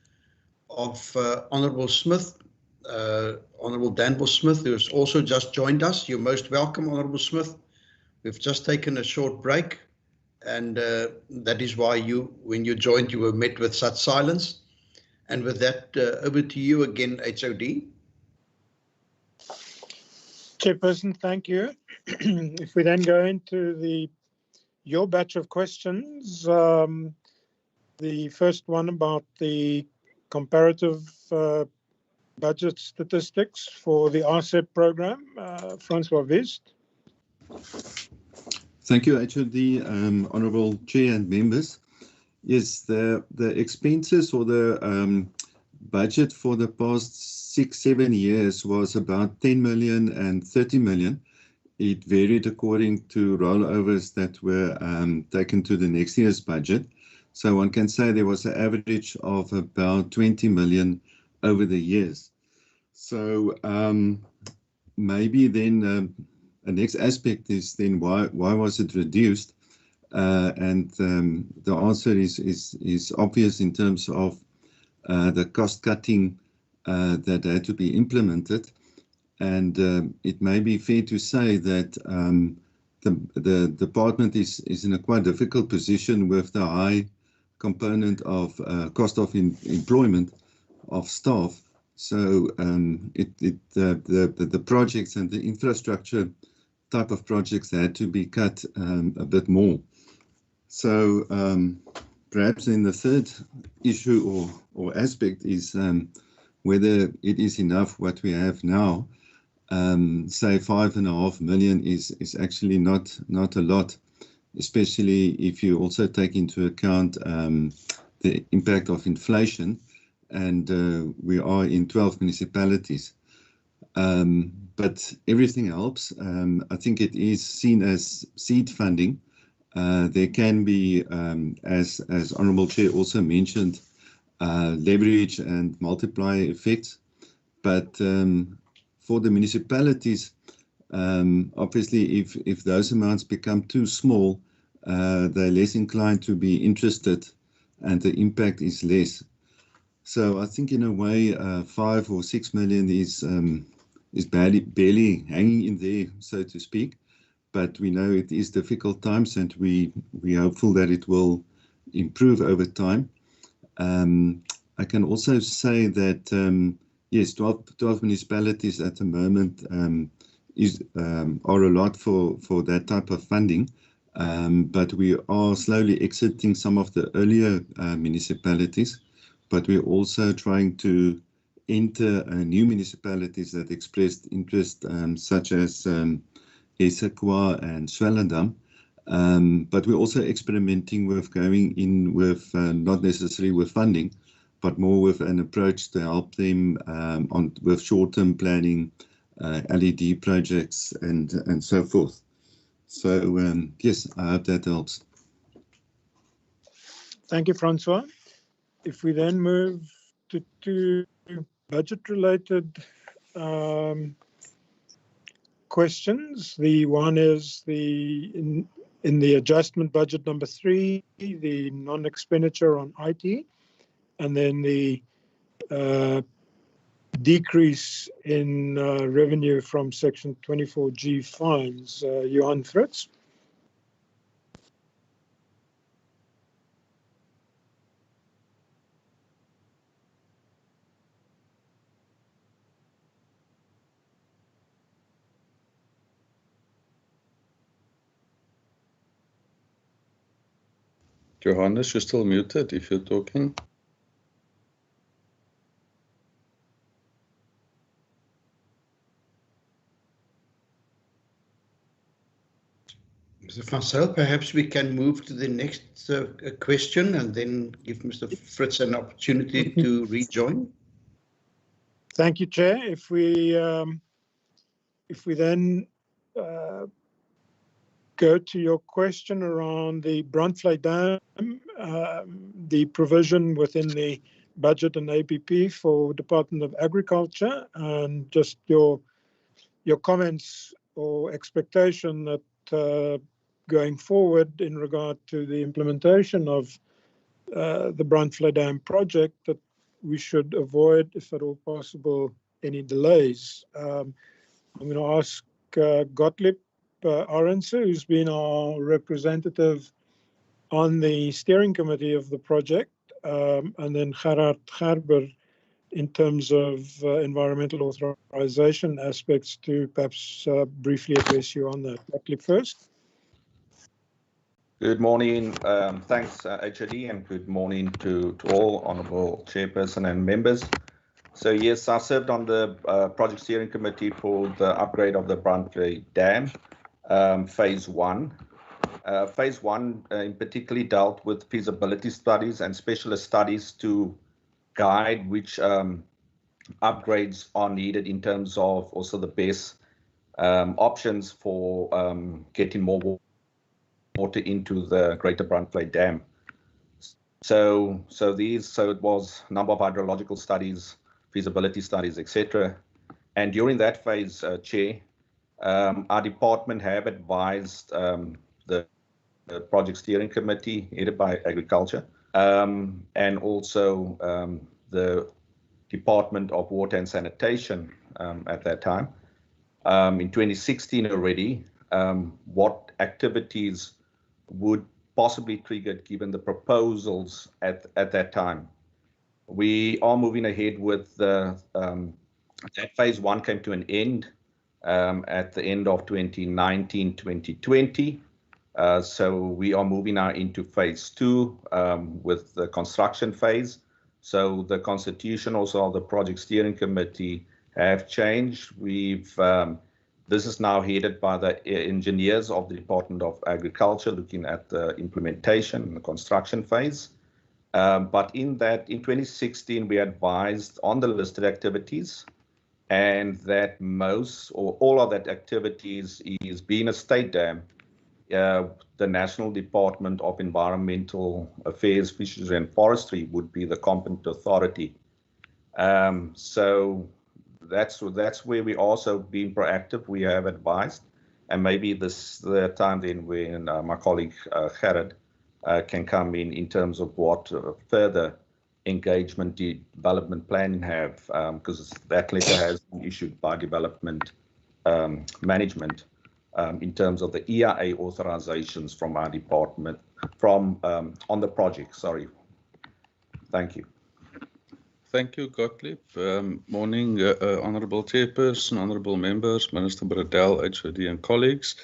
of Honourable Smith, Honourable Danville Smith, who has also just joined us. You're most welcome, Honourable Smith. We've just taken a short break, and that is why when you joined, you were met with such silence. And with that, over to you again, HOD. Chairperson, thank you. If we then go into your batch of questions, the first one about the comparative budget statistics for the RCEP program, Francois West. Thank you, HOD, Honourable Chair and members. Yes, the expenses or the budget for the past 6-7 years was about 10 million and 30 million. It varied according to rollovers that were taken to the next year's budget. So one can say there was an average of about 20 million over the years. So maybe then the next aspect is then why was it reduced? And the answer is obvious in terms of the cost cutting that had to be implemented. And it may be fair to say that the department is in a quite difficult position with the high component of cost of employment of staff. So the projects and the infrastructure type of projects had to be cut a bit more. So perhaps then the third issue or aspect is whether it is enough what we have now. Say 5.5 million is actually not a lot, especially if you also take into account the impact of inflation, and we are in 12 municipalities. But everything helps. I think it is seen as seed funding. There can be, as Honourable Chair also mentioned, leverage and multiplier effects. But for the municipalities, obviously, if those amounts become too small, they're less inclined to be interested, and the impact is less. So I think in a way, 5 or 6 million is barely hanging in there, so to speak. But we know it is difficult times, and we're hopeful that it will improve over time. I can also say that yes, 12 municipalities at the moment are a lot for that type of funding, but we are slowly exiting some of the earlier municipalities. But we're also trying to enter new municipalities that expressed interest, such as Esekwa and Swellendam. But we're also experimenting with going in with not necessarily with funding, but more with an approach to help them with short-term planning, LED projects, and so forth. So yes, I hope that helps. Thank you, Francois. If we then move to two budget-related questions, the one is in the adjustment budget number 3, the non-expenditure on IT, and then the decrease in revenue from Section 24G fines. Johan Fritz. Johannes, you're still muted if you're talking. Mr. Van Zyl, perhaps we can move to the next question and then give Mr. Fritz an opportunity to rejoin. Thank you, Chair. If we then go to your question around the Brandvlei Dam, the provision within the budget and APP for Department of Agriculture, and just your comments or expectation that going forward in regard to the implementation of the Brandfly Dam project, that we should avoid, if at all possible, any delays. I'm going to ask Gottlieb Arendse, who's been our representative on the steering committee of the project, and then Gerard Gerber in terms of environmental authorization aspects, to perhaps briefly address you on that. Gottlieb first. Good morning. Thanks, HOD, and good morning to all honourable chairperson and members. So yes, I served on the project steering committee for the upgrade of the Brandfly Dam, phase 1. Phase 1 in particular dealt with feasibility studies and specialist studies to guide which upgrades are needed in terms of also the best options for getting more water into the Greater Brandfly Dam. So it was a number of hydrological studies, feasibility studies, etc. And during that phase, Chair, our department have advised the project steering committee headed by Agriculture, and also the Department of Water and Sanitation at that time, in 2016 already, what activities would possibly trigger given the proposals at that time. We are moving ahead with that phase 1 came to an end at the end of 2019-2020. So we are moving now into phase 2 with the construction phase. So the constitution also of the project steering committee have changed. This is now headed by the engineers of the Department of Agriculture, looking at the implementation and the construction phase. But in 2016, we advised on the listed activities, and that most or all of that activities is being a state dam. The National Department of Environmental Affairs, Fisheries and Forestry would be the competent authority. So that's where we also being proactive. We have advised, and maybe this the time then when my colleague Gerard can come in terms of what further engagement development planning have, because that letter has been issued by development management in terms of the EIA authorizations from our department on the project. Sorry. Thank you. Thank you, Gottlieb. Morning, Honourable Chairperson, Honourable Members, Minister Bradell, HOD and colleagues.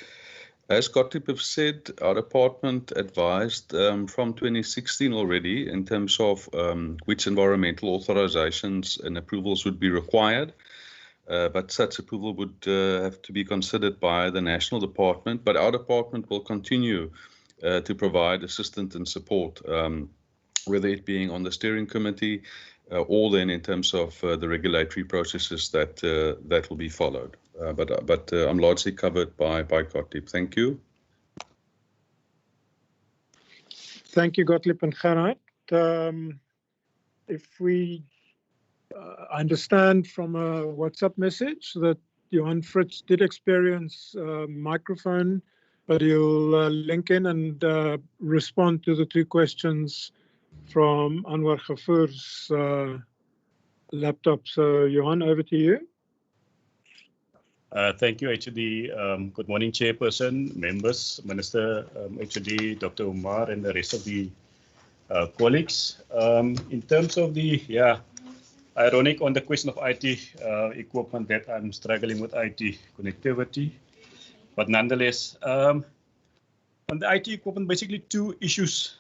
As Gottlieb have said, our department advised from 2016 already in terms of which environmental authorizations and approvals would be required. But such approval would have to be considered by the national department. But our department will continue to provide assistance and support, whether it being on the steering committee or then in terms of the regulatory processes that will be followed. But I'm largely covered by Gottlieb. Thank you. Thank you, Gottlieb and Gerard. If we understand from a WhatsApp message that Johan Fritz did experience microphone, but he'll link in and respond to the two questions from Anwar Ghafoor's laptop. So, Johan, over to you. Thank you, HOD. Good morning, Chairperson, members, Minister, HOD, Dr. Umar, and the rest of the colleagues. In terms of the, ironic on the question of IT equipment, that I'm struggling with IT connectivity. But nonetheless, on the IT equipment, basically two issues.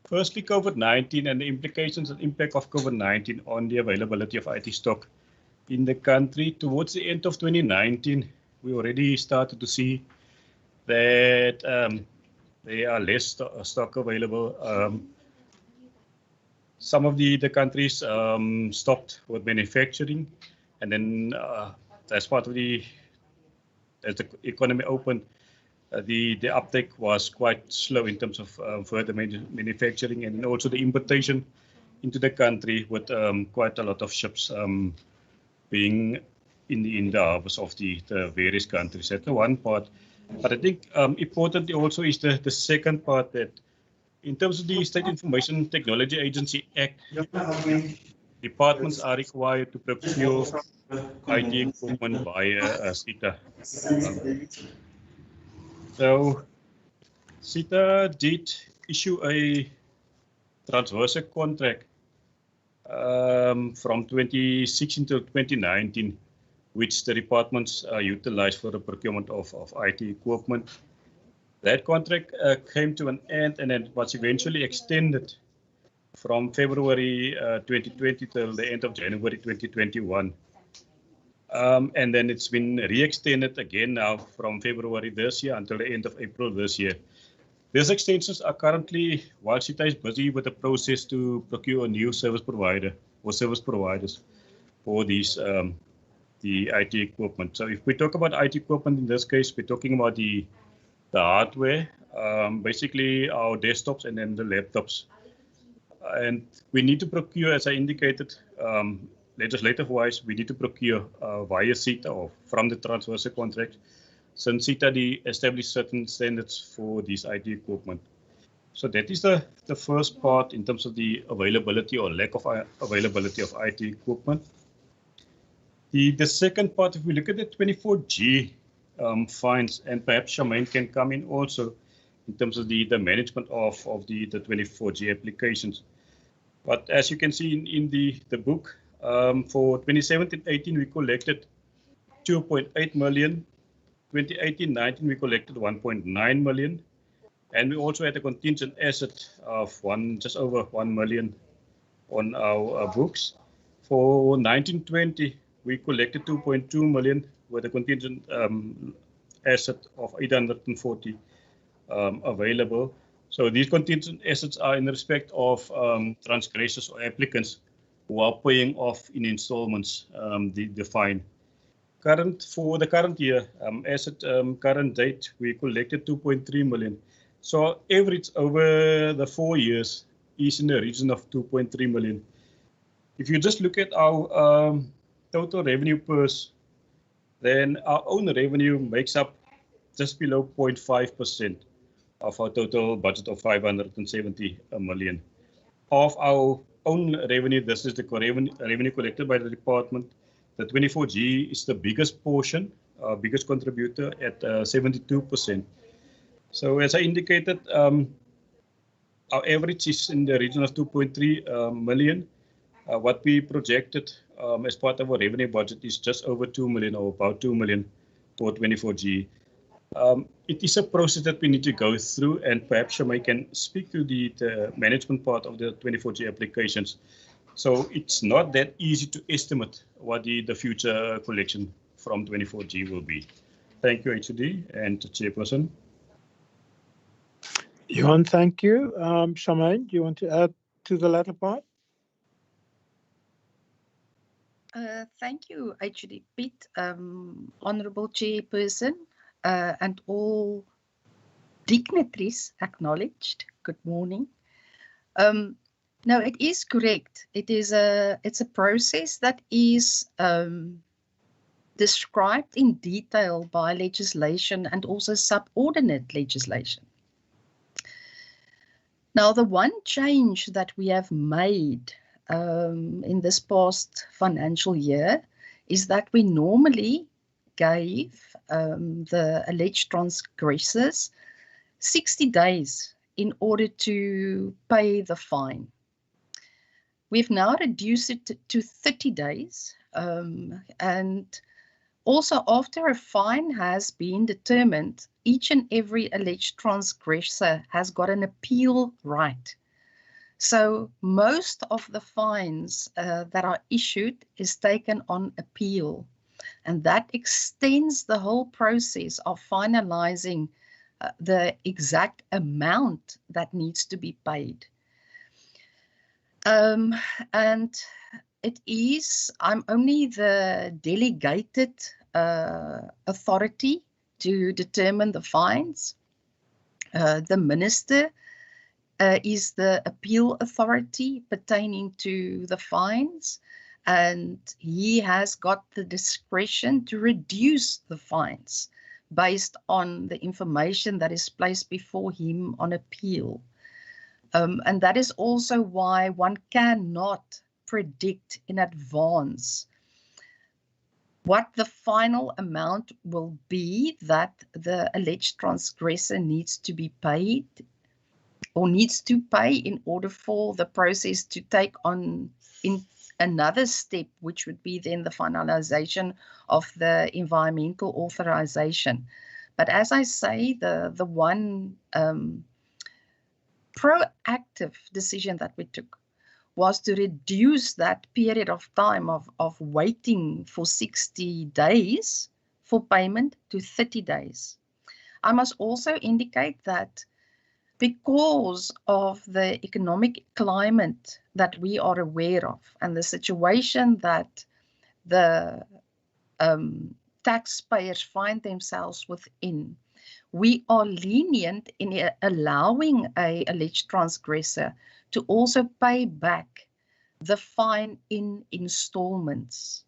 Firstly, COVID-19 and the implications and impact of COVID-19 on the availability of IT stock in the country. Towards the end of 2019, we already started to see that there are less stock available. Some of the countries stopped with manufacturing, and then as part of as the economy opened, the uptake was quite slow in terms of further manufacturing, and also the importation into the country with quite a lot of ships being in the harbors of the various countries. That's the one part. But I think importantly also is the second part, that in terms of the State Information Technology Agency Act, departments are required to procure IT equipment via SITA. So SITA did issue a transversal contract from 2016 to 2019, which the departments utilized for the procurement of IT equipment. That contract came to an end and then was eventually extended from February 2020 till the end of January 2021. And then it's been re-extended again now from February this year until the end of April this year. These extensions are currently, while SITA is busy with the process to procure a new service provider or service providers for these the IT equipment. So if we talk about IT equipment, in this case, we're talking about the hardware, basically our desktops and then the laptops. And we need to procure, as I indicated, legislative-wise, we need to procure via SITA or from the transversal contract, since SITA established certain standards for these IT equipment. So that is the first part in terms of the availability or lack of availability of IT equipment. The second part, if we look at the 24G fines, and perhaps Charmaine can come in also in terms of the management of the 24G applications. But as you can see in the book, for 2017-18, we collected 2.8 million. 2018-19, we collected 1.9 million. And we also had a contingent asset of just over 1 million on our books. For 19-20, we collected 2.2 million with a contingent asset of 840 available. So these contingent assets are in respect of transgressors or applicants who are paying off in installments the fine. For the current year, as at current date, we collected 2.3 million. So average over the 4 years is in the region of 2.3 million. If you just look at our total revenue purse, then our own revenue makes up just below 0.5% of our total budget of 570 million. Of our own revenue, this is the revenue collected by the department. The 24G is the biggest portion, biggest contributor at 72%. So as I indicated, our average is in the region of 2.3 million. What we projected as part of our revenue budget is just over 2 million or about 2 million for 24G. It is a process that we need to go through, and perhaps Charmaine can speak to the management part of the 24G applications. So it's not that easy to estimate what the future collection from 24G will be. Thank you, HOD and Chairperson. Johan, thank you. Charmaine, do you want to add to the latter part? Thank you, HOD Piet, Honourable Chairperson, and all dignitaries acknowledged. Good morning. No, it is correct. It's a process that is described in detail by legislation and also subordinate legislation. Now, the one change that we have made in this past financial year is that we normally gave the alleged transgressors 60 days in order to pay the fine. We've now reduced it to 30 days, and also after a fine has been determined, each and every alleged transgressor has got an appeal right. So most of the fines that are issued is taken on appeal, and that extends the whole process of finalizing the exact amount that needs to be paid. And it is, I'm only the delegated authority to determine the fines. The minister is the appeal authority pertaining to the fines, and he has got the discretion to reduce the fines based on the information that is placed before him on appeal. And that is also why one cannot predict in advance what the final amount will be that the alleged transgressor needs to be paid or needs to pay in order for the process to take on in another step, which would be then the finalization of the environmental authorization. But as I say, the one proactive decision that we took was to reduce that period of time of waiting for 60 days for payment to 30 days. I must also indicate that because of the economic climate that we are aware of and the situation that the taxpayers find themselves within, we are lenient in allowing an alleged transgressor to also pay back the fine in installments.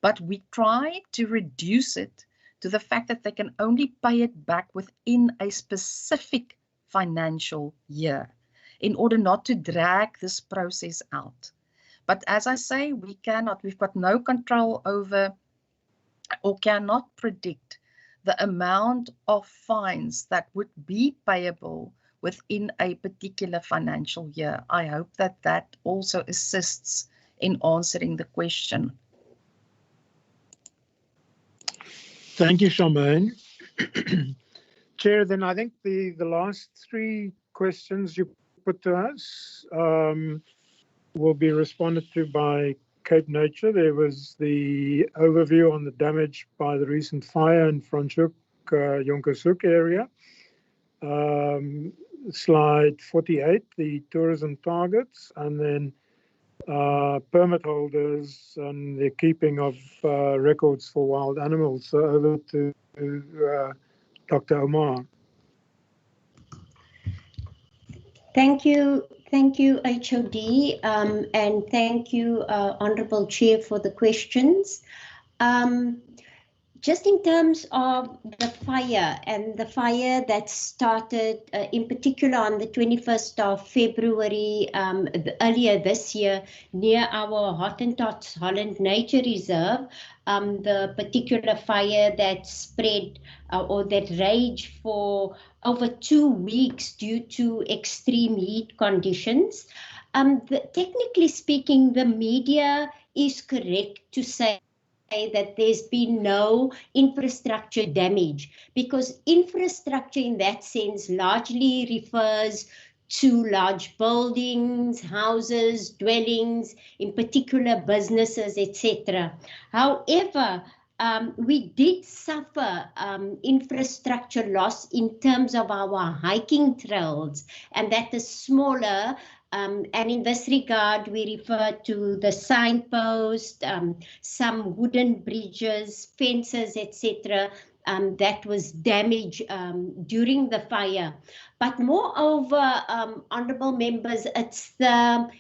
But we try to reduce it to the fact that they can only pay it back within a specific financial year in order not to drag this process out. But as I say, we've got no control over or cannot predict the amount of fines that would be payable within a particular financial year. I hope that that also assists in answering the question. Thank you, Charmaine. Chair, then I think the last three questions you put to us will be responded to by Cape Nature. There was the overview on the damage by the recent fire in Franschhoek, Jonkershoek area. Slide 48, the tourism targets, and then permit holders and the keeping of records for wild animals. So over to Dr. Omar. Thank you, HOD, and thank you, Honourable Chair, for the questions. Just in terms of the fire and the fire that started in particular on the 21st of February earlier this year near our Hottentots Holland Nature Reserve, the particular fire that spread or that raged for over 2 weeks due to extreme heat conditions. Technically speaking, the media is correct to say that there's been no infrastructure damage, because infrastructure in that sense largely refers to large buildings, houses, dwellings, in particular businesses, etc. However, we did suffer infrastructure loss in terms of our hiking trails, and that is smaller. And in this regard, we refer to the signpost, some wooden bridges, fences, etc. That was damaged during the fire. But moreover, honourable members, it's the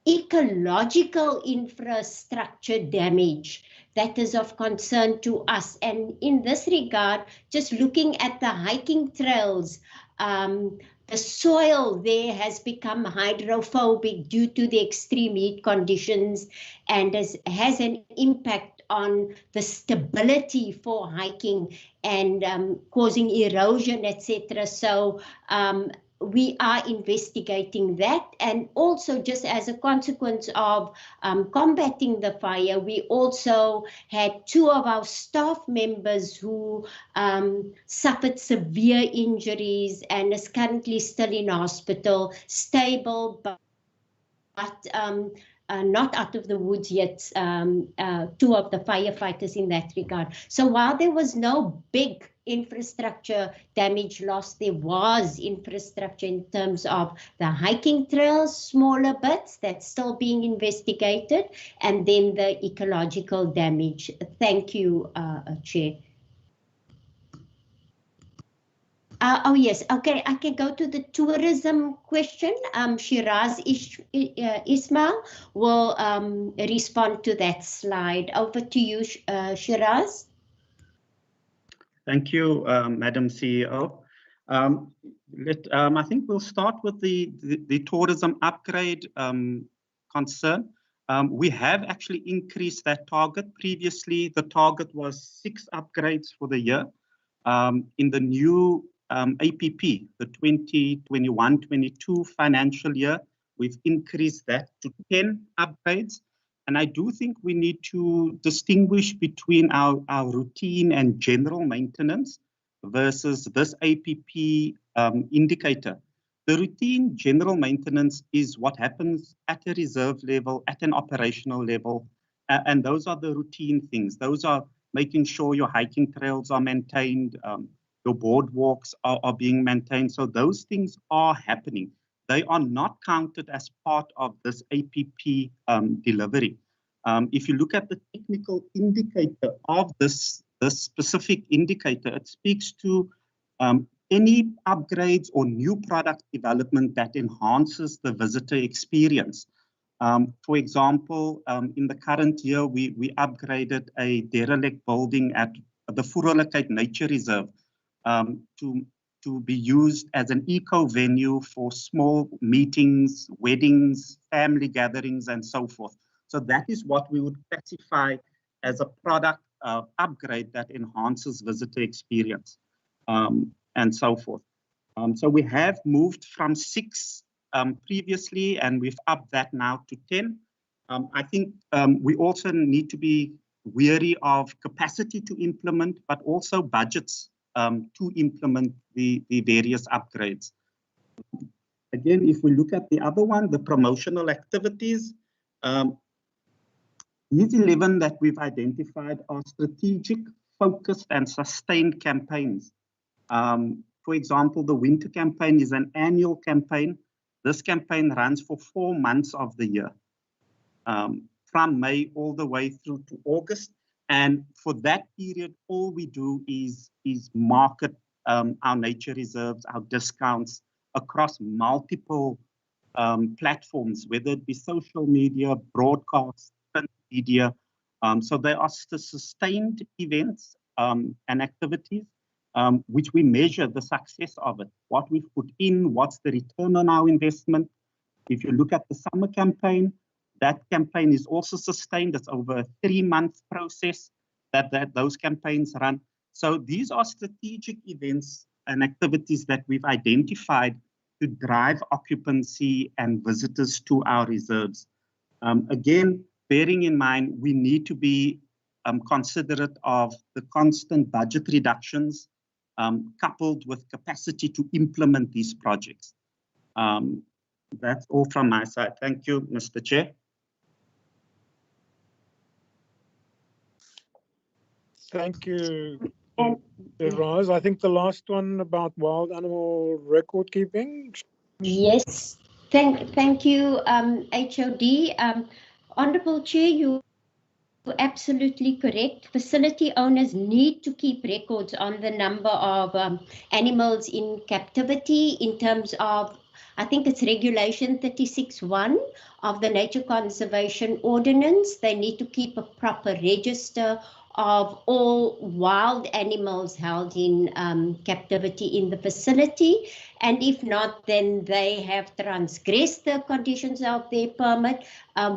ecological infrastructure damage that is of concern to us. And in this regard, just looking at the hiking trails, the soil there has become hydrophobic due to the extreme heat conditions and has an impact on the stability for hiking and causing erosion, etc. So we are investigating that, and also just as a consequence of combating the fire, we also had 2 of our staff members who suffered severe injuries and is currently still in hospital, stable, but not out of the woods yet, 2 of the firefighters in that regard. So while there was no big infrastructure damage loss, there was infrastructure in terms of the hiking trails, smaller bits that's still being investigated, and then the ecological damage. Thank you, Chair. Oh yes, okay, I can go to the tourism question. Shiraz Ismail will respond to that slide. Over to you, Shiraz. Thank you, Madam CEO. I think we'll start with the tourism upgrade concern. We have actually increased that target. Previously, the target was 6 upgrades for the year. In the new APP, the 2021-22 financial year, we've increased that to 10 upgrades. And I do think we need to distinguish between our routine and general maintenance versus this APP indicator. The routine general maintenance is what happens at a reserve level, at an operational level, and those are the routine things. Those are making sure your hiking trails are maintained, your boardwalks are being maintained. So those things are happening. They are not counted as part of this APP delivery. If you look at the technical indicator of this specific indicator, it speaks to any upgrades or new product development that enhances the visitor experience. For example, in the current year, we upgraded a derelict building at the Furolakite Nature Reserve to be used as an eco venue for small meetings, weddings, family gatherings, and so forth. So that is what we would classify as a product upgrade that enhances visitor experience and so forth. So we have moved from 6 previously, and we've upped that now to 10. I think we also need to be wary of capacity to implement, but also budgets to implement the various upgrades. Again, if we look at the other one, the promotional activities, these 11 that we've identified are strategic, focused, and sustained campaigns. For example, the winter campaign is an annual campaign. This campaign runs for 4 months of the year, from May all the way through to August. And for that period, all we do is market our nature reserves, our discounts across multiple platforms, whether it be social media, broadcast, print media. So there are sustained events and activities which we measure the success of it, what we've put in, what's the return on our investment. If you look at the summer campaign, that campaign is also sustained. It's over a 3-month process that those campaigns run. So these are strategic events and activities that we've identified to drive occupancy and visitors to our reserves. Again, bearing in mind, we need to be considerate of the constant budget reductions coupled with capacity to implement these projects. That's all from my side. Thank you, Mr. Chair. Thank you, Raz. I think the last one about wild animal record keeping. Yes, thank you, HOD. Honourable Chair, you're absolutely correct. Facility owners need to keep records on the number of animals in captivity in terms of, I think it's Regulation 36(1) of the Nature Conservation Ordinance. They need to keep a proper register of all wild animals held in captivity in the facility. And if not, then they have transgressed the conditions of their permit,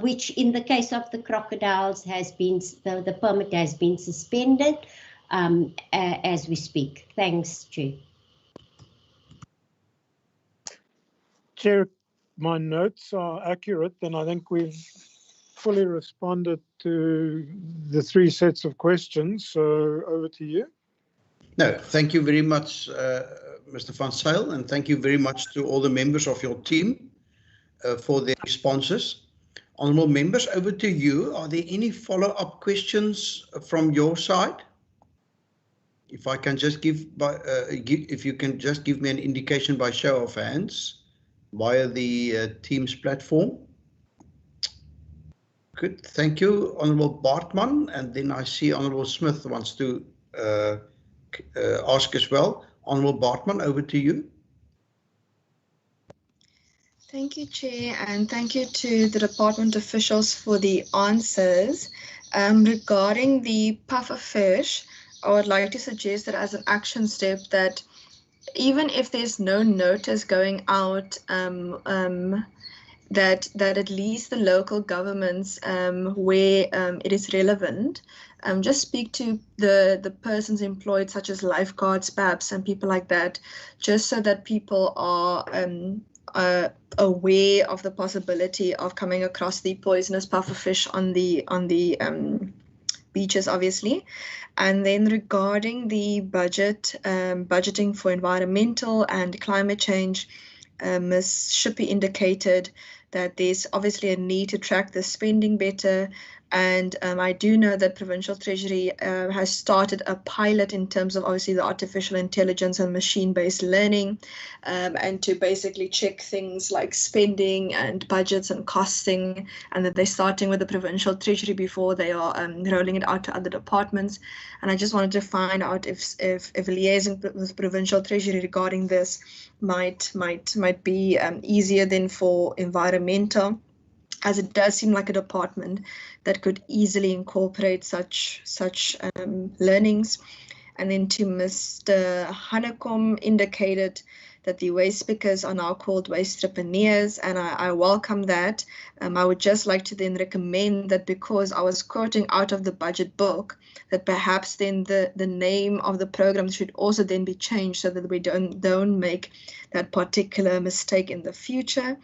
which in the case of the crocodiles has been, the permit has been suspended as we speak. Thanks, Chair. Chair, my notes are accurate, and I think we've fully responded to the 3 sets of questions. So over to you. No, thank you very much, Mr. Van Zyl, and thank you very much to all the members of your team for their responses. Honourable members, over to you. Are there any follow-up questions from your side? If I can just if you can just give me an indication by show of hands via the Teams platform. Good, thank you, Honourable Bartman, and then I see Honourable Smith wants to ask as well. Honourable Bartman, over to you. Thank you, Chair, and thank you to the department officials for the answers. Regarding the puffer fish, I would like to suggest that as an action step that even if there's no notice going out, that at least the local governments, where it is relevant, just speak to the persons employed, such as lifeguards, perhaps, and people like that, just so that people are aware of the possibility of coming across the poisonous pufferfish on the beaches, obviously. And then regarding the budget, budgeting for environmental and climate change, Ms. Shippey indicated that there's obviously a need to track the spending better. And I do know that Provincial Treasury has started a pilot in terms of obviously the artificial intelligence and machine-based learning, and to basically check things like spending and budgets and costing, and that they're starting with the Provincial Treasury before they are rolling it out to other departments. And I just wanted to find out if liaising with Provincial Treasury regarding this might be easier than for environmental, as it does seem like a department that could easily incorporate such learnings. And then to Mr. Hanekom indicated that the waste pickers are now called waste entrepreneurs, and I welcome that. I would just like to then recommend that, because I was quoting out of the budget book, that perhaps then the name of the program should also then be changed so that we don't make that particular mistake in the future.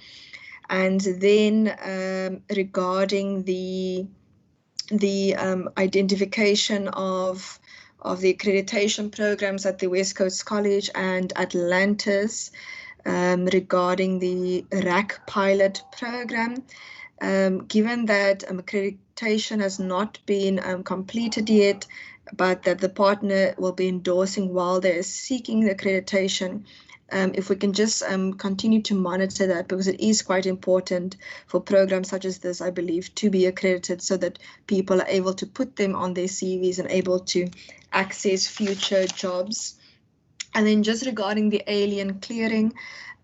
And then regarding the identification of the accreditation programs at the West Coast College and Atlantis, regarding the RAC pilot program, given that accreditation has not been completed yet, but that the partner will be endorsing while they're seeking the accreditation, if we can just continue to monitor that, because it is quite important for programs such as this, I believe, to be accredited so that people are able to put them on their CVs and able to access future jobs. And then just regarding the alien clearing,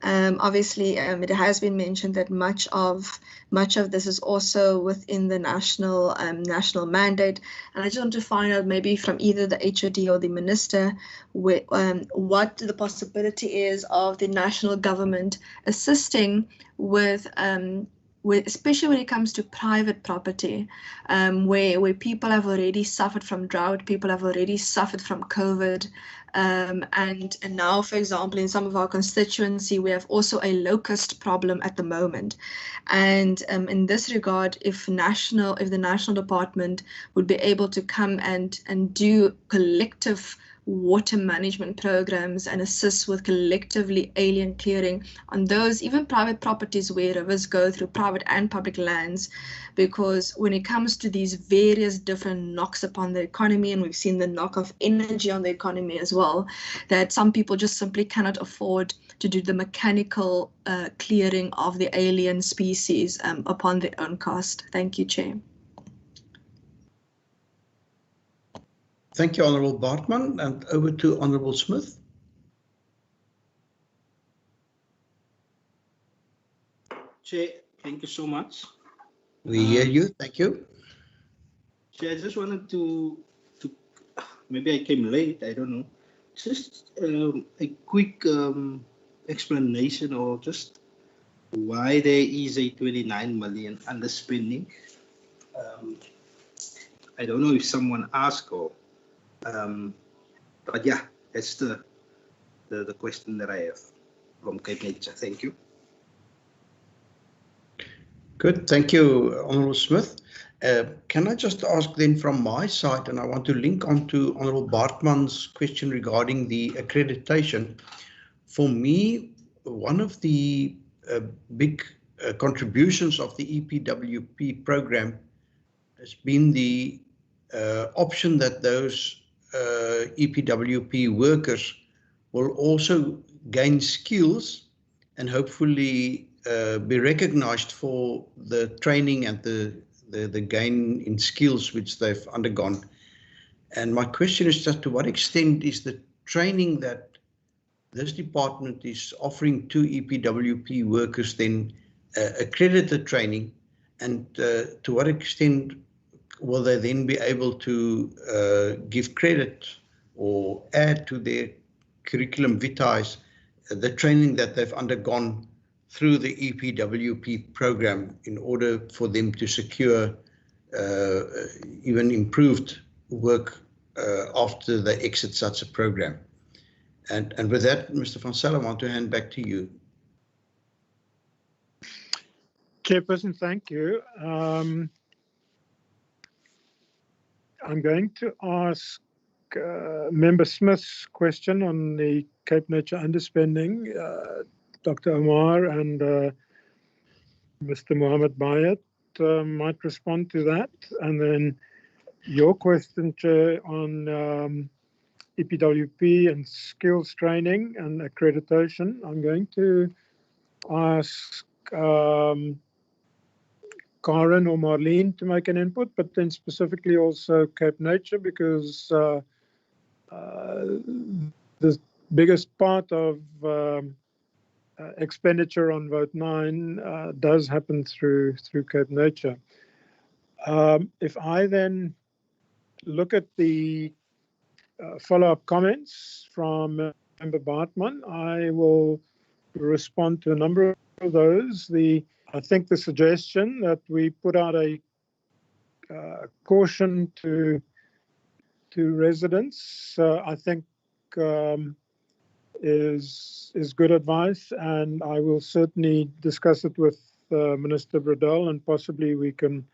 obviously it has been mentioned that much of this is also within the national mandate, and I just want to find out maybe from either the HOD or the minister what the possibility is of the national government assisting with especially when it comes to private property, where people have already suffered from drought, people have already suffered from COVID, and now, for example, in some of our constituency, we have also a locust problem at the moment. And in this regard, if the national department would be able to come and do collective water management programs and assist with collectively alien clearing on those even private properties where rivers go through private and public lands, because when it comes to these various different knocks upon the economy, and we've seen the knock of energy on the economy as well, that some people just simply cannot afford to do the mechanical clearing of the alien species upon their own cost. Thank you, Chair. Thank you, Honourable Bartman, and over to Honourable Smith. Chair, thank you so much. We hear you. Thank you. Chair, I just wanted to maybe I came late, I don't know. Just a quick explanation, or just why there is a 29 million underspending. I don't know if someone asked, or but yeah, that's the question that I have from Cape Nature. Thank you. Good, thank you, Honourable Smith. Can I just ask then from my side, and I want to link on to Honourable Bartman's question regarding the accreditation. For me, one of the big contributions of the EPWP program has been the option that those EPWP workers will also gain skills and hopefully be recognized for the training and the gain in skills which they've undergone. And my question is just to what extent is the training that this department is offering to EPWP workers then accredited training, and to what extent will they then be able to give credit or add to their curriculum vitae the training that they've undergone through the EPWP program in order for them to secure even improved work after they exit such a program. And with that, Mr. Van Sail, I want to hand back to you. Chairperson, thank you. I'm going to ask Member Smith's question on the Cape Nature underspending. Dr. Omar and Mr. Mohammed Bayat might respond to that. And then your question, Chair, on EPWP and skills training and accreditation. I'm going to ask Karen or Marlene to make an input, but then specifically also Cape Nature, because the biggest part of expenditure on Vote 9 does happen through Cape Nature. If I then look at the follow-up comments from Member Bartman, I will respond to a number of those. I think the suggestion that we put out a caution to residents, I think is good advice, and I will certainly discuss it with Minister Bradell, and possibly we can,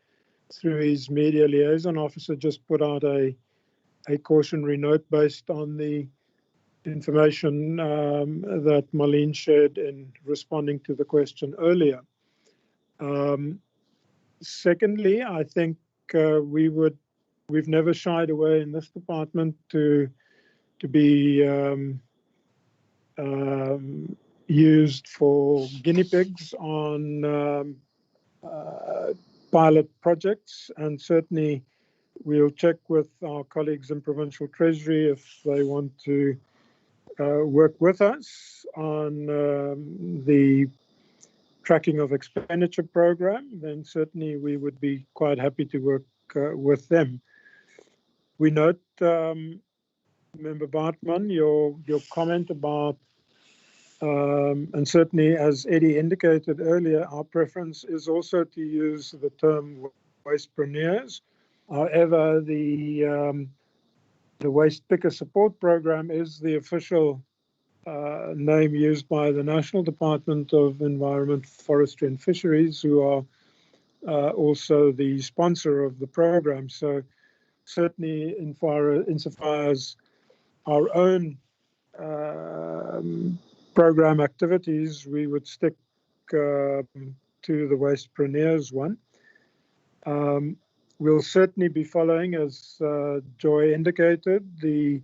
through his media liaison officer, just put out a cautionary note based on the information that Marlene shared in responding to the question earlier. Secondly, I think we've never shied away in this department to be used for guinea pigs on pilot projects, and certainly we'll check with our colleagues in Provincial Treasury if they want to work with us on the tracking of expenditure program, then certainly we would be quite happy to work with them. We note, Member Bartman, your comment about, and certainly as Eddie indicated earlier, our preference is also to use the term wastepreneurs. However, the Waste Picker Support Program is the official name used by the National Department of Environment, Forestry and Fisheries, who are also the sponsor of the program. So certainly insofar as our own program activities, we would stick to the wastepreneurs one. We'll certainly be following, as Joy indicated, the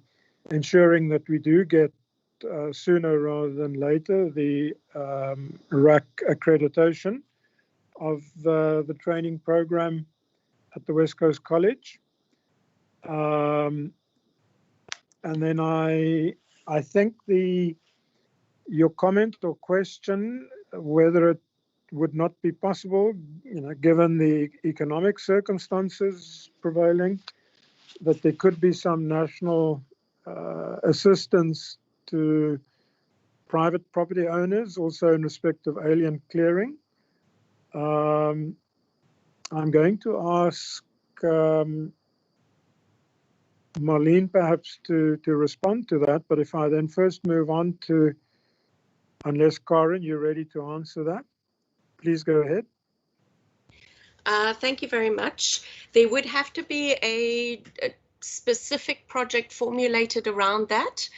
ensuring that we do get sooner rather than later the RAC accreditation of the training program at the West Coast College. And then I think your comment or question, whether it would not be possible, given the economic circumstances prevailing, that there could be some national assistance to private property owners, also in respect of alien clearing. I'm going to ask Marlene perhaps to respond to that, but if I then first move on to, unless Karen, you're ready to answer that, please go ahead. Thank you very much. There would have to be a specific project formulated around that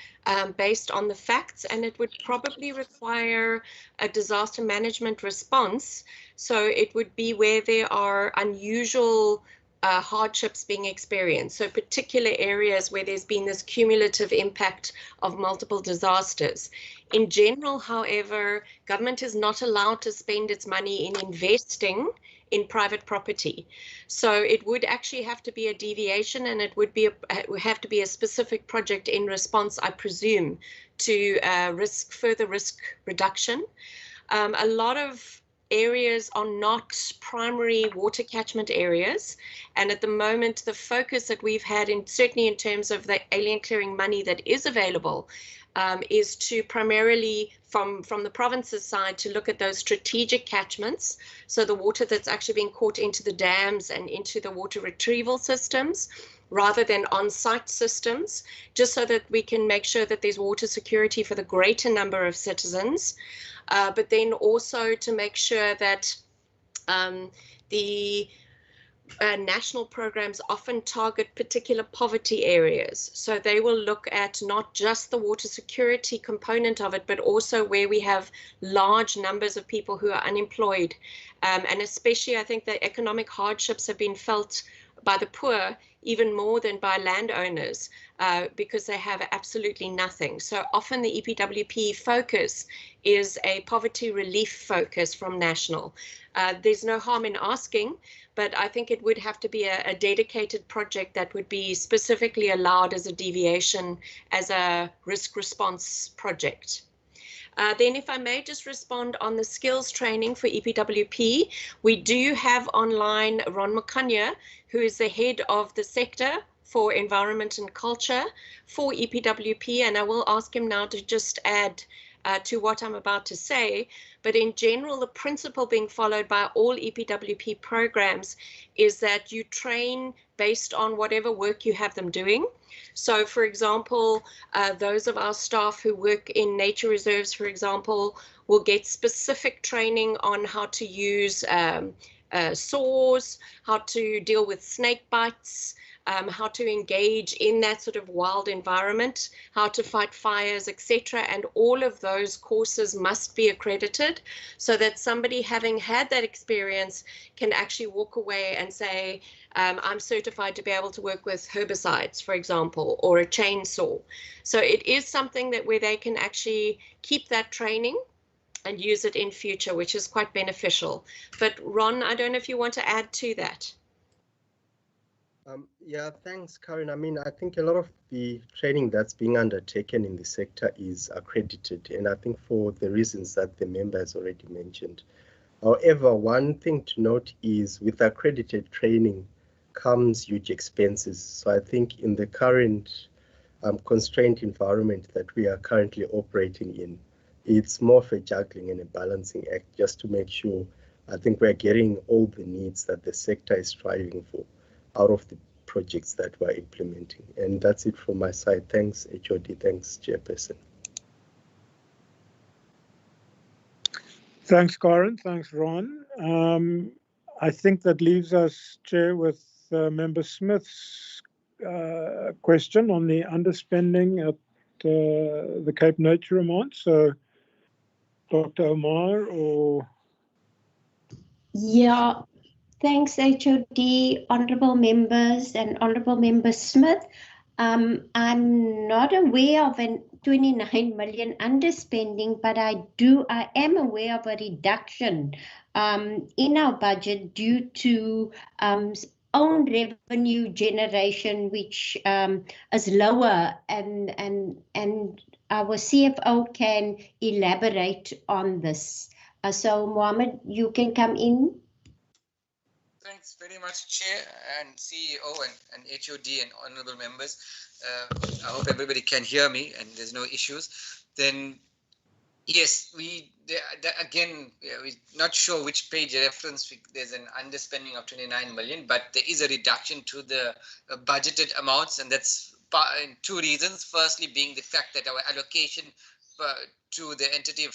based on the facts, and it would probably require a disaster management response. So it would be where there are unusual hardships being experienced. So particular areas where there's been this cumulative impact of multiple disasters. In general, however, government is not allowed to spend its money in investing in private property. So it would actually have to be a deviation, and it would have to be a specific project in response, I presume, to further risk reduction. A lot of areas are not primary water catchment areas. And at the moment, the focus that we've had, certainly in terms of the alien clearing money that is available, is to primarily, from the province's side, to look at those strategic catchments, so the water that's actually being caught into the dams and into the water retrieval systems, rather than on-site systems, just so that we can make sure that there's water security for the greater number of citizens, but then also to make sure that the national programs often target particular poverty areas. So they will look at not just the water security component of it, but also where we have large numbers of people who are unemployed. And especially, I think the economic hardships have been felt by the poor even more than by landowners, because they have absolutely nothing. So often the EPWP focus is a poverty relief focus from national. There's no harm in asking, but I think it would have to be a dedicated project that would be specifically allowed as a deviation, as a risk response project. Then if I may just respond on the skills training for EPWP, we do have online Ron Makanya, who is the head of the sector for environment and culture for EPWP, and I will ask him now to just add to what I'm about to say. But in general, the principle being followed by all EPWP programs is that you train based on whatever work you have them doing. So, for example, those of our staff who work in nature reserves, for example, will get specific training on how to use saws, how to deal with snake bites, how to engage in that sort of wild environment, how to fight fires, etc. And all of those courses must be accredited so that somebody having had that experience can actually walk away and say, I'm certified to be able to work with herbicides, for example, or a chainsaw. So it is something that where they can actually keep that training and use it in future, which is quite beneficial. But Ron, I don't know if you want to add to that. Yeah, thanks, Karen. I mean, I think a lot of the training that's being undertaken in the sector is accredited, and I think for the reasons that the member has already mentioned. However, one thing to note is with accredited training comes huge expenses. So I think in the current constrained environment that we are currently operating in, it's more of a juggling and a balancing act just to make sure, I think we're getting all the needs that the sector is striving for out of the projects that we're implementing. And that's it from my side. Thanks, HOD. Thanks, Chairperson. Thanks, Karen. Thanks, Ron. I think that leaves us, Chair, with Member Smith's question on the underspending at the Cape Nature amount. So, Dr. Omar, or... Yeah. Thanks, HOD, honourable members and honourable member Smith. I'm not aware of a 29 million underspending, but I am aware of a reduction in our budget due to own revenue generation, which is lower, and our CFO can elaborate on this. So, Mohammed, you can come in. Thanks very much, Chair and CEO and HOD and honourable members. I hope everybody can hear me and there's no issues. Then, yes, we're not sure which page reference. There's an underspending of 29 million, but there is a reduction to the budgeted amounts, and that's in two reasons. Firstly, being the fact that our allocation to the entity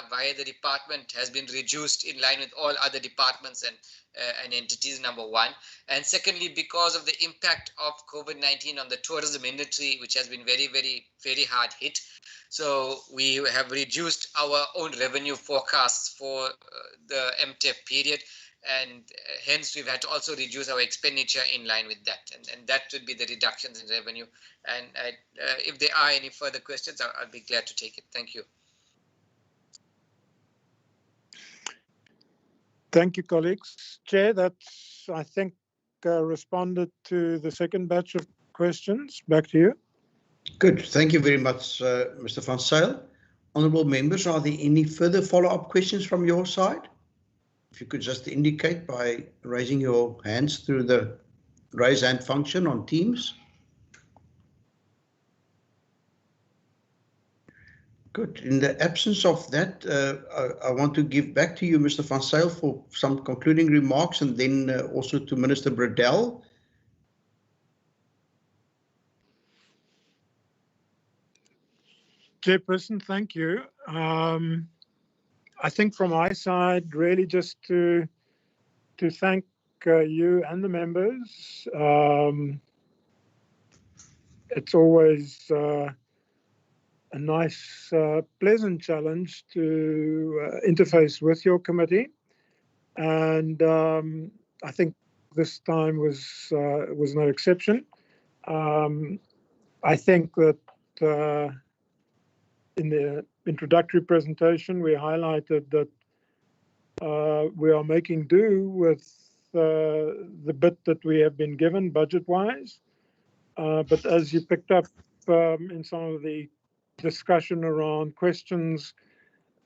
via the department has been reduced in line with all other departments and entities, number one. And secondly, because of the impact of COVID-19 on the tourism industry, which has been very, very, very hard hit. So we have reduced our own revenue forecasts for the MTEF period. And hence we've had to also reduce our expenditure in line with that. And that would be the reductions in revenue. And if there are any further questions, I'll be glad to take it. Thank you. Thank you, colleagues. Chair, that's, I think, responded to the second batch of questions. Back to you. Good. Thank you very much, Mr. Van Zyl. Honourable members, are there any further follow-up questions from your side? If you could just indicate by raising your hands through the raise hand function on Teams. Good. In the absence of that, I want to give back to you, Mr. Van Zyl, for some concluding remarks, and then also to Minister Bradell. Chairperson, thank you. I think from my side, really just to thank you and the members. It's always a nice, pleasant challenge to interface with your committee, and I think this time was no exception. I think that in the introductory presentation, we highlighted that we are making do with the bit that we have been given budget-wise. But as you picked up in some of the discussion around questions,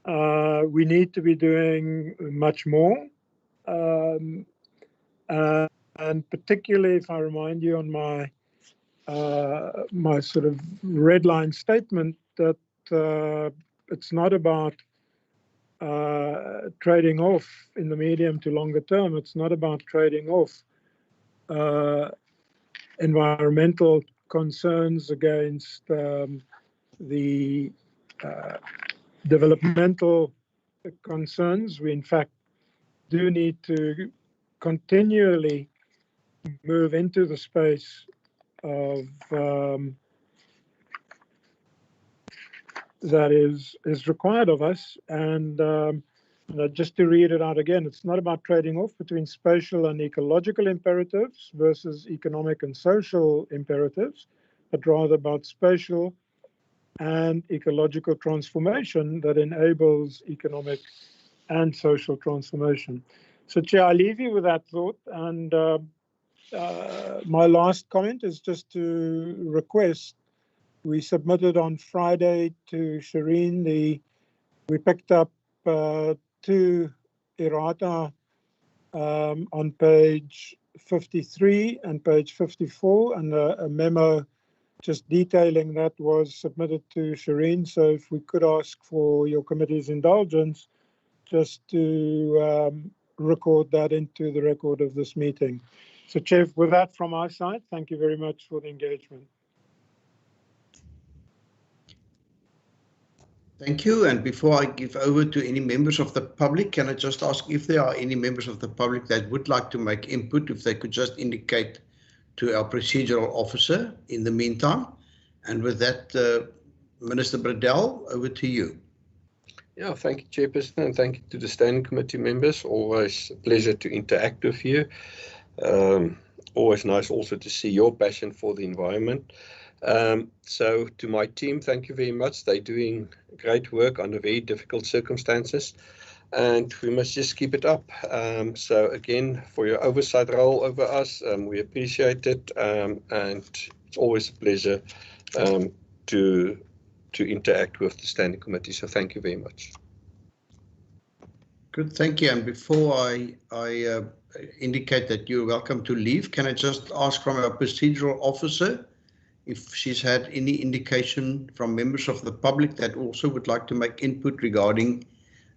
we need to be doing much more. And particularly, if I remind you on my my sort of red line statement that it's not about trading off in the medium to longer term. It's not about trading off environmental concerns against the developmental concerns. We, in fact, do need to continually move into the space of that is required of us. And just to read it out again, it's not about trading off between spatial and ecological imperatives versus economic and social imperatives, but rather about spatial and ecological transformation that enables economic and social transformation. So, Chair, I leave you with that thought. And my last comment is just to request, we submitted on Friday to Shireen, we picked up 2 errata on page 53 and page 54, and a memo just detailing that was submitted to Shireen. So if we could ask for your committee's indulgence just to record that into the record of this meeting. So, Chair, with that from our side, thank you very much for the engagement. Thank you. And before I give over to any members of the public, can I just ask if there are any members of the public that would like to make input, if they could just indicate to our procedural officer in the meantime. And with that, Minister Bradell, over to you. Yeah, thank you, Chairperson, and thank you to the Standing Committee members. Always a pleasure to interact with you. Always nice also to see your passion for the environment. So to my team, thank you very much. They're doing great work under very difficult circumstances, and we must just keep it up. So again, for your oversight role over us, we appreciate it, and it's always a pleasure to interact with the Standing Committee. So thank you very much. Good, thank you. And before I indicate that you're welcome to leave, can I just ask from our procedural officer if she's had any indication from members of the public that also would like to make input regarding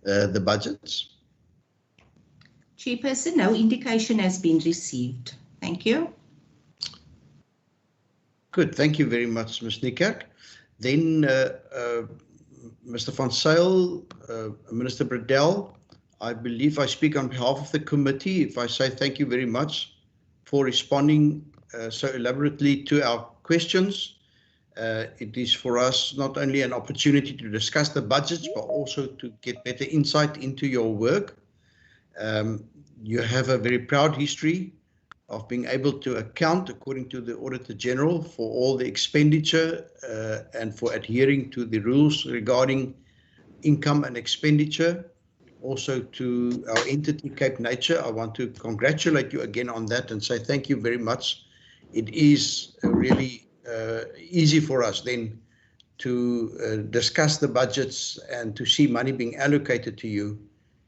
the budgets? Chairperson, no indication has been received. Thank you. Good, thank you very much, Ms. Niekerk. Then Mr. Van Zyl, Minister Bradell, I believe I speak on behalf of the committee if I say thank you very much for responding so elaborately to our questions. It is for us not only an opportunity to discuss the budgets, but also to get better insight into your work. You have a very proud history of being able to account, according to the Auditor General, for all the expenditure and for adhering to the rules regarding income and expenditure. Also to our entity, Cape Nature, I want to congratulate you again on that and say thank you very much. It is really easy for us then to discuss the budgets and to see money being allocated to you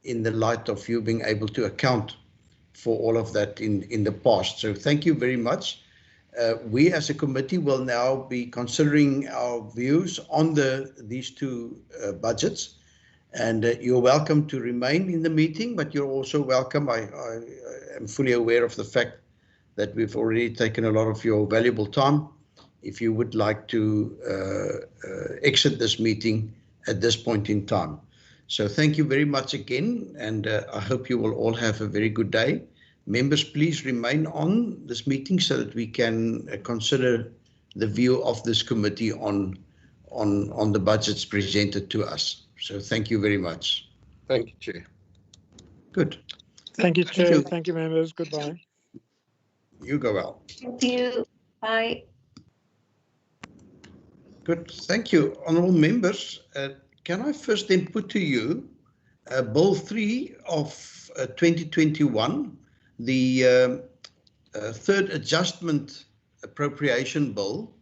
in the light of you being able to account for all of that in the past. So thank you very much. We as a committee will now be considering our views on these two budgets. And you're welcome to remain in the meeting, but you're also welcome. I am fully aware of the fact that we've already taken a lot of your valuable time. If you would like to exit this meeting at this point in time. So thank you very much again, and I hope you will all have a very good day. Members, please remain on this meeting so that we can consider the view of this committee on the budgets presented to us. So thank you very much. Thank you, Chair. Good. Thank you, Chair. Thank you, members. Goodbye. You go well. Thank you. Bye. Good. Thank you, honourable members. Can I first then put to you Bill 3 of 2021, the third adjustment appropriation bill.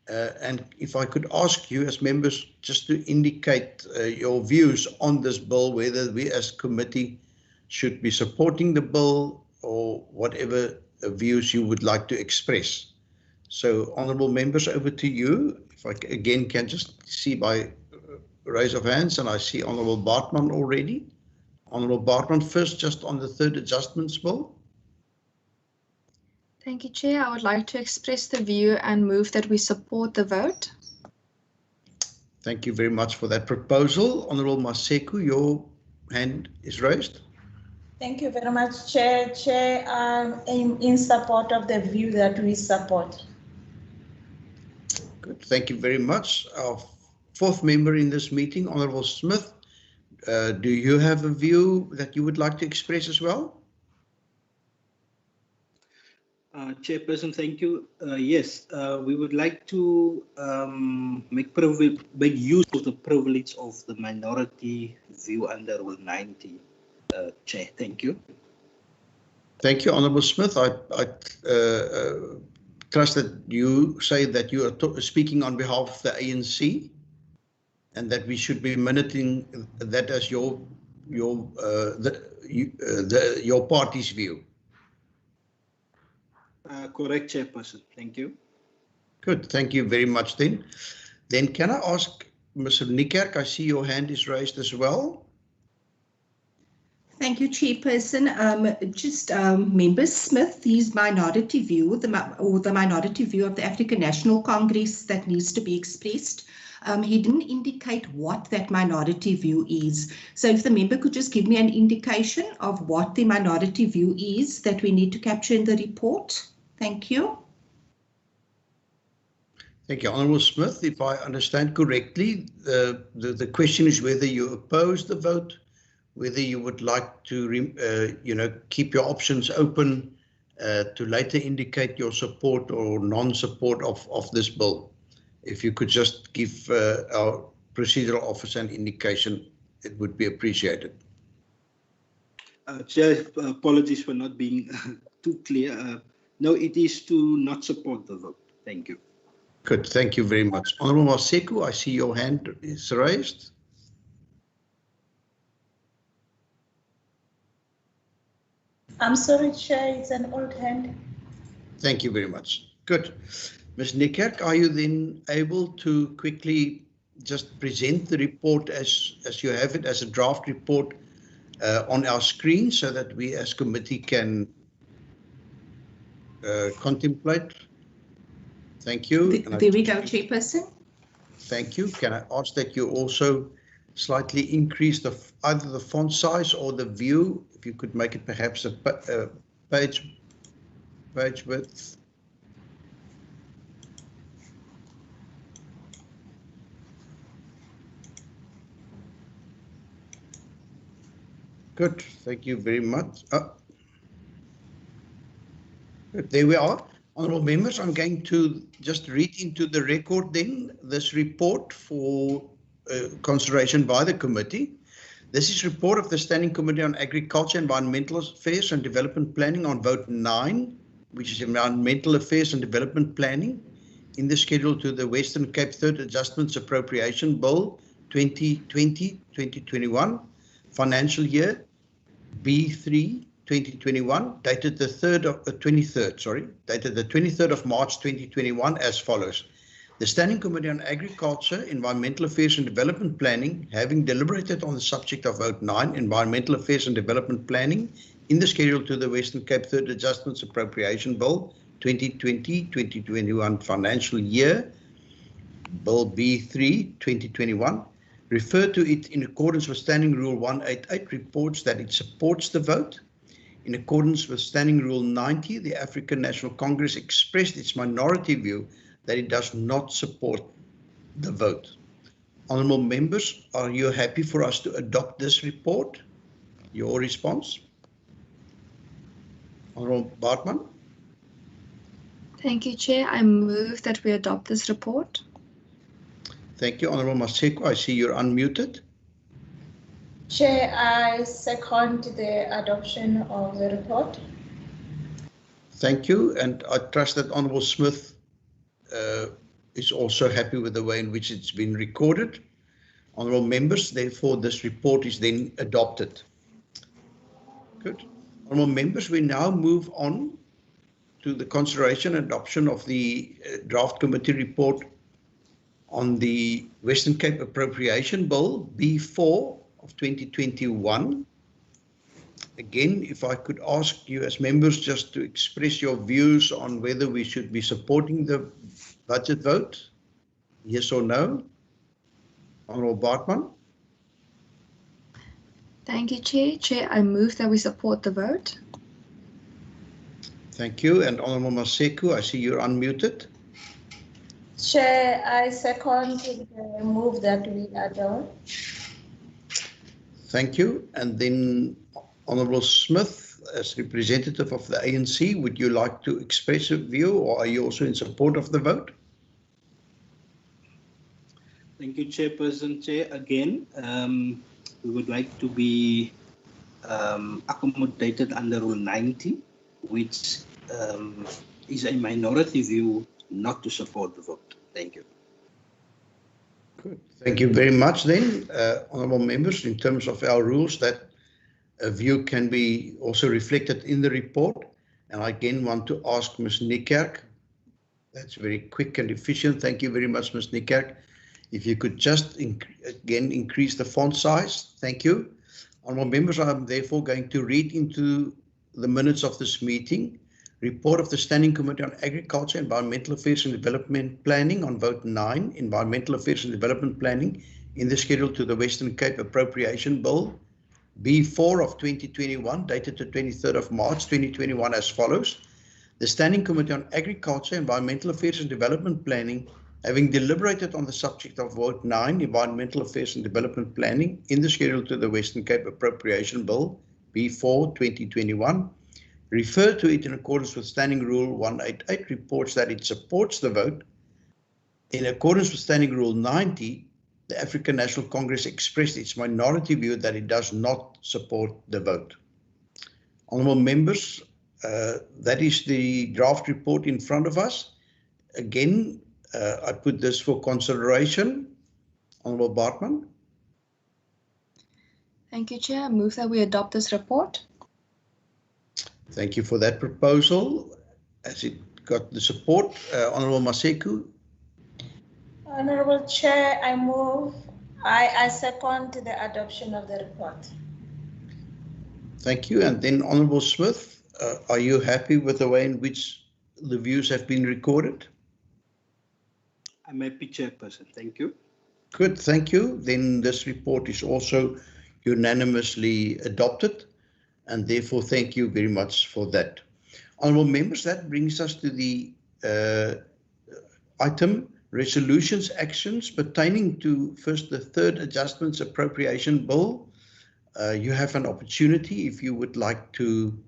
And if I could ask you as members just to indicate your views on this bill, whether we as committee should be supporting the bill or whatever views you would like to express. So honourable members, over to you. If I again can just see by raise of hands, and I see Honourable Bartman already. Honourable Bartman, first just on the third adjustments bill. Thank you, Chair. I would like to express the view and move that we support the vote. Thank you very much for that proposal. Honourable Maseku, your hand is raised. Thank you very much, Chair. Chair, I'm in support of the view that we support. Good. Thank you very much. Our fourth member in this meeting, Honourable Smith, do you have a view that you would like to express as well? Chairperson, thank you. Yes, we would like to make use of the privilege of the minority view under Rule 90. Chair, thank you. Thank you, Honourable Smith. I trust that you say that you are speaking on behalf of the ANC, and that we should be minuting that as your party's view. Correct, Chairperson. Thank you. Good. Thank you very much then. Then can I ask Mr. Niekerk, I see your hand is raised as well. Thank you, Chairperson. Member Smith, his minority view, the minority view of the African National Congress that needs to be expressed. He didn't indicate what that minority view is. So if the member could just give me an indication of what the minority view is that we need to capture in the report. Thank you. Thank you, Honourable Smith. If I understand correctly, the question is whether you oppose the vote, whether you would like to, keep your options open to later indicate your support or non-support of this bill. If you could just give our procedural officer an indication, it would be appreciated. Chair, apologies for not being too clear. No, it is to not support the vote. Thank you. Good, thank you very much. Honourable Maseku, I see your hand is raised. I'm sorry, Chair, it's an old hand. Thank you very much. Good. Ms. Niekerk, are you then able to quickly just present the report as you have it as a draft report on our screen so that we as committee can contemplate? Thank you. There we go, Chairperson. Thank you. Can I ask that you also slightly increase either the font size or the view, if you could make it perhaps a page width. Good, thank you very much. Good. There we are. Honourable members, I'm going to just read into the record then this report for consideration by the committee. This is report of the Standing Committee on Agriculture, Environmental Affairs and Development Planning on vote 9, which is Environmental Affairs and Development Planning, in the schedule to the Western Cape Third Adjustments Appropriation Bill 2020-2021. financial year B3 2021, dated the 23rd of March 2021 as follows. The Standing Committee on Agriculture, Environmental Affairs and Development Planning, having deliberated on the subject of Vote 9, Environmental Affairs and Development Planning, in the schedule to the Western Cape Third Adjustments Appropriation Bill 2020-2021 financial year, Bill B3 2021, refer to it in accordance with Standing Rule 188, reports that it supports the vote. In accordance with Standing Rule 90, the African National Congress expressed its minority view that it does not support the vote. Honourable members, are you happy for us to adopt this report? Your response? Honourable Bartman? Thank you, Chair. I move that we adopt this report. Thank you. Honourable Maseko, I see you're unmuted. Chair, I second the adoption of the report. Thank you. And I trust that Honourable Smith is also happy with the way in which it's been recorded. Honourable members, therefore this report is then adopted. Good. Honourable members, we now move on to the consideration and adoption of the draft committee report on the Western Cape Appropriation Bill B4 of 2021. Again, if I could ask you as members just to express your views on whether we should be supporting the budget vote, yes or no. Honourable Bartman. Thank you, Chair. Chair, I move that we support the vote. Thank you. And Honourable Maseko, I see you're unmuted. Chair, I second the move that we adopt. Thank you. And then Honourable Smith, as representative of the ANC, would you like to express a view, or are you also in support of the vote? Thank you, Chairperson. Chair, again, we would like to be accommodated under Rule 90, which is a minority view not to support the vote. Thank you. Good. Thank you very much then, honourable members. In terms of our rules, that a view can be also reflected in the report. And I again want to ask Ms. Niekerk, that's very quick and efficient. Thank you very much, Ms. Niekerk. If you could just again increase the font size. Thank you. Honourable members, I'm therefore going to read into the minutes of this meeting. Report of the Standing Committee on Agriculture, Environmental Affairs and Development Planning on Vote 9, Environmental Affairs and Development Planning in the schedule to the Western Cape Appropriation Bill B4 of 2021, dated the 23rd of March 2021 as follows. The Standing Committee on Agriculture, Environmental Affairs and Development Planning, having deliberated on the subject of Vote 9, Environmental Affairs and Development Planning in the schedule to the Western Cape Appropriation Bill B4 2021, refer to it in accordance with Standing Rule 188, reports that it supports the vote. In accordance with Standing Rule 90, the African National Congress expressed its minority view that it does not support the vote. Honourable members, that is the draft report in front of us. Again, I put this for consideration. Honourable Bartman. Thank you, Chair. I move that we adopt this report. Thank you for that proposal. As it got the support, Honourable Maseko. Honourable Chair, I second the adoption of the report. Thank you. And then Honourable Smith, are you happy with the way in which the views have been recorded? I'm happy, Chairperson. Thank you. Good, thank you. Then this report is also unanimously adopted, and therefore thank you very much for that. Honourable members, that brings us to the item resolutions actions pertaining to first the third adjustments appropriation bill. You have an opportunity if you would like to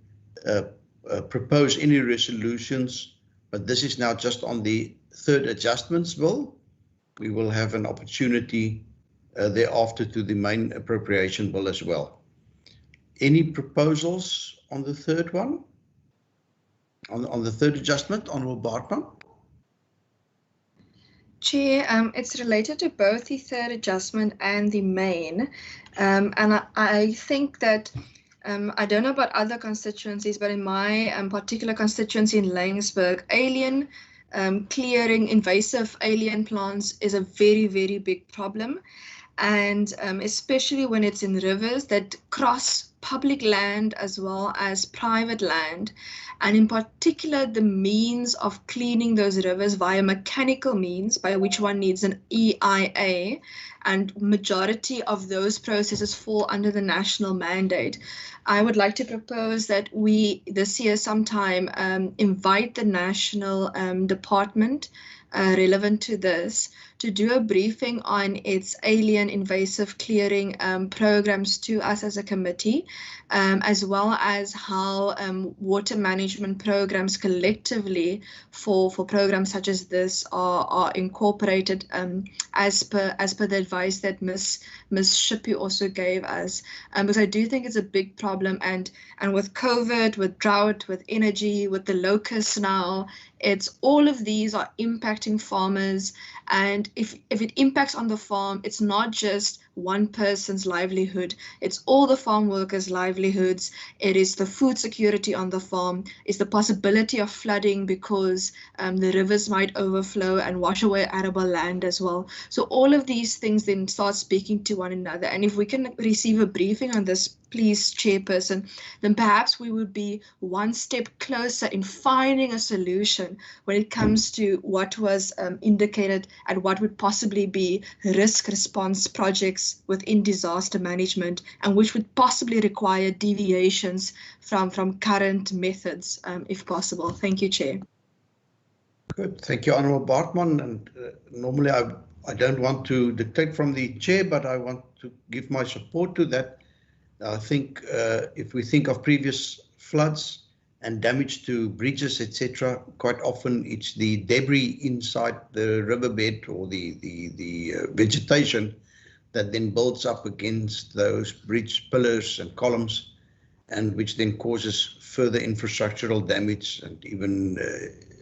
propose any resolutions, but this is now just on the third adjustments bill. We will have an opportunity thereafter to the main appropriation bill as well. Any proposals on the third one? On the third adjustment, Honourable Bartman? Chair, it's related to both the third adjustment and the main. And I think that, I don't know about other constituencies, but in my particular constituency in Laingsburg, alien clearing, invasive alien plants is a very, very big problem. And especially when it's in rivers that cross public land as well as private land, and in particular the means of cleaning those rivers via mechanical means, by which one needs an EIA, and majority of those processes fall under the national mandate. I would like to propose that we this year sometime invite the national department relevant to this to do a briefing on its alien invasive clearing programs to us as a committee, as well as how water management programs collectively for programs such as this are incorporated as per the advice that Ms. Shippey also gave us. Because I do think it's a big problem, and with COVID, with drought, with energy, with the locusts now, it's all of these are impacting farmers. And if it impacts on the farm, it's not just one person's livelihood, it's all the farm workers' livelihoods. It is the food security on the farm, it's the possibility of flooding because the rivers might overflow and wash away arable land as well. So all of these things then start speaking to one another. And if we can receive a briefing on this, please, Chairperson, then perhaps we would be one step closer in finding a solution when it comes to what was indicated and what would possibly be risk response projects within disaster management, and which would possibly require deviations from current methods, if possible. Thank you, Chair. Good. Thank you, Honourable Bartman. And normally I don't want to dictate from the chair, but I want to give my support to that. I think if we think of previous floods and damage to bridges, etc., quite often it's the debris inside the riverbed or the vegetation that then builds up against those bridge pillars and columns, and which then causes further infrastructural damage and even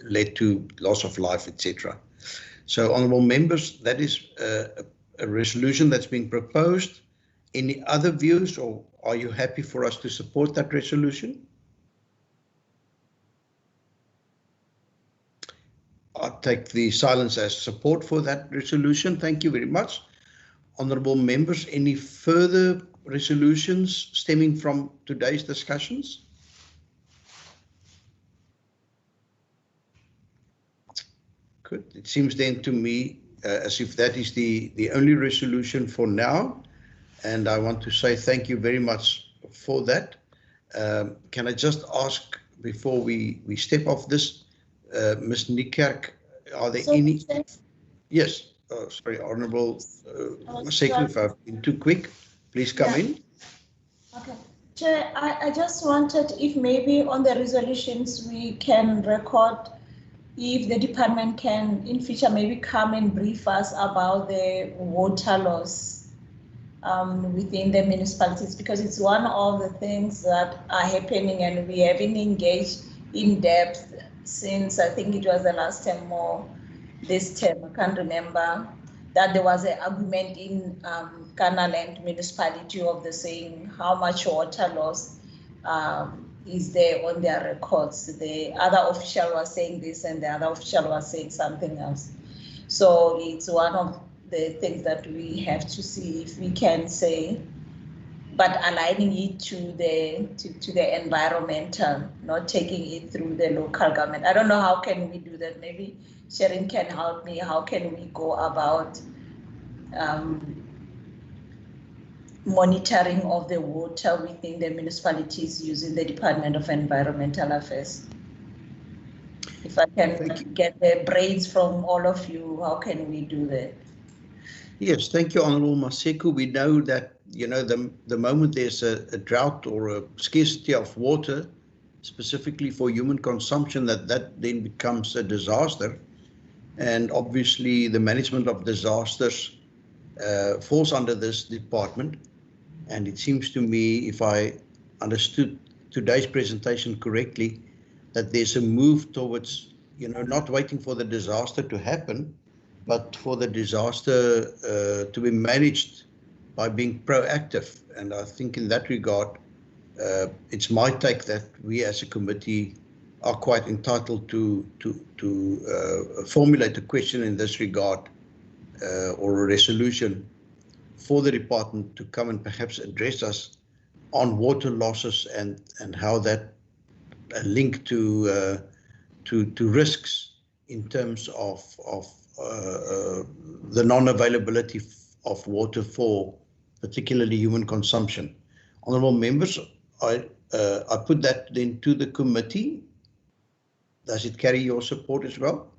led to loss of life, etc. So, honourable members, that is a resolution that's been proposed. Any other views, or are you happy for us to support that resolution? I'll take the silence as support for that resolution. Thank you very much. Honourable members, any further resolutions stemming from today's discussions? Good. It seems then to me as if that is the only resolution for now. And I want to say thank you very much for that. Can I just ask, before we step off this, Ms. Niekerk, are there any? Yes, sorry, Honourable Maseko, if I've been too quick, please come in. Okay. Chair, I just wanted, if maybe on the resolutions we can record, if the department can in future maybe come and brief us about the water loss within the municipalities, because it's one of the things that are happening and we haven't engaged in depth since I think it was the last term or this term, I can't remember, that there was an argument in Kanaland municipality of the saying how much water loss is there on their records. The other official was saying this and the other official was saying something else. So it's one of the things that we have to see if we can say, but aligning it to the environmental, not taking it through the local government. I don't know how can we do that. Maybe Sharon can help me. How can we go about monitoring of the water within the municipalities using the Department of Environmental Affairs? If I can get the brains from all of you, how can we do that? Yes, thank you, Honourable Maseko. We know that, you know, the moment there's a drought or a scarcity of water, specifically for human consumption, that then becomes a disaster. And obviously the management of disasters falls under this department. And it seems to me, if I understood today's presentation correctly, that there's a move towards, you know, not waiting for the disaster to happen, but for the disaster to be managed by being proactive. And I think in that regard, it's my take that we as a committee are quite entitled to formulate a question in this regard or a resolution for the department to come and perhaps address us on water losses and how that link to risks in terms of the non-availability of water for particularly human consumption. Honourable members, I put that then to the committee. Does it carry your support as well?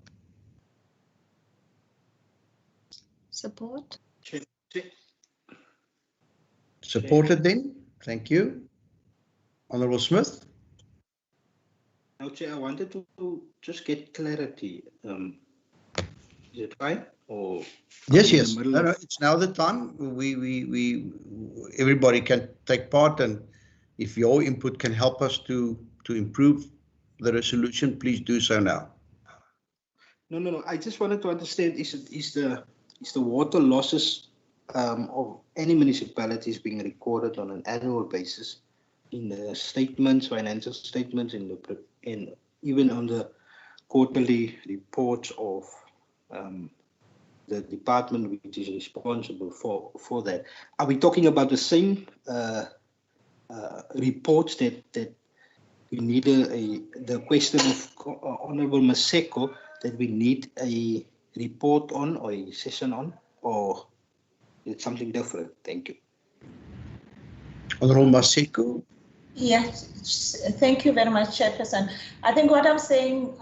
Support. Supported then. Thank you. Honourable Smith. Now, Chair, I wanted to just get clarity. Is it fine? Or Yes. No, it's now the time. Everybody can take part, and if your input can help us to improve the resolution, please do so now. No. I just wanted to understand: is the water losses of any municipalities being recorded on an annual basis in the statements, financial statements, in even on the quarterly reports of the department which is responsible for that? Are we talking about the same reports that we need the question of Honourable Maseko that we need a report on or a session on, or it's something different? Thank you. Honourable Maseko. Yes, thank you very much, Chairperson. I think what I'm saying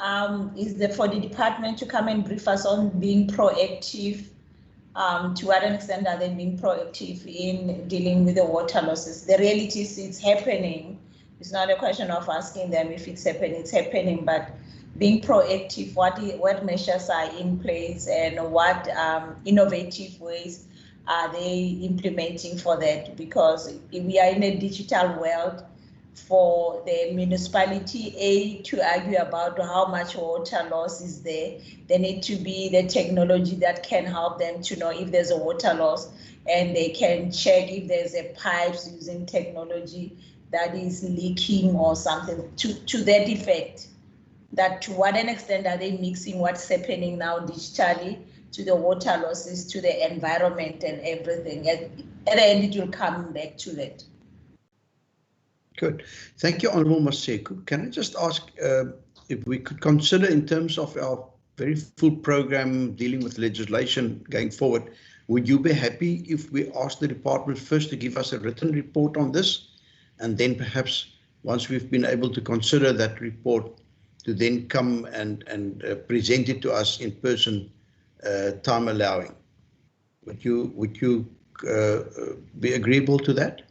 is that for the department to come and brief us on being proactive, to what extent are they being proactive in dealing with the water losses? The reality is it's happening. It's not a question of asking them if it's happening, but being proactive, what measures are in place and what innovative ways are they implementing for that? Because we are in a digital world. For the municipality to argue about how much water loss is there need to be the technology that can help them to know if there's a water loss, and they can check if there's a pipes using technology that is leaking or something to that effect. That to what extent are they mixing what's happening now digitally to the water losses, to the environment and everything. At the end, it will come back to that. Good. Thank you, Honourable Maseko. Can I just ask if we could consider, in terms of our very full program dealing with legislation going forward, would you be happy if we ask the department first to give us a written report on this, and then perhaps once we've been able to consider that report, to then come and present it to us in person, time allowing? Would you be agreeable to that?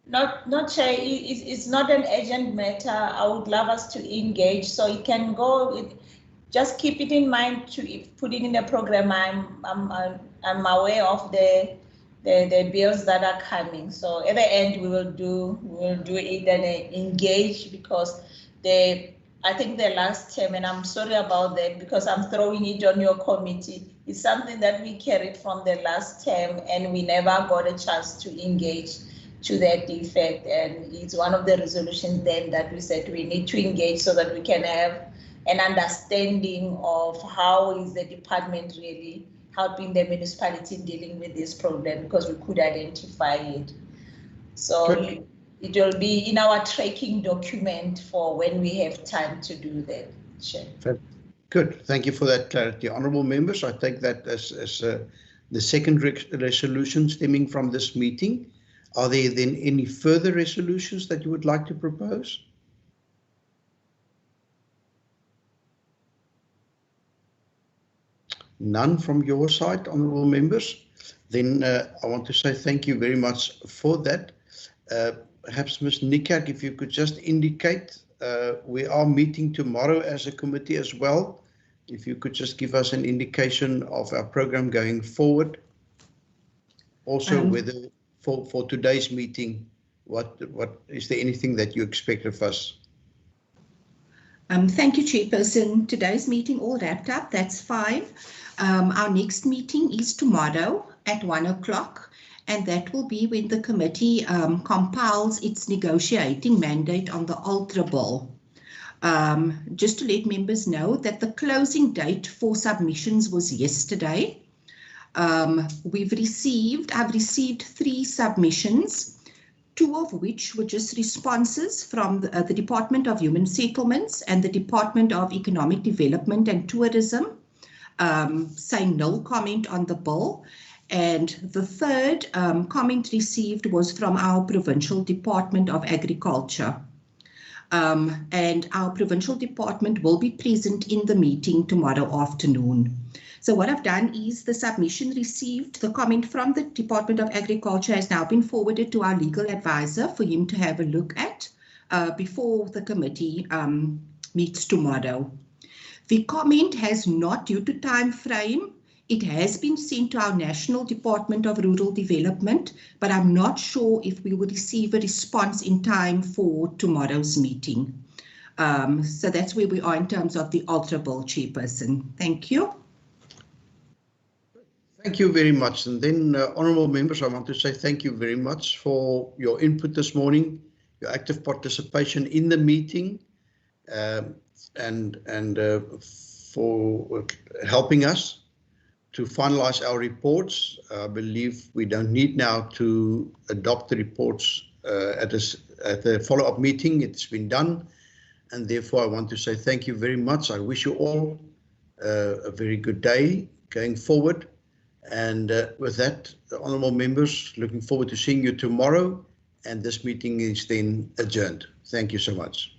Not sure. It's not an urgent matter. I would love us to engage, so it can go. Just keep it in mind to put it in the program. I'm aware of the bills that are coming. So at the end, we will do it and engage, because I think the last term, and I'm sorry about that because I'm throwing it on your committee. It's something that we carried from the last term, and we never got a chance to engage to that effect, and it's one of the resolutions then that we said we need to engage so that we can have an understanding of how is the department really helping the municipality dealing with this problem, because we could identify it. So it will be in our tracking document for when we have time to do that. Sure. Good. Thank you for that clarity. Honourable members, I take that as the second resolution stemming from this meeting. Are there then any further resolutions that you would like to propose? None from your side, honourable members. Then I want to say thank you very much for that. Perhaps Ms. Nikak, if you could just indicate, we are meeting tomorrow as a committee as well. If you could just give us an indication of our program going forward. Also, whether for today's meeting, what is there anything that you expect of us? Thank you, Chairperson. Today's meeting all wrapped up. That's fine. Our next meeting is tomorrow at 1 o'clock, and that will be when the committee compiles its negotiating mandate on the Ultra Bill. Just to let members know that the closing date for submissions was yesterday. I've received 3 submissions, 2 of which were just responses from the Department of Human Settlements and the Department of Economic Development and Tourism, saying no comment on the bill. And the 3rd comment received was from our Provincial Department of Agriculture. And our Provincial Department will be present in the meeting tomorrow afternoon. So what I've done is the submission received, the comment from the Department of Agriculture has now been forwarded to our legal advisor for him to have a look at before the committee meets tomorrow. The comment has not, due to time frame, it has been sent to our National Department of Rural Development, but I'm not sure if we will receive a response in time for tomorrow's meeting. So that's where we are in terms of the Ultra Bill, Chairperson. Thank you. Thank you very much. And then, honourable members, I want to say thank you very much for your input this morning, your active participation in the meeting, and for helping us to finalise our reports. I believe we don't need now to adopt the reports at the follow-up meeting. It's been done, and therefore I want to say thank you very much. I wish you all a very good day going forward. And with that, honourable members, looking forward to seeing you tomorrow, and this meeting is then adjourned. Thank you so much.